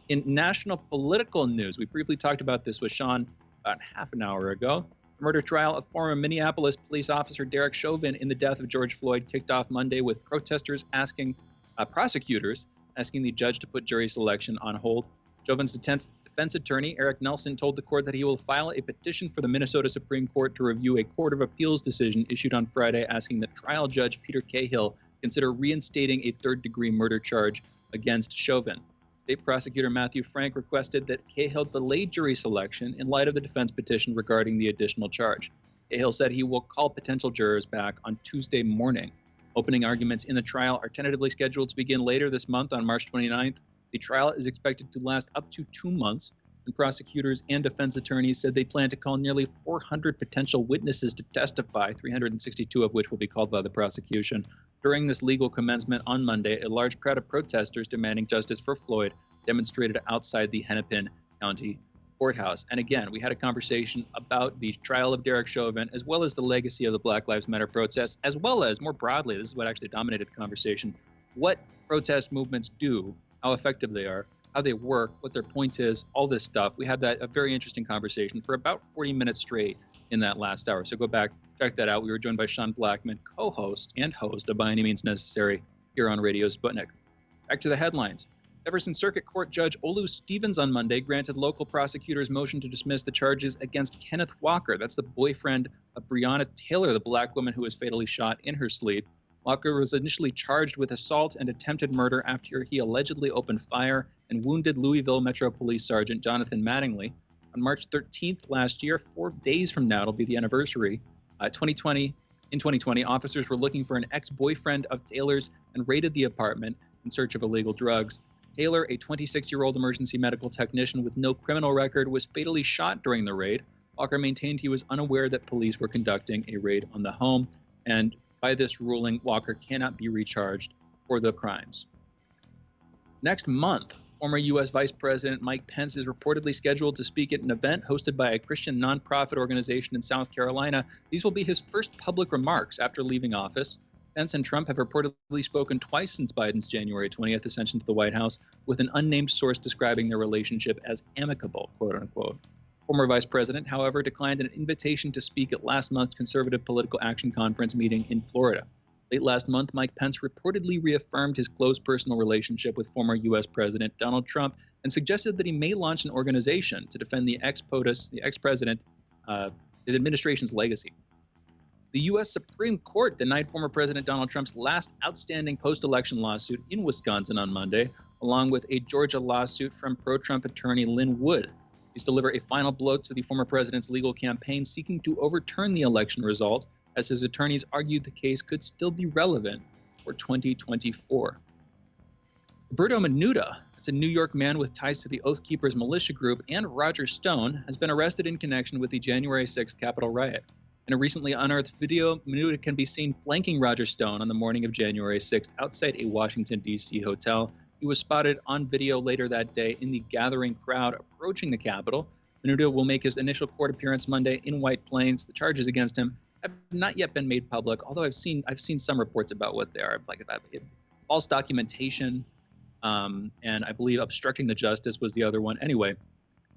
In national political news, we briefly talked about this with Sean about half an hour ago. The murder trial of former Minneapolis police officer Derek Chauvin in the death of George Floyd kicked off Monday with prosecutors asking the judge to put jury selection on hold. Chauvin's defense attorney, Eric Nelson, told the court that he will file a petition for the Minnesota Supreme Court to review a Court of Appeals decision issued on Friday asking that trial judge Peter Cahill consider reinstating a third-degree murder charge against Chauvin. State prosecutor Matthew Frank requested that Cahill delay jury selection in light of the defense petition regarding the additional charge. Cahill said he will call potential jurors back on Tuesday morning. Opening arguments in the trial are tentatively scheduled to begin later this month on March 29th. The trial is expected to last up to 2 months, and prosecutors and defense attorneys said they plan to call nearly 400 potential witnesses to testify, 362 of which will be called by the prosecution. During this legal commencement on Monday, a large crowd of protesters demanding justice for Floyd demonstrated outside the Hennepin County courthouse. And again, we had a conversation about the trial of Derek Chauvin, as well as the legacy of the Black Lives Matter protests, as well as more broadly, this is what actually dominated the conversation, what protest movements do, how effective they are, how they work, what their point is, all this stuff. We had a very interesting conversation for about 40 minutes straight in that last hour. So go back, check that out. We were joined by Sean Blackman, co-host and host of By Any Means Necessary here on Radio Sputnik. Back to the headlines. Jefferson Circuit Court Judge Olu Stevens on Monday granted local prosecutors' motion to dismiss the charges against Kenneth Walker. That's the boyfriend of Breonna Taylor, the black woman who was fatally shot in her sleep. Walker was initially charged with assault and attempted murder after he allegedly opened fire and wounded Louisville Metro Police Sergeant Jonathan Mattingly. On March 13th last year, 4 days from now, it'll be the anniversary, in 2020, officers were looking for an ex-boyfriend of Taylor's and raided the apartment in search of illegal drugs. Taylor, a 26-year-old emergency medical technician with no criminal record, was fatally shot during the raid. Walker maintained he was unaware that police were conducting a raid on the home, and by this ruling, Walker cannot be recharged for the crimes. Next month, former U.S. Vice President Mike Pence is reportedly scheduled to speak at an event hosted by a Christian nonprofit organization in South Carolina. These will be his first public remarks after leaving office. Pence and Trump have reportedly spoken twice since Biden's January 20th ascension to the White House, with an unnamed source describing their relationship as amicable, quote unquote. Former Vice President, however, declined an invitation to speak at last month's Conservative Political Action Conference meeting in Florida. Late last month, Mike Pence reportedly reaffirmed his close personal relationship with former U.S. President Donald Trump and suggested that he may launch an organization to defend the ex-president, his administration's legacy. The U.S. Supreme Court denied former President Donald Trump's last outstanding post-election lawsuit in Wisconsin on Monday, along with a Georgia lawsuit from pro-Trump attorney Lynn Wood. These deliver a final blow to the former president's legal campaign seeking to overturn the election result, as his attorneys argued the case could still be relevant for 2024. Roberto Menuda, that's a New York man with ties to the Oath Keepers militia group, and Roger Stone, has been arrested in connection with the January 6th Capitol riot. In a recently unearthed video, Menuda can be seen flanking Roger Stone on the morning of January 6th outside a Washington, D.C. hotel. He was spotted on video later that day in the gathering crowd approaching the Capitol. Menuda will make his initial court appearance Monday in White Plains. The charges against him have not yet been made public, although I've seen some reports about what they are, like false documentation, and I believe obstructing the justice was the other one. Anyway,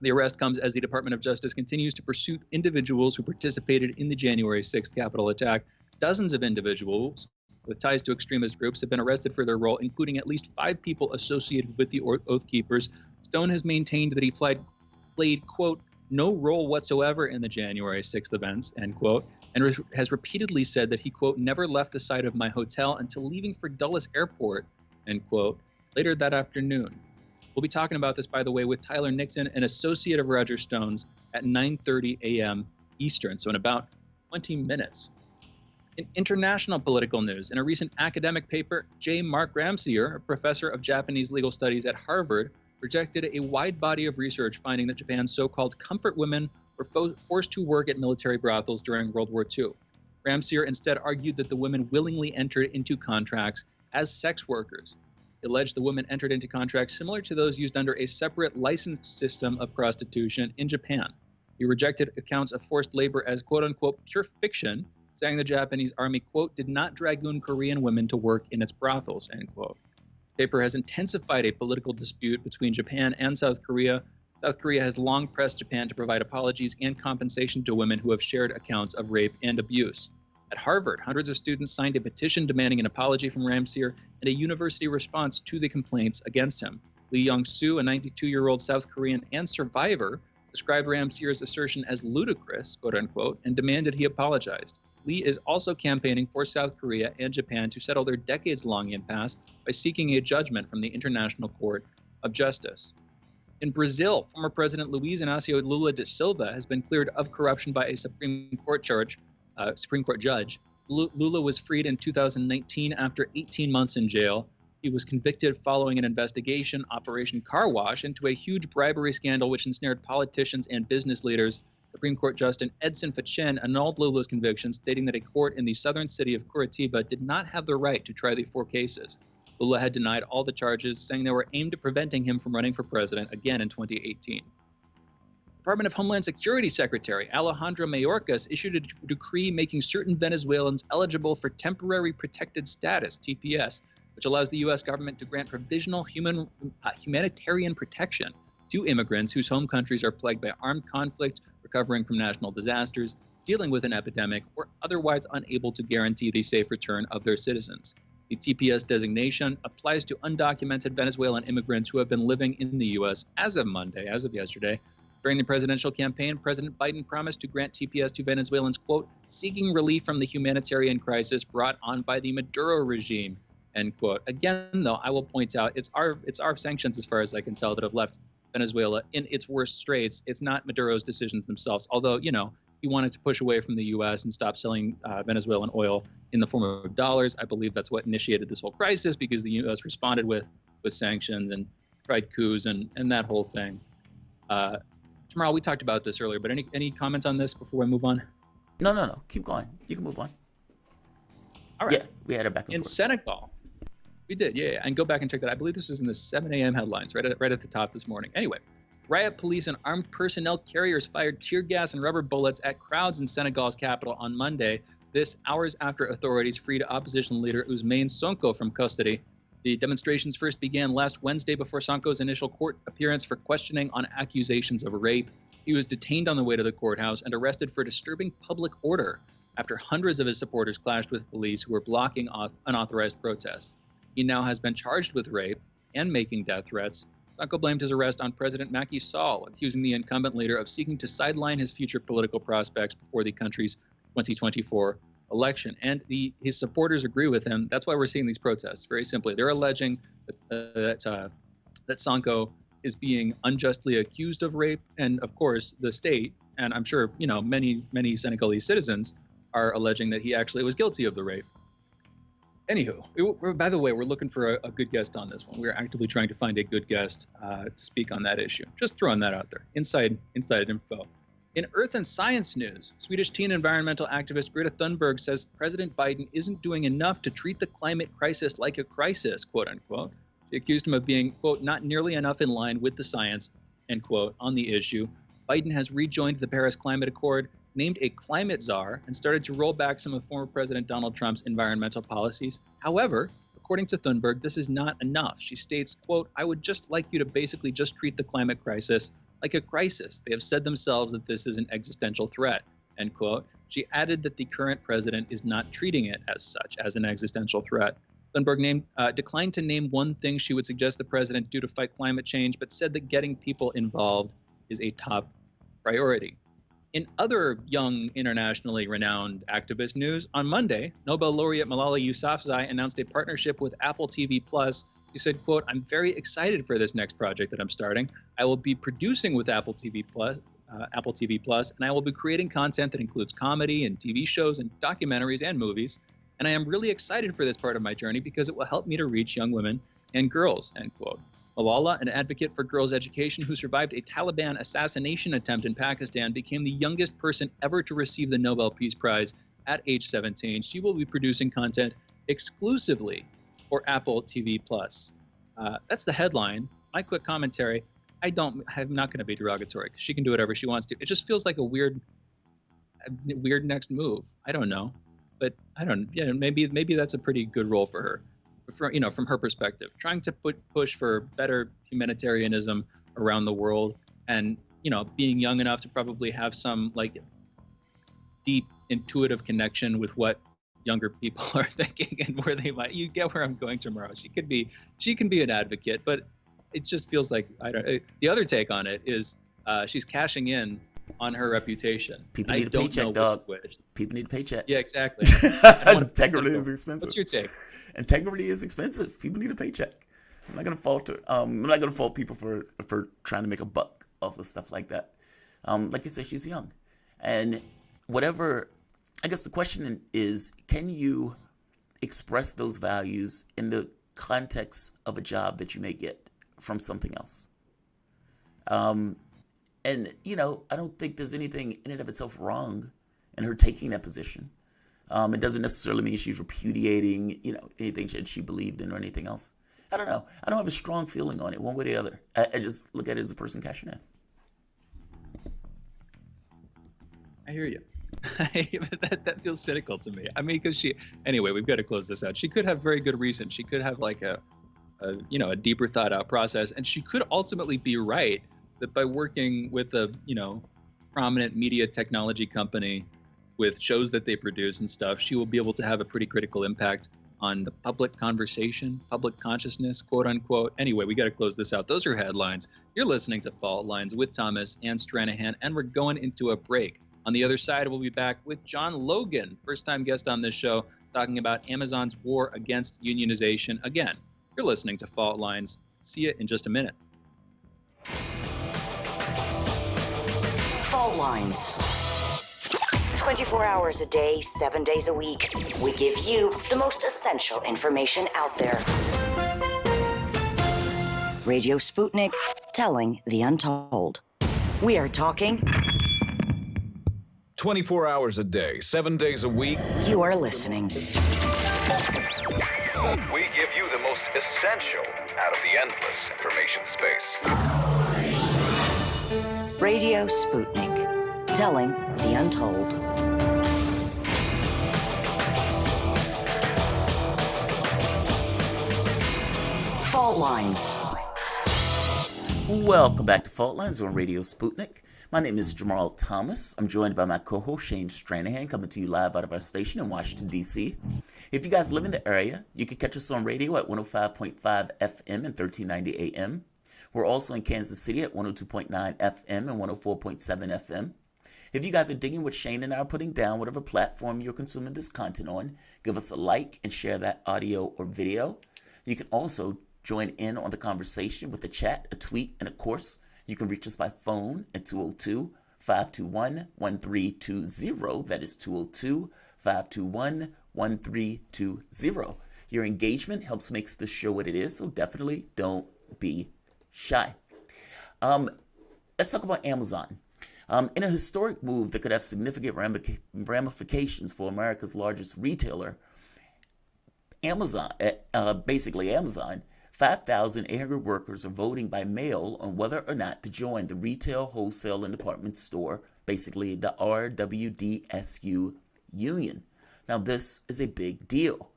the arrest comes as the Department of Justice continues to pursue individuals who participated in the January 6th Capitol attack. Dozens of individuals with ties to extremist groups have been arrested for their role, including at least 5 people associated with the Oath Keepers. Stone has maintained that he played, quote, no role whatsoever in the January 6th events, end quote, and has repeatedly said that he, quote, never left the site of my hotel until leaving for Dulles Airport, end quote, later that afternoon. We'll be talking about this, by the way, with Tyler Nixon, an associate of Roger Stone's, at 9:30 a.m. Eastern, so in about 20 minutes. In international political news, in a recent academic paper, J. Mark Ramsier, a professor of Japanese legal studies at Harvard, rejected a wide body of research finding that Japan's so-called comfort women were forced to work at military brothels during World War II. Ramsier instead argued that the women willingly entered into contracts as sex workers. He alleged the women entered into contracts similar to those used under a separate licensed system of prostitution in Japan. He rejected accounts of forced labor as quote-unquote pure fiction, saying the Japanese army, quote, did not dragoon Korean women to work in its brothels, end quote. The paper has intensified a political dispute between Japan and South Korea. South Korea has long pressed Japan to provide apologies and compensation to women who have shared accounts of rape and abuse. At Harvard, hundreds of students signed a petition demanding an apology from Ramsier and a university response to the complaints against him. Lee Young-soo, a 92-year-old South Korean and survivor, described Ramsier's assertion as ludicrous, quote unquote, and demanded he apologized. Lee is also campaigning for South Korea and Japan to settle their decades-long impasse by seeking a judgment from the International Court of Justice. In Brazil, former President Luiz Inácio Lula da Silva has been cleared of corruption by a Supreme Court judge. Lula was freed in 2019 after 18 months in jail. He was convicted following an investigation, Operation Car Wash, into a huge bribery scandal which ensnared politicians and business leaders. Supreme Court Justice Edson Fachin annulled Lula's conviction, stating that a court in the southern city of Curitiba did not have the right to try the 4 cases. Lula had denied all the charges, saying they were aimed at preventing him from running for president again in 2018. Department of Homeland Security Secretary Alejandro Mayorkas issued a decree making certain Venezuelans eligible for temporary protected status, TPS, which allows the U.S. government to grant provisional humanitarian protection to immigrants whose home countries are plagued by armed conflict, recovering from national disasters, dealing with an epidemic, or otherwise unable to guarantee the safe return of their citizens. The TPS designation applies to undocumented Venezuelan immigrants who have been living in the U.S. as of yesterday. During the presidential campaign, President Biden promised to grant TPS to Venezuelans, quote, seeking relief from the humanitarian crisis brought on by the Maduro regime, end quote. Again, though, I will point out it's our sanctions, as far as I can tell, that have left Venezuela in its worst straits. It's not Maduro's decisions themselves, although, he wanted to push away from the U.S. and stop selling Venezuelan oil in the form of dollars. I believe that's what initiated this whole crisis, because the U.S. responded with sanctions and tried coups and that whole thing. Jamarl, we talked about this earlier, but any comments on this before we move on? No. Keep going. You can move on. All right. Yeah, we had it back and in forth. Senegal. We did, yeah. And go back and check that. I believe this was in the 7 a.m. headlines, right at the top this morning. Anyway, riot police and armed personnel carriers fired tear gas and rubber bullets at crowds in Senegal's capital on Monday, this hours after authorities freed opposition leader Ousmane Sonko from custody. The demonstrations first began last Wednesday before Sonko's initial court appearance for questioning on accusations of rape. He was detained on the way to the courthouse and arrested for disturbing public order after hundreds of his supporters clashed with police who were blocking unauthorized protests. He now has been charged with rape and making death threats. Sonko blamed his arrest on President Macky Sall, accusing the incumbent leader of seeking to sideline his future political prospects before the country's 2024 election. And his supporters agree with him. That's why we're seeing these protests. Very simply, they're alleging that Sonko is being unjustly accused of rape, and of course the state, and I'm sure many Senegalese citizens are alleging that he actually was guilty of the rape. Anywho, by the way, we're looking for a good guest on this one. We're actively trying to find a good guest to speak on that issue. Just throwing that out there. Inside info. In Earth and Science news, Swedish teen environmental activist Greta Thunberg says President Biden isn't doing enough to treat the climate crisis like a crisis, quote unquote. She accused him of being, quote, not nearly enough in line with the science, end quote, on the issue. Biden has rejoined the Paris Climate Accord, named a climate czar, and started to roll back some of former President Donald Trump's environmental policies. However, according to Thunberg, this is not enough. She states, quote, I would just like you to basically just treat the climate crisis like a crisis. They have said themselves that this is an existential threat, end quote. She added that the current president is not treating it as such, as an existential threat. Thunberg declined to name one thing she would suggest the president do to fight climate change, but said that getting people involved is a top priority. In other young, internationally renowned activist news, on Monday, Nobel laureate Malala Yousafzai announced a partnership with Apple TV+. He said, quote, I'm very excited for this next project that I'm starting. I will be producing with Apple TV+, and I will be creating content that includes comedy and TV shows and documentaries and movies. And I am really excited for this part of my journey because it will help me to reach young women and girls, end quote. Malala, an advocate for girls' education who survived a Taliban assassination attempt in Pakistan, became the youngest person ever to receive the Nobel Peace Prize at age 17. She will be producing content exclusively for Apple TV+. That's the headline. My quick commentary, I'm not going to be derogatory because she can do whatever she wants to. It just feels like a weird next move. I don't know. But maybe that's a pretty good role for her. From her perspective, trying to push for better humanitarianism around the world, and being young enough to probably have some deep intuitive connection with what younger people are thinking and where they might. You get where I'm going, Jamarl. She can be an advocate, but it just feels like the other take on it is she's cashing in on her reputation. People need a paycheck, dog. People need a paycheck. Yeah, exactly. Integrity is expensive. What's your take? Integrity is expensive. People need a paycheck. I'm not gonna fault people for trying to make a buck off of stuff like that. Like you said, she's young, and whatever. I guess the question is, can you express those values in the context of a job that you may get from something else? And I don't think there's anything in and of itself wrong in her taking that position. It doesn't necessarily mean she's repudiating, anything that she believed in or anything else. I don't know. I don't have a strong feeling on it one way or the other. I just look at it as a person cashing in. I hear you. that feels cynical to me. I mean, because anyway, we've got to close this out. She could have very good reason. She could have like a deeper thought out process. And she could ultimately be right that by working with a, prominent media technology company with shows that they produce and stuff, she will be able to have a pretty critical impact on the public conversation, public consciousness, quote unquote. Anyway, we got to close this out. Those are headlines. You're listening to Fault Lines with Thomas and Stranahan, and we're going into a break. On the other side, we'll be back with John Logan, first-time guest on this show, talking about Amazon's war against unionization. Again, you're listening to Fault Lines. See you in just a minute. Fault Lines. 24 hours a day, 7 days a week. We give you the most essential information out there. Radio Sputnik, telling the untold. We are talking 24 hours a day, 7 days a week. You are listening. We give you the most essential out of the endless information space. Radio Sputnik, telling the untold. Fault Lines. Welcome back to Fault Lines on Radio Sputnik. My name is Jamarl Thomas. I'm joined by my co-host Shane Stranahan, coming to you live out of our station in Washington, D.C. If you guys live in the area, you can catch us on radio at 105.5 FM and 1390 AM. We're also in Kansas City at 102.9 FM and 104.7 FM. If you guys are digging what Shane and I are putting down, whatever platform you're consuming this content on, give us a like and share that audio or video. You can also join in on the conversation with a chat, a tweet, and of course, you can reach us by phone at 202-521-1320. That is 202-521-1320. Your engagement helps make this show what it is, so definitely don't be shy. Let's talk about Amazon. In a historic move that could have significant ramifications for America's largest retailer, Amazon, 5,800 workers are voting by mail on whether or not to join the Retail, Wholesale, and Department Store, basically the RWDSU union. Now, this is a big deal.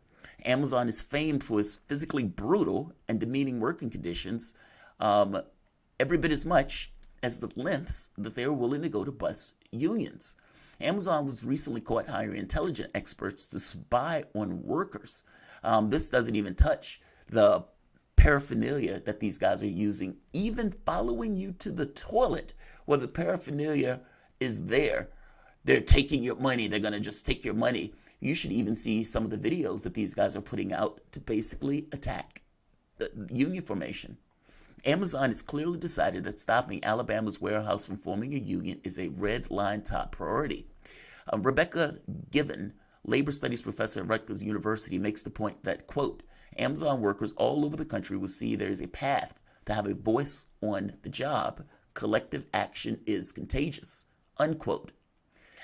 Amazon is famed for its physically brutal and demeaning working conditions, every bit as much as the lengths that they are willing to go to bust unions. Amazon was recently caught hiring intelligence experts to spy on workers. This doesn't even touch the paraphernalia that these guys are using, even following you to the toilet where the paraphernalia is there. They're taking your money. They're going to just take your money. You should even see some of the videos that these guys are putting out to basically attack the union formation. Amazon has clearly decided that stopping Alabama's warehouse from forming a union is a red line top priority. Rebecca Given, labor studies professor at Rutgers University, makes the point that, quote, Amazon workers all over the country will see there is a path to have a voice on the job. Collective action is contagious, unquote.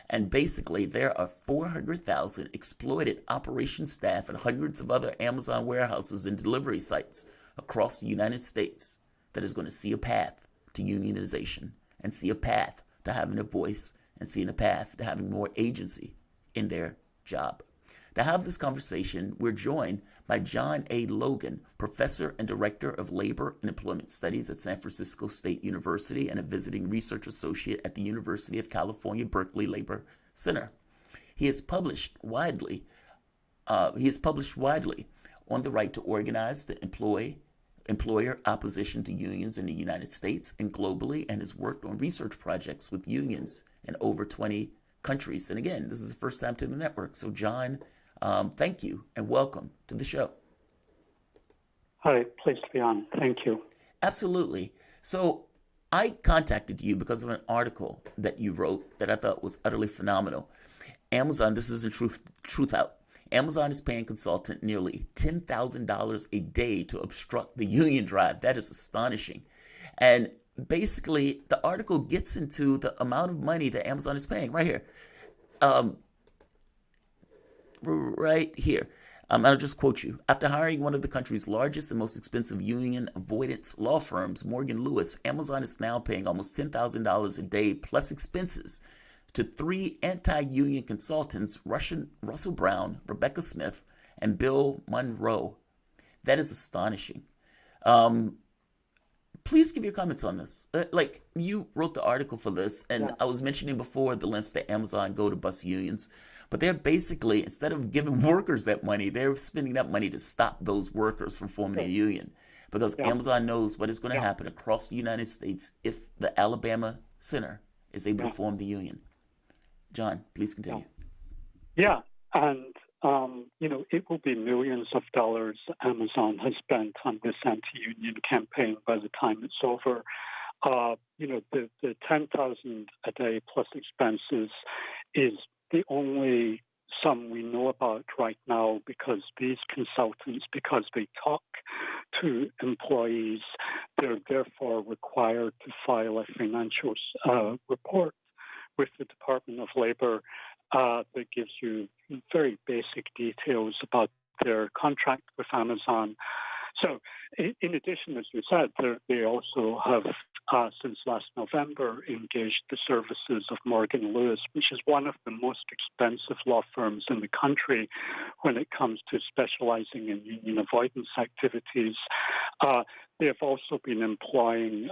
And basically, there are 400,000 exploited operations staff and hundreds of other Amazon warehouses and delivery sites across the United States that is going to see a path to unionization and see a path to having a voice and seeing a path to having more agency in their job. To have this conversation, we're joined by John A. Logan, professor and director of labor and employment studies at San Francisco State University and a visiting research associate at the University of California, Berkeley Labor Center. He has published widely on the right to organize, the employer opposition to unions in the United States and globally, and has worked on research projects with unions in over 20 countries. And again, this is the first time to the network. So John, thank you and welcome to the show. Hi, pleased to be on. Thank you. Absolutely. So I contacted you because of an article that you wrote that I thought was utterly phenomenal. Amazon, this is the truth out. Amazon is paying consultant nearly $10,000 a day to obstruct the union drive. That is astonishing. And basically, the article gets into the amount of money that Amazon is paying right here. Right here. I'll just quote you. After hiring one of the country's largest and most expensive union avoidance law firms, Morgan Lewis, Amazon is now paying almost $10,000 a day plus expenses to 3 anti-union consultants, Russell Brown, Rebecca Smith, and Bill Monroe. That is astonishing. Please give your comments on this. Like, you wrote the article for this, and I was mentioning before the lengths that Amazon go to bust unions. But they're basically, instead of giving workers that money, they're spending that money to stop those workers from forming a union. Because Amazon knows what is going to happen across the United States if the Alabama Center is able to form the union. John, please continue. Yeah, and it will be millions of dollars Amazon has spent on this anti-union campaign by the time it's over. The 10,000 a day plus expenses is the only sum we know about right now, because these consultants, because they talk to employees, they're therefore required to file a financial report with the Department of Labor that gives you very basic details about their contract with Amazon. So in addition, as you said, they also have, since last November, engaged the services of Morgan Lewis, which is one of the most expensive law firms in the country when it comes to specializing in union avoidance activities. They have also been employing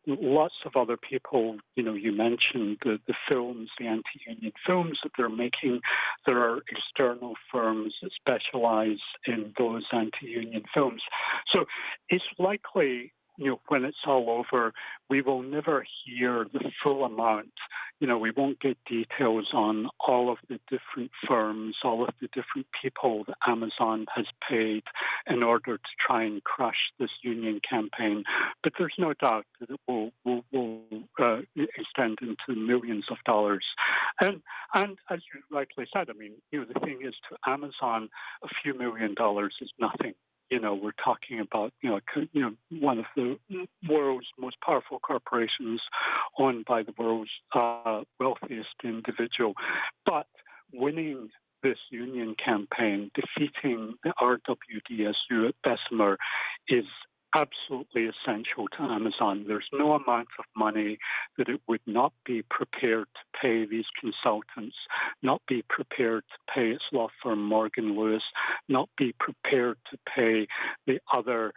lots of other people. You mentioned the films, the anti-union films that they're making. There are external firms that specialize in those anti-union films. So it's likely, when it's all over, we will never hear the full amount. We won't get details on all of the different firms, all of the different people that Amazon has paid in order to try and crush this union campaign. But there's no doubt that it will extend into millions of dollars. And as you rightly said, the thing is, to Amazon, a few $1 million is nothing. We're talking about, one of the world's most powerful corporations owned by the world's wealthiest individual. But winning this union campaign, defeating the RWDSU at Bessemer, is absolutely essential to Amazon. There's no amount of money that it would not be prepared to pay these consultants, not be prepared to pay its law firm Morgan Lewis, not be prepared to pay the other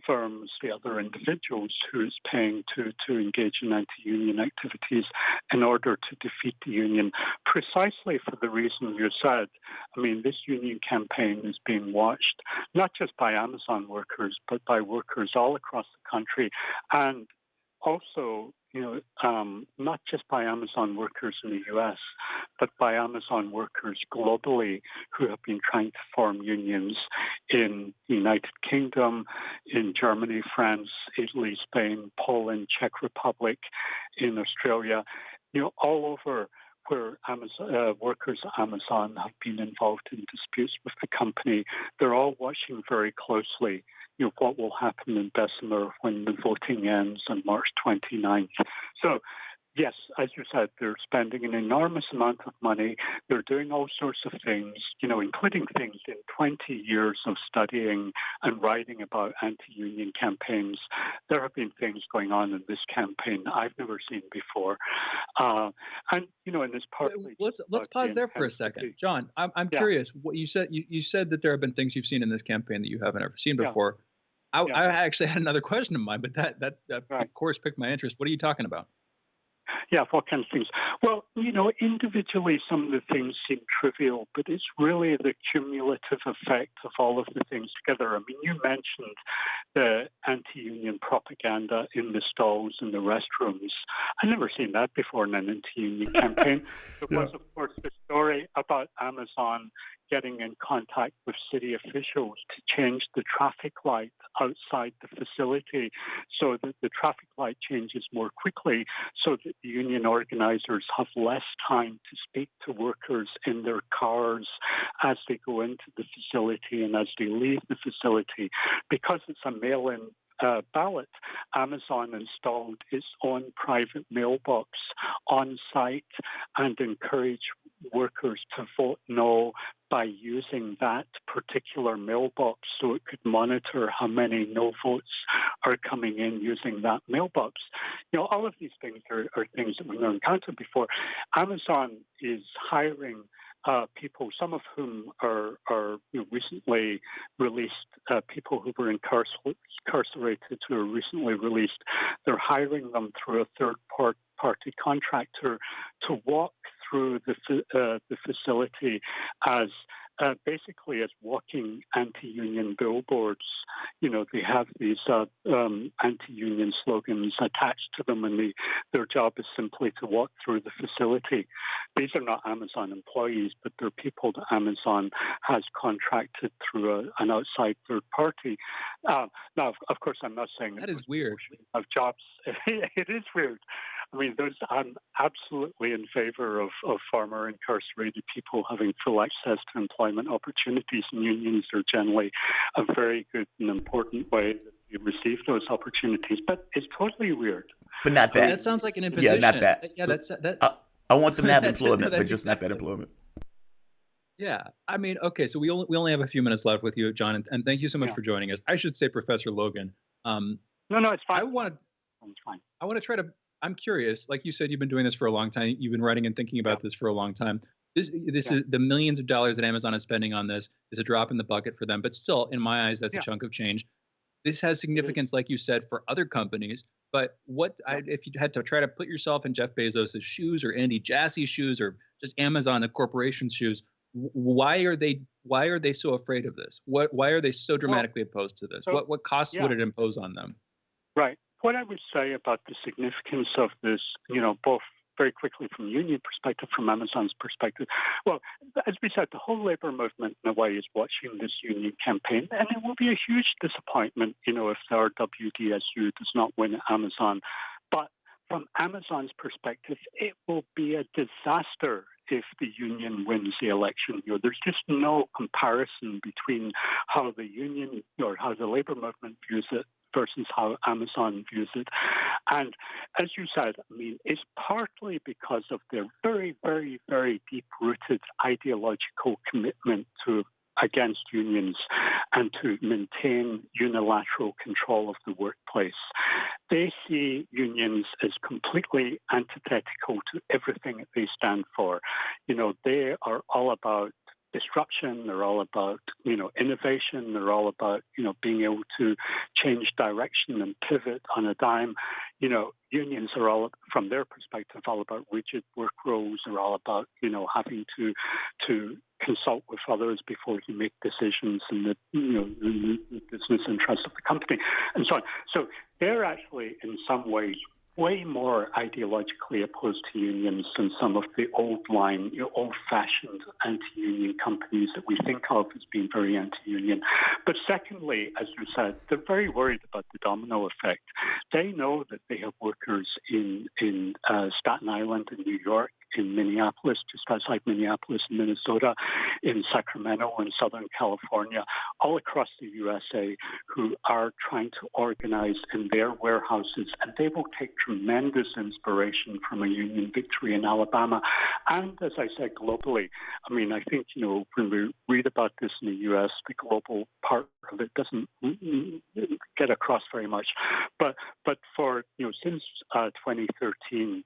firms, the other individuals who it's paying to engage in anti-union activities in order to defeat the union, precisely for the reason you said. This union campaign is being watched not just by Amazon workers, but by workers all across the country, and also, not just by Amazon workers in the US, but by Amazon workers globally who have been trying to form unions in the United Kingdom, in Germany, France, Italy, Spain, Poland, Czech Republic, in Australia, all over, where workers at Amazon have been involved in disputes with the company. They're all watching very closely what will happen in Bessemer when the voting ends on March 29th. So, yes, as you said, they're spending an enormous amount of money. They're doing all sorts of things, including things in 20 years of studying and writing about anti-union campaigns. There have been things going on in this campaign I've never seen before. And it's partly... Let's pause there for a second. John, I'm curious. What you said, you said that there have been things you've seen in this campaign that you haven't ever seen before. I actually had another question in mind, but that of course piqued my interest. What are you talking about? Yeah, what kind of things? Well, individually, some of the things seem trivial, but it's really the cumulative effect of all of the things together. You mentioned the anti-union propaganda in the stalls and the restrooms. I've never seen that before in an anti-union campaign. There was, of course, the story about Amazon getting in contact with city officials to change the traffic light outside the facility so that the traffic light changes more quickly, so that the union organizers have less time to speak to workers in their cars as they go into the facility and as they leave the facility. Because it's a mail-in ballot, Amazon installed its own private mailbox on site and encouraged workers to vote no by using that particular mailbox so it could monitor how many no votes are coming in using that mailbox. All of these things are things that we've never encountered before. Amazon is hiring people, some of whom are recently released, people who were incarcerated who are recently released. They're hiring them through a third-party contractor to walk through the facility as basically as walking anti-union billboards. They have these anti-union slogans attached to them, and their job is simply to walk through the facility. These are not Amazon employees, but they're people that Amazon has contracted through an outside third party. Now, of course, I'm not saying that is weird. Of jobs, it is weird. I mean, I'm absolutely in favor of former incarcerated people having full access to employment opportunities, and unions are generally a very good and important way that you receive those opportunities. But it's totally weird. But not that. That sounds like an imposition. Yeah, not that. Yeah, that. I want them to have employment, but just not that employment. Yeah, I mean, okay, so we only have a few minutes left with you, John, and thank you so much for joining us. I should say, Professor Logan. No, it's fine. It's fine. I want to try to. I'm curious. Like you said, you've been doing this for a long time. You've been writing and thinking about this for a long time. This is the millions of dollars that Amazon is spending on this is a drop in the bucket for them. But still, in my eyes, that's a chunk of change. This has significance, like you said, for other companies. But if you had to try to put yourself in Jeff Bezos' shoes or Andy Jassy's shoes or just Amazon, the corporation's shoes, why are they so afraid of this? Why are they so dramatically opposed to this? What costs would it impose on them? Right. What I would say about the significance of this, both very quickly from union perspective, from Amazon's perspective, well, as we said, the whole labor movement in a way is watching this union campaign, and it will be a huge disappointment, if the RWDSU does not win at Amazon. But from Amazon's perspective, it will be a disaster if the union wins the election. There's just no comparison between how the union or how the labor movement views it versus how Amazon views it. And as you said, I mean, it's partly because of their very, very, very deep-rooted ideological commitment against unions and to maintain unilateral control of the workplace. They see unions as completely antithetical to everything that they stand for. They are all about disruption. They're all about, innovation. They're all about, being able to change direction and pivot on a dime. Unions are all, from their perspective, all about rigid work roles. They're all about, having to consult with others before you make decisions in the business interests of the company and so on. So they're actually, in some ways, way more ideologically opposed to unions than some of the old-fashioned anti-union companies that we think of as being very anti-union. But secondly, as you said, they're very worried about the domino effect. They know that they have workers in Staten Island in New York, in Minneapolis, just outside Minneapolis, in Minnesota, in Sacramento, in Southern California, all across the USA, who are trying to organize in their warehouses, and they will take tremendous inspiration from a union victory in Alabama, and as I said, globally. I mean, I think, when we read about this in the US, the global part of it doesn't get across very much. But for, since 2013,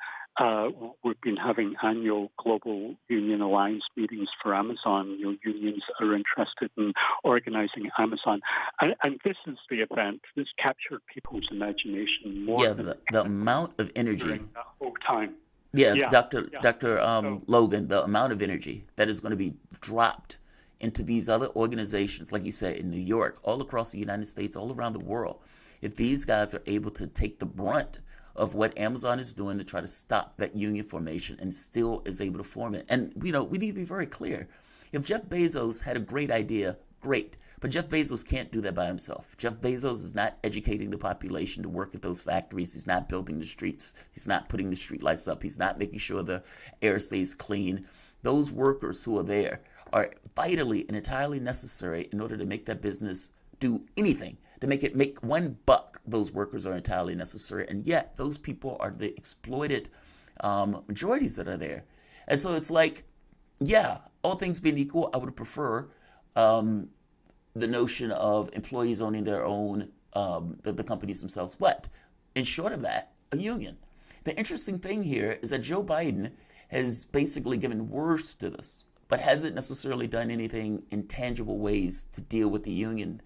we've been having annual global union alliance meetings for Amazon. Unions are interested in organizing Amazon. And this is the event that's captured people's imagination more than the amount of energy during that whole time. Dr. Logan, the amount of energy that is going to be dropped into these other organizations, like you said, in New York, all across the United States, all around the world. If these guys are able to take the brunt of what Amazon is doing to try to stop that union formation and still is able to form it. And, we need to be very clear. If Jeff Bezos had a great idea, great. But Jeff Bezos can't do that by himself. Jeff Bezos is not educating the population to work at those factories. He's not building the streets. He's not putting the street lights up. He's not making sure the air stays clean. Those workers who are there are vitally and entirely necessary in order to make that business do anything. To make it make $1, those workers are entirely necessary. And yet those people are the exploited majorities that are there. And so it's like, Yeah, all things being equal, I would prefer um, the notion of employees owning their own, the companies themselves. But in short of that, a union. The interesting thing here is that Joe Biden has basically given words to this, but hasn't necessarily done anything in tangible ways to deal with the union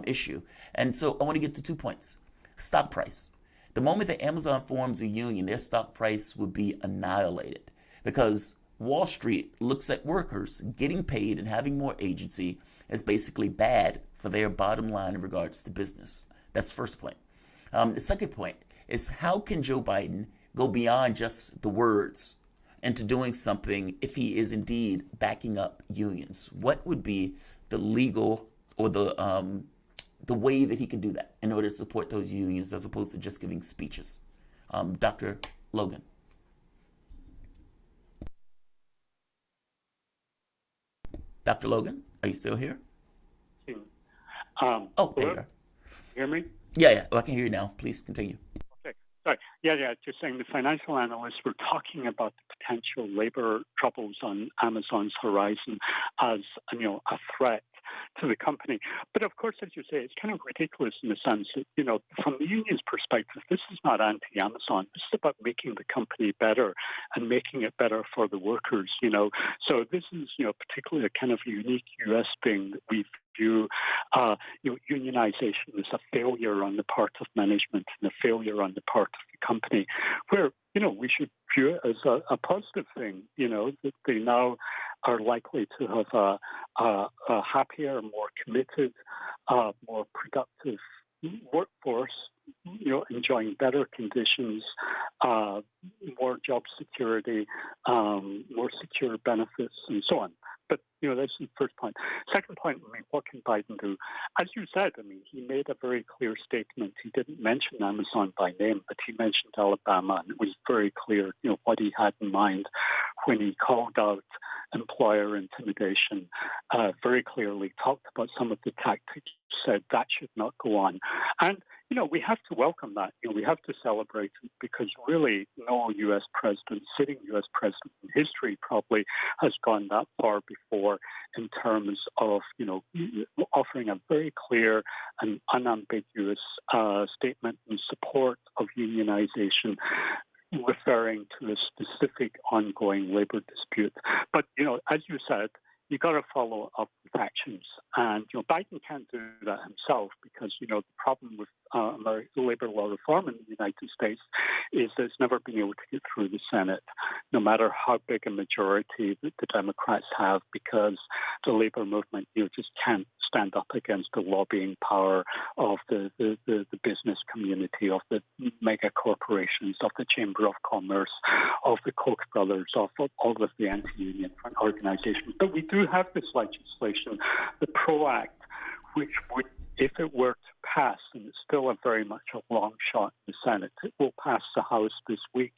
issue. And so I want to get to 2 points. Stock price. The moment that Amazon forms a union, their stock price would be annihilated because Wall Street looks at workers getting paid and having more agency as basically bad for their bottom line in regards to business. That's the first point. The second point is how can Joe Biden go beyond just the words into doing something if he is indeed backing up unions? What would be the legal or the way that he can do that in order to support those unions as opposed to just giving speeches? Dr. Logan. Dr. Logan, are you still here? Oh, there you are. Hear me? Yeah, I can hear you now. Please continue. Okay. Sorry. Yeah. Just saying the financial analysts were talking about the potential labor troubles on Amazon's horizon as, a threat to the company. But of course, as you say, it's kind of ridiculous in the sense that, from the union's perspective, this is not anti-Amazon. This is about making the company better and making it better for the workers, So this is, particularly a kind of unique U.S. thing that we view, unionization as a failure on the part of management and a failure on the part of the company, where, we should view it as a positive thing, that they now are likely to have a happier, more committed, more productive workforce, enjoying better conditions, more job security, more secure benefits, and so on. But, that's the first point. Second point, what can Biden do? As you said, he made a very clear statement. He didn't mention Amazon by name, but he mentioned Alabama, and it was very clear, what he had in mind when he called out employer intimidation, very clearly talked about some of the tactics, said that should not go on. And, we have to welcome that. We have to celebrate it because really no U.S. president, sitting U.S. president in history probably has gone that far before in terms of, offering a very clear and unambiguous statement in support of unionization, referring to a specific ongoing labor dispute. But, as you said, you got to follow up with actions. And, Biden can't do that himself because, the problem with American labor law reform in the United States is that it's never been able to get through the Senate, no matter how big a majority that the Democrats have, because the labor movement, just can't stand up against the lobbying power of the business community, of the mega corporations, of the Chamber of Commerce, of the Koch brothers, of all of the anti-union organizations. But we do have this legislation, the PRO Act, which would, if it were to pass, and it's still a very much a long shot in the Senate, it will pass the House this week.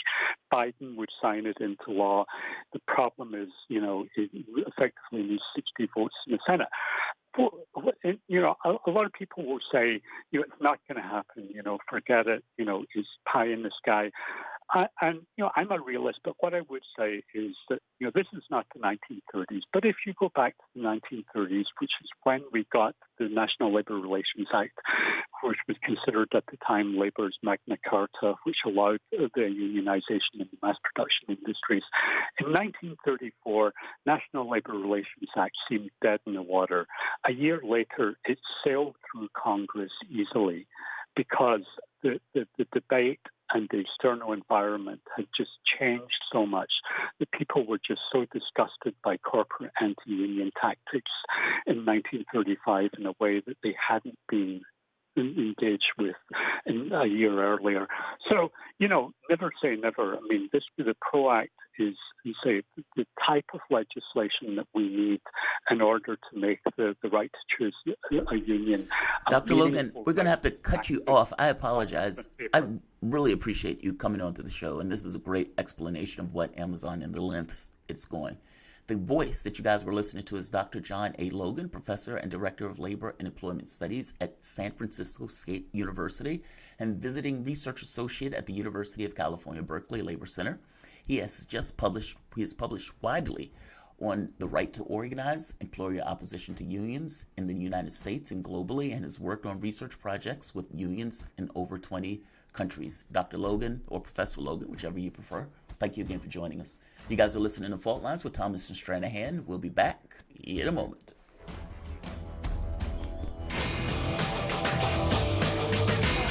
Biden would sign it into law. The problem is, it effectively needs 60 votes in the Senate. A lot of people will say, it's not going to happen, forget it, it's pie in the sky. And I'm a realist, but what I would say is that, this is not the 1930s. But if you go back to the 1930s, which is when we got the National Labor Relations Act, which was considered at the time labor's Magna Carta, which allowed the unionization in the mass production industries. In 1934, National Labor Relations Act seemed dead in the water. A year later, it sailed through Congress easily because the debate and the external environment had just changed so much that people were just so disgusted by corporate anti-union tactics in 1935 in a way that they hadn't been engaged with a year earlier. So, never say never. The PRO Act is, the type of legislation that we need in order to make the right to choose a union. Dr. Logan, we're going to have to cut you off. I apologize. I really appreciate you coming on to the show, and this is a great explanation of what Amazon and the lengths it's going. The voice that you guys were listening to is Dr. John A. Logan, professor and director of labor and employment studies at San Francisco State University and visiting research associate at the University of California, Berkeley Labor Center. He has published widely on the right to organize, employer opposition to unions in the United States and globally, and has worked on research projects with unions in over 20 countries. Dr. Logan, or Professor Logan, whichever you prefer, thank you again for joining us. You guys are listening to Fault Lines with Thomas and Stranahan. We'll be back in a moment.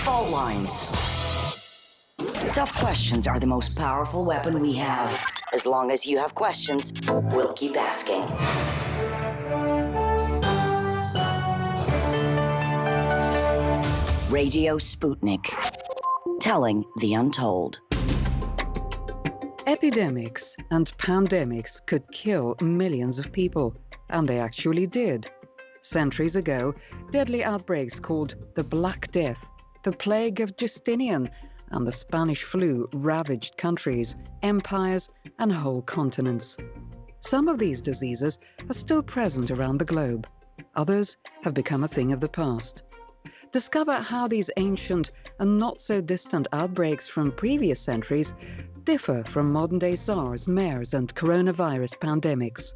Fault lines. Tough questions are the most powerful weapon we have. As long as you have questions, we'll keep asking. Radio Sputnik. Telling the untold. Epidemics and pandemics could kill millions of people, and they actually did. Centuries ago, deadly outbreaks called the Black Death, the Plague of Justinian, and the Spanish flu ravaged countries, empires, and whole continents. Some of these diseases are still present around the globe. Others have become a thing of the past. Discover how these ancient and not so distant outbreaks from previous centuries differ from modern-day SARS, MERS, and coronavirus pandemics.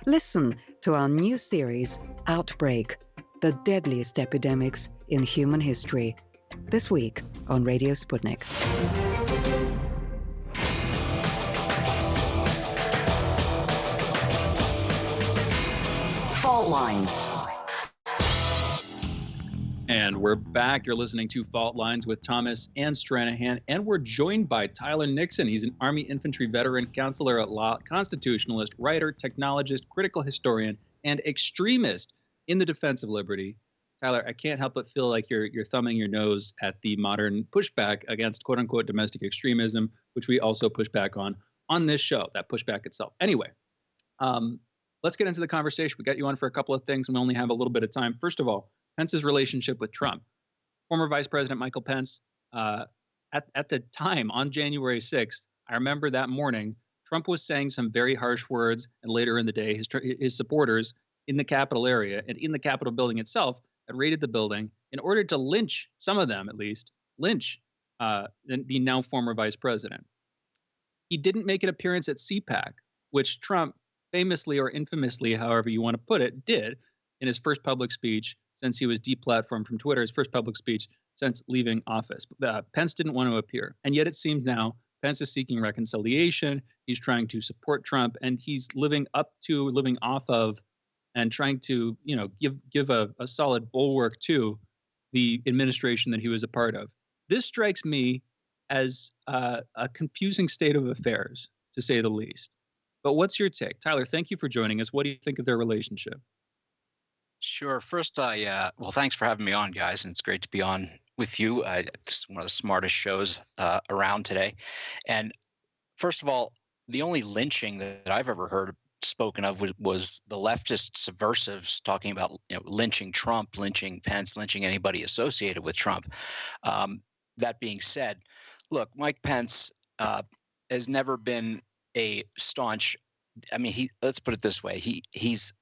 Listen to our new series, Outbreak, the deadliest epidemics in human history, this week on Radio Sputnik. Fault lines. And we're back. You're listening to Fault Lines with Thomas and Stranahan, and we're joined by Tyler Nixon. He's an Army infantry veteran, counselor at law, constitutionalist, writer, technologist, critical historian, and extremist in the defense of liberty. Tyler, I can't help but feel like you're thumbing your nose at the modern pushback against quote-unquote domestic extremism, which we also push back on this show, that pushback itself. Anyway, let's get into the conversation. We got you on for a couple of things, and we only have a little bit of time. First of all, Pence's relationship with Trump. Former Vice President Michael Pence, at the time, on January 6th, I remember that morning, Trump was saying some very harsh words, and later in the day, his supporters in the Capitol area and in the Capitol building itself had raided the building in order to lynch, some of them at least, the now former vice president. He didn't make an appearance at CPAC, which Trump famously or infamously, however you want to put it, did in his first public speech since he was deplatformed from Twitter, his first public speech since leaving office. Pence didn't want to appear. And yet it seems now Pence is seeking reconciliation. He's trying to support Trump, and he's living off of, and trying to, give a solid bulwark to the administration that he was a part of. This strikes me as a confusing state of affairs, to say the least. But what's your take? Tyler, thank you for joining us. What do you think of their relationship? Sure. First, well, thanks for having me on, guys, and it's great to be on with you. This is one of the smartest shows around today. And first of all, the only lynching that I've ever heard spoken of was the leftist subversives talking about lynching Trump, lynching Pence, lynching anybody associated with Trump. That being said, look, Mike Pence has never been a staunch. I mean, let's put it this way: he's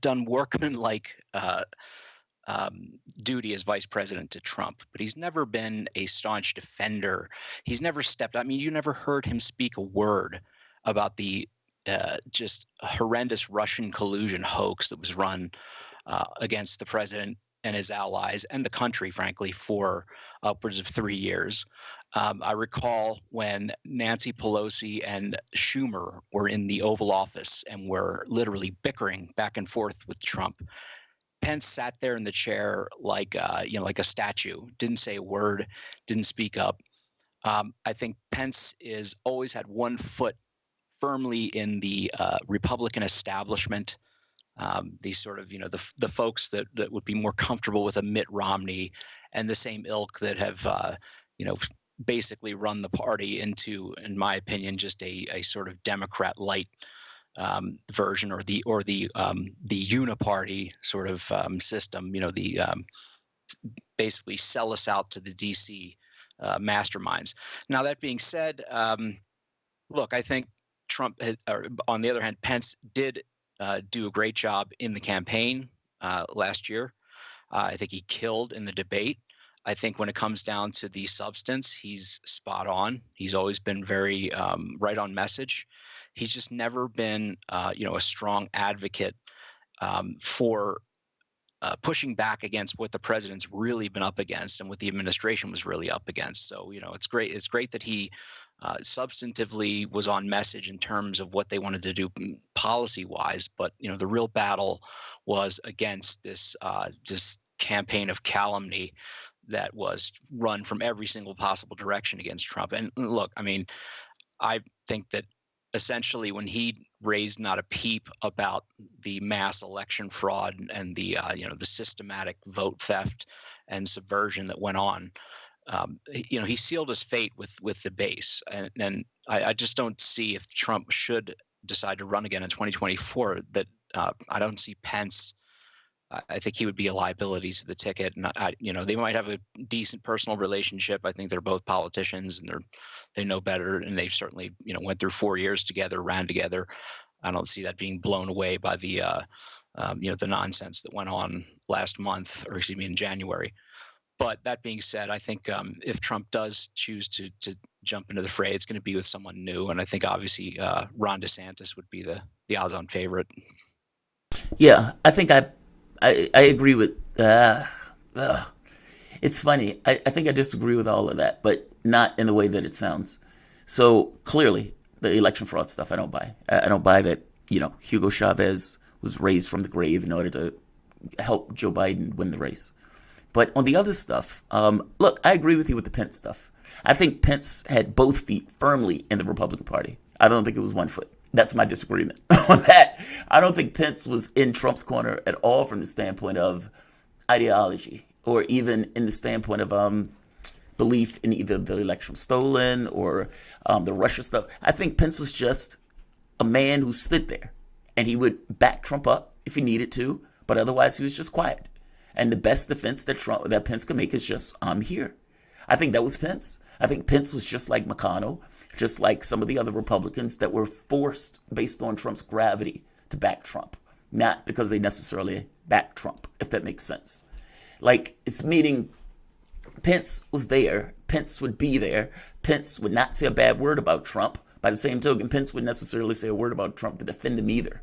done workmanlike duty as vice president to Trump, but he's never been a staunch defender. He's never stepped. I mean, you never heard him speak a word about the just horrendous Russian collusion hoax that was run against the president and his allies and the country, frankly, for upwards of 3 years. I recall when Nancy Pelosi and Schumer were in the Oval Office and were literally bickering back and forth with Trump. Pence sat there in the chair like a statue, didn't say a word, didn't speak up. I think Pence is always had one foot firmly in the Republican establishment. These sort of, the folks that would be more comfortable with a Mitt Romney and the same ilk that have, basically run the party into, in my opinion, just a sort of Democrat light version, or the uniparty sort of system. Basically sell us out to the DC masterminds. Now, that being said, look, I think Trump on the other hand, Pence did do a great job in the campaign last year. I think he killed in the debate. I think when it comes down to the substance, he's spot on. He's always been very right on message. He's just never been, a strong advocate for pushing back against what the president's really been up against and what the administration was really up against. So, it's great. It's great that he substantively was on message in terms of what they wanted to do policy wise. But, the real battle was against this campaign of calumny that was run from every single possible direction against Trump. And look, I think that essentially when he raised not a peep about the mass election fraud and the systematic vote theft and subversion that went on, he sealed his fate with the base. And I just don't see, if Trump should decide to run again in 2024, that I don't see Pence. I think he would be a liability to the ticket, and they might have a decent personal relationship. I think they're both politicians, and they know better, and they certainly went through 4 years together, ran together. I don't see that being blown away by the the nonsense that went on last month, or in January. But that being said, I think if Trump does choose to jump into the fray, it's going to be with someone new, and I think obviously Ron DeSantis would be the odds-on favorite. Yeah, I think I agree with. It's funny. I think I disagree with all of that, but not in the way that it sounds. So clearly, the election fraud stuff, I don't buy. I don't buy that. Hugo Chavez was raised from the grave in order to help Joe Biden win the race. But on the other stuff, look, I agree with you with the Pence stuff. I think Pence had both feet firmly in the Republican Party. I don't think it was one foot. That's my disagreement on that. I don't think Pence was in Trump's corner at all from the standpoint of ideology, or even in the standpoint of belief in either the election was stolen or the Russia stuff. I think Pence was just a man who stood there, and he would back Trump up if he needed to, but otherwise he was just quiet. And the best defense that Pence could make is just, I'm here. I think that was Pence. I think Pence was just like McConnell, just like some of the other Republicans that were forced based on Trump's gravity to back Trump, not because they necessarily backed Trump, if that makes sense. Like, it's meaning Pence was there, Pence would be there, Pence would not say a bad word about Trump. By the same token, Pence wouldn't necessarily say a word about Trump to defend him either.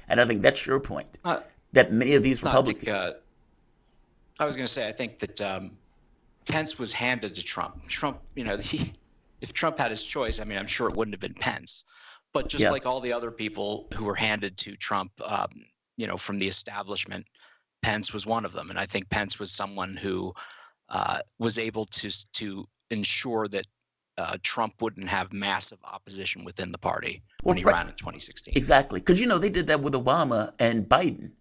And I think that's your point, that many of these Republicans... I was going to say, I think that Pence was handed to Trump. Trump, if Trump had his choice, I'm sure it wouldn't have been Pence. But just like all the other people who were handed to Trump, from the establishment, Pence was one of them. And I think Pence was someone who was able to ensure that Trump wouldn't have massive opposition within the party when he ran in 2016. Exactly. Because, they did that with Obama and Biden.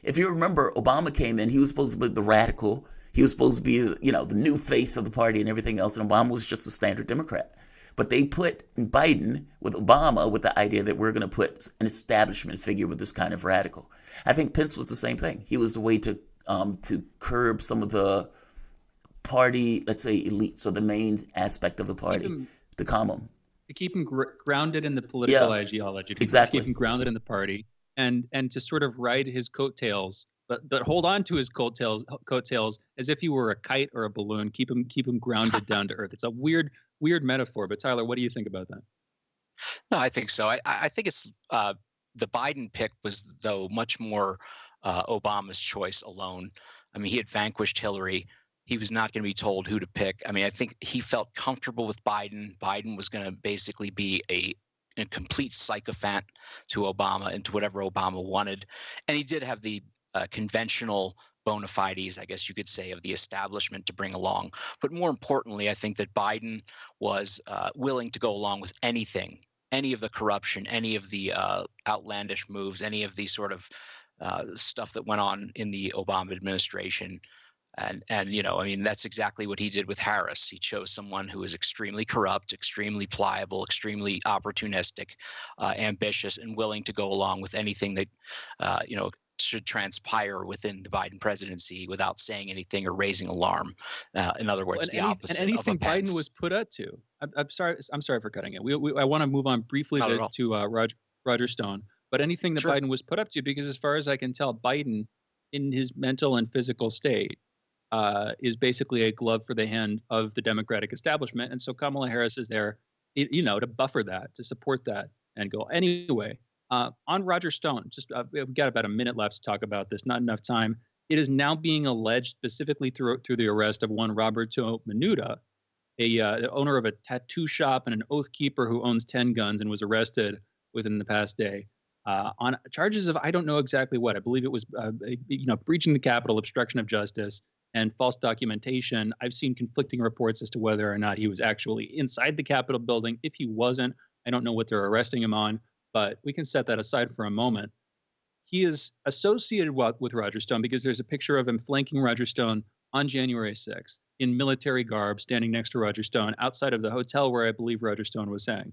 If you remember, Obama came in, he was supposed to be the radical. He was supposed to be, the new face of the party and everything else. And Obama was just a standard Democrat. But they put Biden with Obama with the idea that we're going to put an establishment figure with this kind of radical. I think Pence was the same thing. He was the way to curb some of the party, let's say, elites, or the main aspect of the party, to calm them. To keep him grounded in the political ideology. Exactly. To keep him grounded in the party. And to sort of ride his coattails, but hold on to his coattails as if he were a kite or a balloon. Keep him grounded down to earth. It's a weird metaphor. But Tyler, what do you think about that? No, I think so. I think it's the Biden pick was, though, much more Obama's choice alone. He had vanquished Hillary. He was not going to be told who to pick. I think he felt comfortable with Biden. Biden was going to basically be a complete sycophant to Obama and to whatever Obama wanted. And he did have the conventional bona fides, I guess you could say, of the establishment to bring along. But more importantly, I think that Biden was willing to go along with anything, any of the corruption, any of the outlandish moves, any of the sort of stuff that went on in the Obama administration. And that's exactly what he did with Harris. He chose someone who is extremely corrupt, extremely pliable, extremely opportunistic, ambitious, and willing to go along with anything that, should transpire within the Biden presidency without saying anything or raising alarm. In other words, the opposite. And anything of a Pence. Biden was put up to. I'm sorry for cutting it. I want to move on briefly to Roger Stone. But anything that Biden was put up to, because as far as I can tell, Biden, in his mental and physical state, is basically a glove for the hand of the Democratic establishment. And so Kamala Harris is there, to buffer that, to support that. and go. Anyway, on Roger Stone, we've got about a minute left to talk about this. Not enough time. It is now being alleged specifically through the arrest of one Roberto Menuda, the owner of a tattoo shop and an oath keeper who owns 10 guns and was arrested within the past day on charges of I don't know exactly what. I believe it was breaching the Capitol, obstruction of justice, and false documentation. I've seen conflicting reports as to whether or not he was actually inside the Capitol building. If he wasn't, I don't know what they're arresting him on, but we can set that aside for a moment. He is associated with Roger Stone because there's a picture of him flanking Roger Stone on January 6th in military garb, standing next to Roger Stone outside of the hotel where I believe Roger Stone was staying.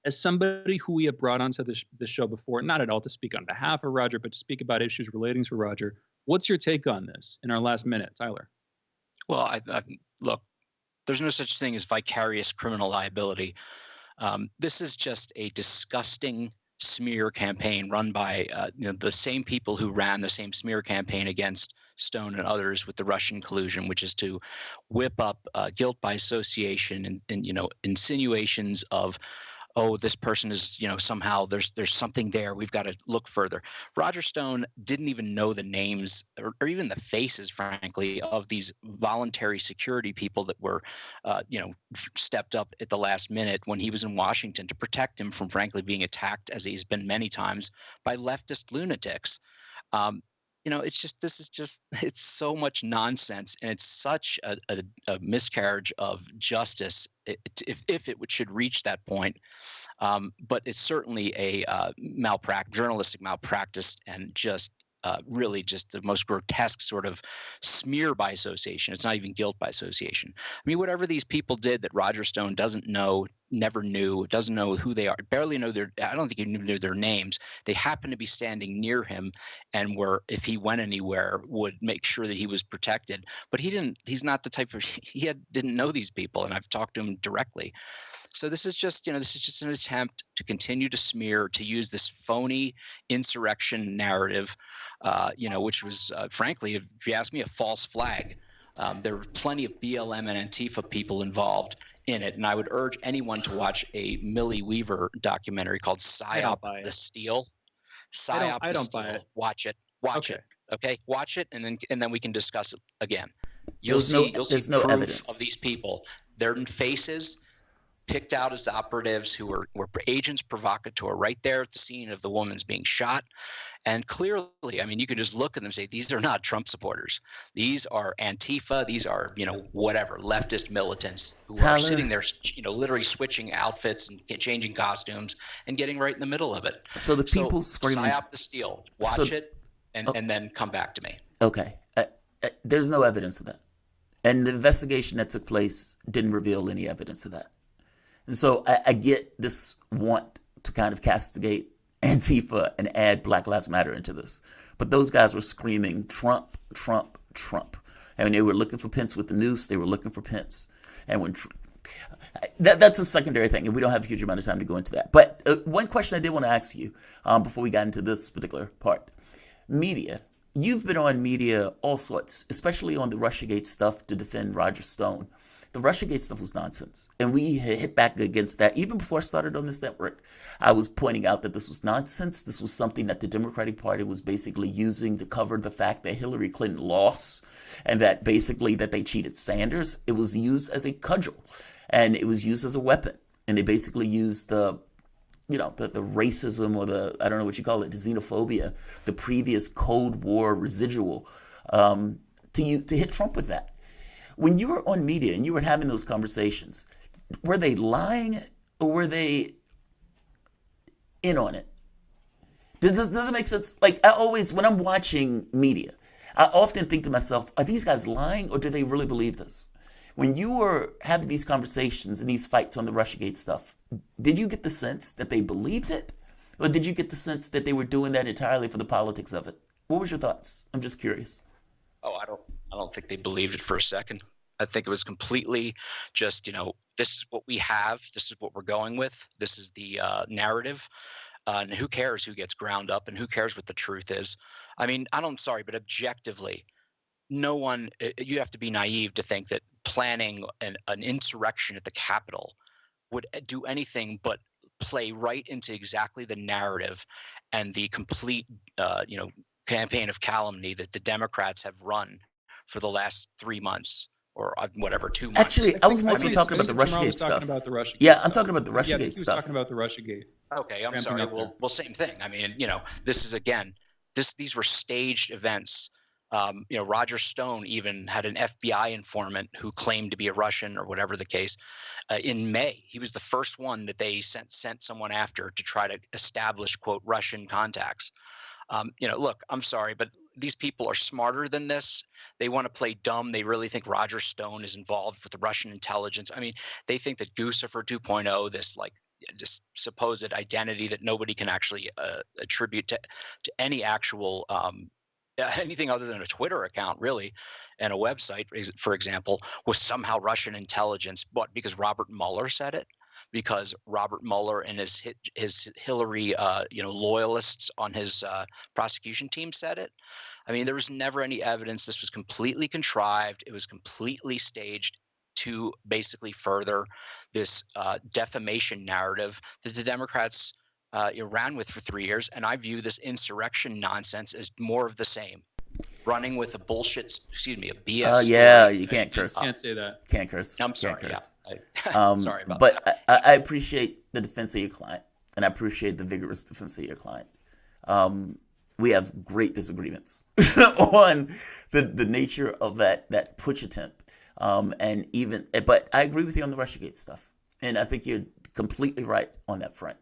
As somebody who we have brought onto this show before, not at all to speak on behalf of Roger, but to speak about issues relating to Roger, what's your take on this in our last minute, Tyler? Well, look, there's no such thing as vicarious criminal liability. This is just a disgusting smear campaign run by the same people who ran the same smear campaign against Stone and others with the Russian collusion, which is to whip up guilt by association and insinuations of, oh, this person is, somehow there's something there. We've got to look further. Roger Stone didn't even know the names or even the faces, frankly, of these voluntary security people that were, stepped up at the last minute when he was in Washington to protect him from, frankly, being attacked, as he's been many times, by leftist lunatics. It's so much nonsense, and it's such a miscarriage of justice if it should reach that point. But it's certainly a journalistic malpractice, and really just the most grotesque sort of smear by association. It's not even guilt by association. I mean, whatever these people did that Roger Stone doesn't know, never knew, doesn't know who they are, barely know I don't think he knew their names. They happened to be standing near him and if he went anywhere, would make sure that he was protected. But he's not the type of, didn't know these people, and I've talked to him directly. So this is just an attempt to continue to smear, to use this phony insurrection narrative, which was, frankly, if you ask me, a false flag. There were plenty of BLM and Antifa people involved in it, and I would urge anyone to watch a Millie Weaver documentary called PSYOP the Steal. PSYOP I don't buy it. Watch it. Watch it. Okay, watch it, and then we can discuss it again. There's no proof evidence of these people. Their faces picked out as operatives who were agents provocateur right there at the scene of the woman's being shot. And clearly, I mean, you could just look at them and say, these are not Trump supporters. These are Antifa. These are, whatever, leftist militants who are sitting there, literally switching outfits and changing costumes and getting right in the middle of it. So the people screaming. PSYOP the Steal. Watch it and then come back to me. Okay. There's no evidence of that. And the investigation that took place didn't reveal any evidence of that. And so I get this want to kind of castigate Antifa and add Black Lives Matter into this. But those guys were screaming Trump, Trump, Trump. And when they were looking for Pence with the noose, they were looking for Pence. And when that's a secondary thing, and we don't have a huge amount of time to go into that. But one question I did want to ask you before we got into this particular part. Media. You've been on media all sorts, especially on the Russiagate stuff to defend Roger Stone. The Russiagate stuff was nonsense. And we hit back against that. Even before I started on this network, I was pointing out that this was nonsense. This was something that the Democratic Party was basically using to cover the fact that Hillary Clinton lost and that basically that they cheated Sanders. It was used as a cudgel and it was used as a weapon. And they basically used the racism or I don't know what you call it, the xenophobia, the previous Cold War residual to hit Trump with that. When you were on media and you were having those conversations, were they lying or were they in on it? Does it make sense? Like when I'm watching media, I often think to myself, are these guys lying or do they really believe this? When you were having these conversations and these fights on the Russiagate stuff, did you get the sense that they believed it? Or did you get the sense that they were doing that entirely for the politics of it? What was your thoughts? I'm just curious. Oh, I don't think they believed it for a second. I think it was completely just, this is what we have. This is what we're going with. This is the narrative. And who cares who gets ground up and who cares what the truth is? I mean, I'm sorry, but objectively, no one, you have to be naive to think that planning an insurrection at the Capitol would do anything but play right into exactly the narrative and the complete, campaign of calumny that the Democrats have run for the last 3 months or whatever, 2 months. Actually, I was mostly talking about the Russiagate stuff. Yeah, I'm talking about the Russiagate stuff. He was talking about the Russiagate. Okay, I'm sorry. Well, same thing. I mean, this is again, these were staged events. Roger Stone even had an FBI informant who claimed to be a Russian or whatever the case. In May, he was the first one that they sent someone after to try to establish, quote, Russian contacts. Look, I'm sorry, but these people are smarter than this. They want to play dumb. They really think Roger Stone is involved with the Russian intelligence. I mean, they think that Yousafzai 2.0, this supposed identity that nobody can actually attribute to any actual anything other than a Twitter account, really, and a website, for example, was somehow Russian intelligence. But because Robert Mueller said it, because Robert Mueller and his Hillary loyalists on his prosecution team said it. I mean, there was never any evidence. This was completely contrived. It was completely staged to basically further this defamation narrative that the Democrats ran with for 3 years. And I view this insurrection nonsense as more of the same. Running with a bullshit, a BS. Yeah, you can't curse. Can't say that. Can't curse. I'm sorry. Can't curse. Yeah. Sorry about but that. I appreciate the defense of your client, and I appreciate the vigorous defense of your client. We have great disagreements on the nature of that putsch attempt, but I agree with you on the Russiagate stuff, and I think you're completely right on that front.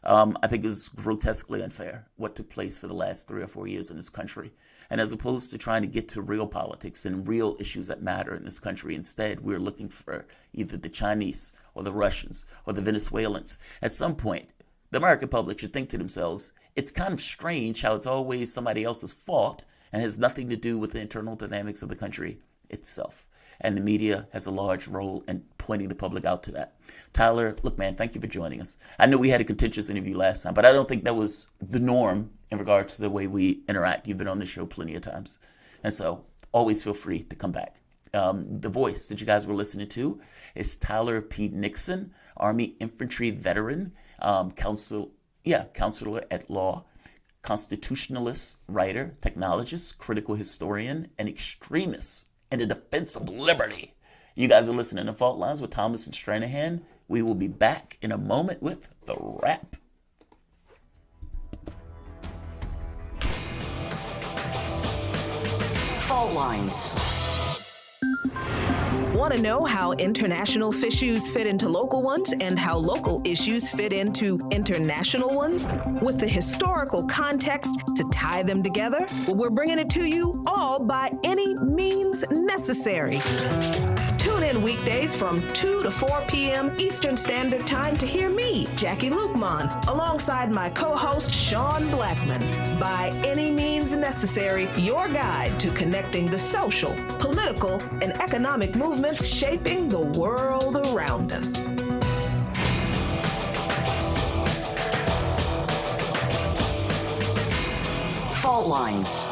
I think it's grotesquely unfair what took place for the last 3 or 4 years in this country. And as opposed to trying to get to real politics and real issues that matter in this country, instead, we're looking for either the Chinese or the Russians or the Venezuelans. At some point, the American public should think to themselves, it's kind of strange how it's always somebody else's fault and has nothing to do with the internal dynamics of the country itself. And the media has a large role in pointing the public out to that. Tyler, look, man, thank you for joining us. I know we had a contentious interview last time, but I don't think that was the norm in regards to the way we interact. You've been on the show plenty of times. And so always feel free to come back. The voice that you guys were listening to is Tyler P. Nixon, Army infantry veteran, counselor at law, constitutionalist, writer, technologist, critical historian, and extremist in the defense of liberty. You guys are listening to Fault Lines with Thomas and Stranahan. We will be back in a moment with The Wrap. Fault Lines. Want to know how international issues fit into local ones and how local issues fit into international ones with the historical context to tie them together? Well, we're bringing it to you all by any means necessary. Tune in weekdays from 2 to 4 p.m. Eastern Standard Time to hear me, Jackie Lukman, alongside my co-host, Sean Blackman. By any means necessary, your guide to connecting the social, political, and economic movements shaping the world around us. Fault Lines.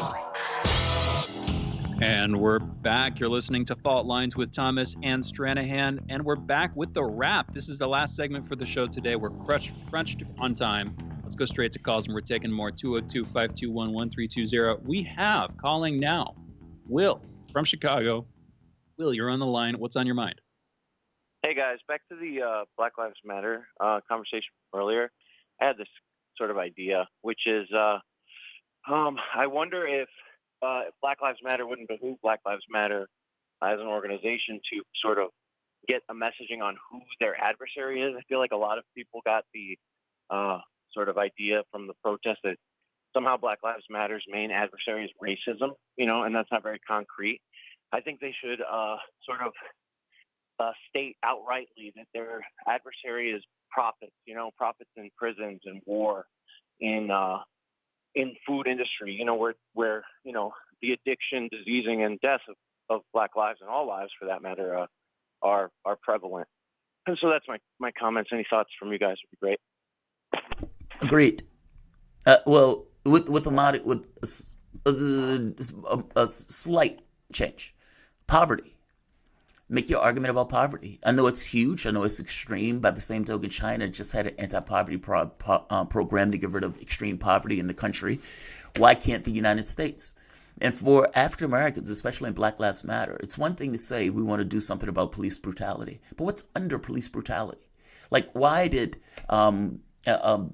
And we're back. You're listening to Fault Lines with Thomas and Stranahan, and we're back with The Wrap. This is the last segment for the show today. We're crunched on time. Let's go straight to calls, and we're taking more. 202-521-1320. We have calling now Will from Chicago. Will, you're on the line. What's on your mind? Hey, guys. Back to the Black Lives Matter conversation earlier. I had this sort of idea, which is I wonder if Black Lives Matter wouldn't behoove Black Lives Matter as an organization to sort of get a messaging on who their adversary is. I feel like a lot of people got the sort of idea from the protest that somehow Black Lives Matter's main adversary is racism, and that's not very concrete. I think they should sort of state outrightly that their adversary is profits, profits in prisons and war, in food industry, where the addiction, diseasing, and death of Black lives and all lives, for that matter, are prevalent. And so that's my comments. Any thoughts from you guys would be great. Agreed. Well, with a slight change, poverty, make your argument about poverty. I know it's huge. I know it's extreme. By the same token, China just had an anti-poverty program to get rid of extreme poverty in the country. Why can't the United States? And for African Americans, especially in Black Lives Matter, it's one thing to say we want to do something about police brutality, but what's under police brutality? Like, why did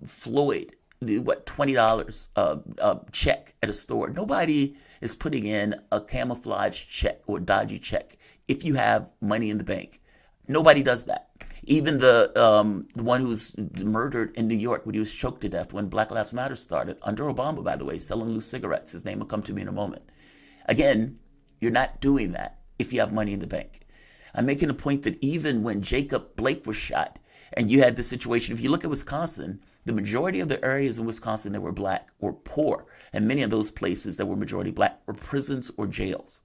Floyd do $20 check at a store? Nobody is putting in a camouflage check or dodgy check if you have money in the bank. Nobody does that. Even the one who was murdered in New York when he was choked to death when Black Lives Matter started, under Obama, by the way, selling loose cigarettes. His name will come to me in a moment. Again, you're not doing that if you have money in the bank. I'm making a point that even when Jacob Blake was shot, and you had the situation, if you look at Wisconsin, the majority of the areas in Wisconsin that were black were poor, and many of those places that were majority black were prisons or jails.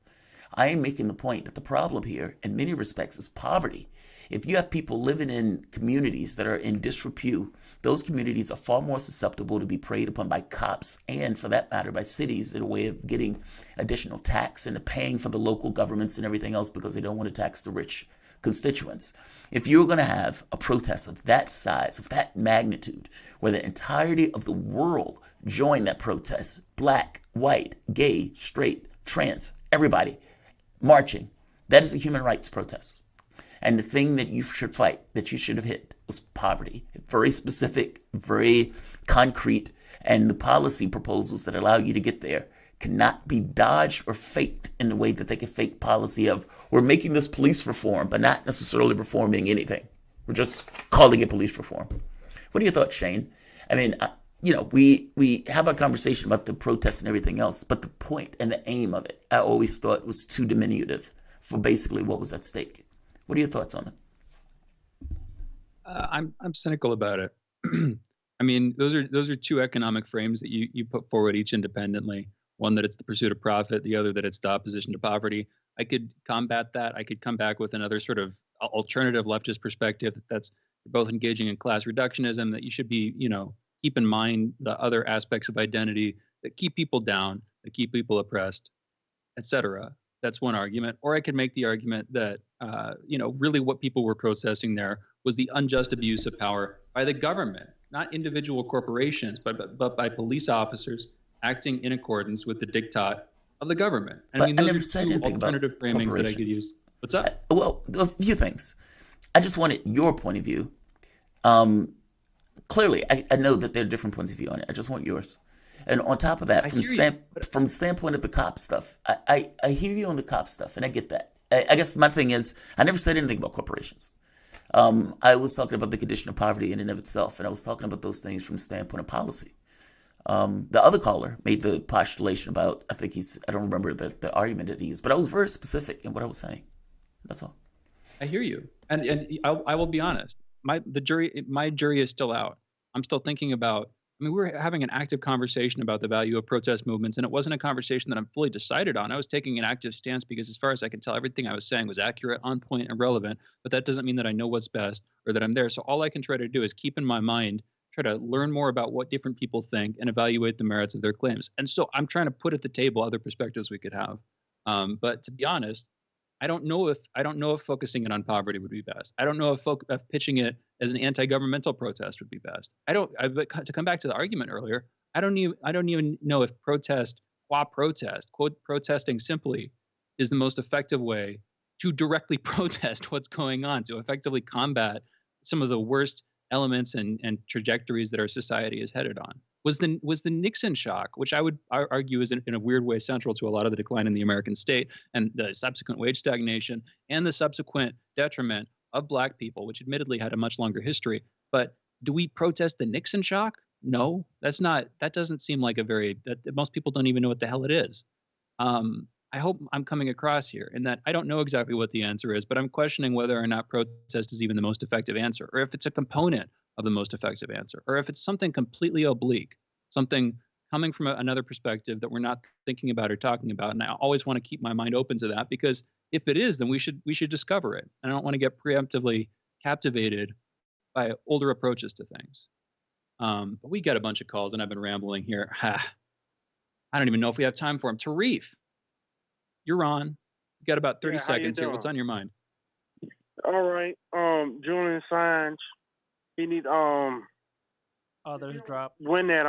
I am making the point that the problem here, in many respects, is poverty. If you have people living in communities that are in disrepute, those communities are far more susceptible to be preyed upon by cops and, for that matter, by cities in a way of getting additional tax and paying for the local governments and everything else because they don't want to tax the rich constituents. If you're going to have a protest of that size, of that magnitude, where the entirety of the world join that protest, black, white, gay, straight, trans, everybody marching, that is a human rights protest. And the thing that you should fight, that you should have hit, was poverty. Very specific, very concrete, and the policy proposals that allow you to get there cannot be dodged or faked in the way that they can fake policy of, we're making this police reform, but not necessarily reforming anything. We're just calling it police reform. What are your thoughts, Shane? I mean, we have a conversation about the protests and everything else, but the point and the aim of it, I always thought was too diminutive for basically what was at stake. What are your thoughts on it? I'm cynical about it. I mean, those are two economic frames that you put forward each independently. One that it's the pursuit of profit, the other that it's the opposition to poverty. I could combat that. I could come back with another sort of alternative leftist perspective that's both engaging in class reductionism, that you should be, keep in mind the other aspects of identity that keep people down, that keep people oppressed, etc. That's one argument. Or I could make the argument that, really what people were protesting there was the unjust abuse of power by the government, not individual corporations, but by police officers acting in accordance with the diktat of the government. And I mean, those are two alternative framings that I could use. What's up? Well, a few things. I just wanted your point of view. Clearly, I know that there are different points of view on it. I just want yours. And on top of that, from the standpoint of the cop stuff, I hear you on the cop stuff, and I get that. I guess my thing is, I never said anything about corporations. I was talking about the condition of poverty in and of itself, and I was talking about those things from the standpoint of policy. The other caller made the postulation about, I don't remember the argument that he used, but I was very specific in what I was saying. That's all. I hear you. And I will be honest. My jury is still out. I'm still thinking about, we were having an active conversation about the value of protest movements, and it wasn't a conversation that I'm fully decided on. I was taking an active stance because, as far as I can tell, everything I was saying was accurate, on point, and relevant, but that doesn't mean that I know what's best or that I'm there. So all I can try to do is keep in my mind, try to learn more about what different people think and evaluate the merits of their claims. And so I'm trying to put at the table other perspectives we could have. But to be honest, I don't know if focusing it on poverty would be best. I don't know if pitching it as an anti-governmental protest would be best. To come back to the argument earlier, I don't even know if protest, quote, protesting simply is the most effective way to directly protest what's going on, to effectively combat some of the worst elements and trajectories that our society is headed on. Was the Nixon shock, which I would argue is in a weird way central to a lot of the decline in the American state and the subsequent wage stagnation and the subsequent detriment of Black people, which admittedly had a much longer history. But do we protest the Nixon shock? No, that doesn't seem like that most people don't even know what the hell it is. I hope I'm coming across here in that I don't know exactly what the answer is, but I'm questioning whether or not protest is even the most effective answer, or if it's a component of the most effective answer, or if it's something completely oblique, something coming from another perspective that we're not thinking about or talking about. And I always want to keep my mind open to that, because if it is, then we should discover it. And I don't want to get preemptively captivated by older approaches to things. But we get a bunch of calls, and I've been rambling here. I don't even know if we have time for them. Tarif, you're on. You got about 30 seconds here. What's on your mind? All right. Julian Assange, he need Others drop. win that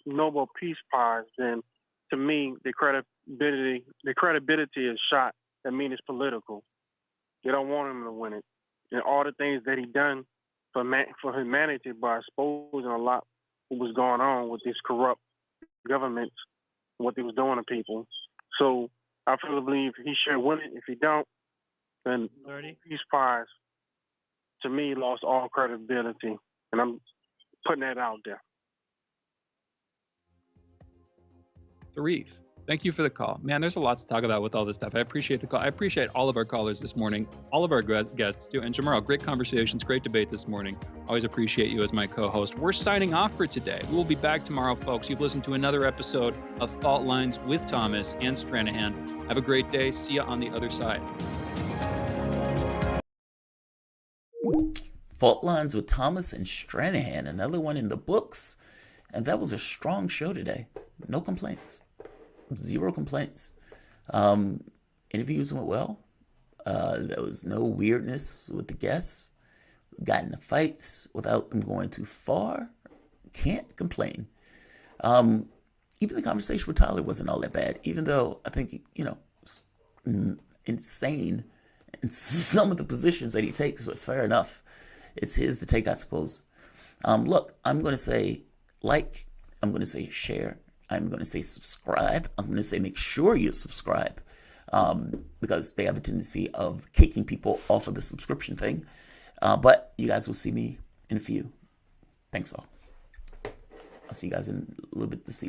Nobel Peace Prize. Then, to me, the credibility is shot. That means it's political. They don't want him to win it. And all the things that he done for humanity by exposing a lot of what was going on with these corrupt governments, what they was doing to people. So I fully believe he should win it. If he don't, then Peace Prize, to me, lost all credibility. And I'm putting that out there. Tarif, thank you for the call. Man, there's a lot to talk about with all this stuff. I appreciate the call. I appreciate all of our callers this morning, all of our guests too. And Jamarl, great conversations, great debate this morning. Always appreciate you as my co-host. We're signing off for today. We will be back tomorrow, folks. You've listened to another episode of Fault Lines with Thomas and Stranahan. Have a great day. See you on the other side. Fault Lines with Thomas and Stranahan, another one in the books. And that was a strong show today. No complaints. 0 complaints. Interviews went well. There was no weirdness with the guests. Got into fights without them going too far. Can't complain. Even the conversation with Tyler wasn't all that bad, even though I think, insane in some of the positions that he takes, but fair enough. It's his to take, I suppose. Look, I'm going to say like, I'm going to say share, I'm going to say subscribe, I'm going to say make sure you subscribe, because they have a tendency of kicking people off of the subscription thing. But you guys will see me in a few. Thanks all. I'll see you guys in a little bit this evening.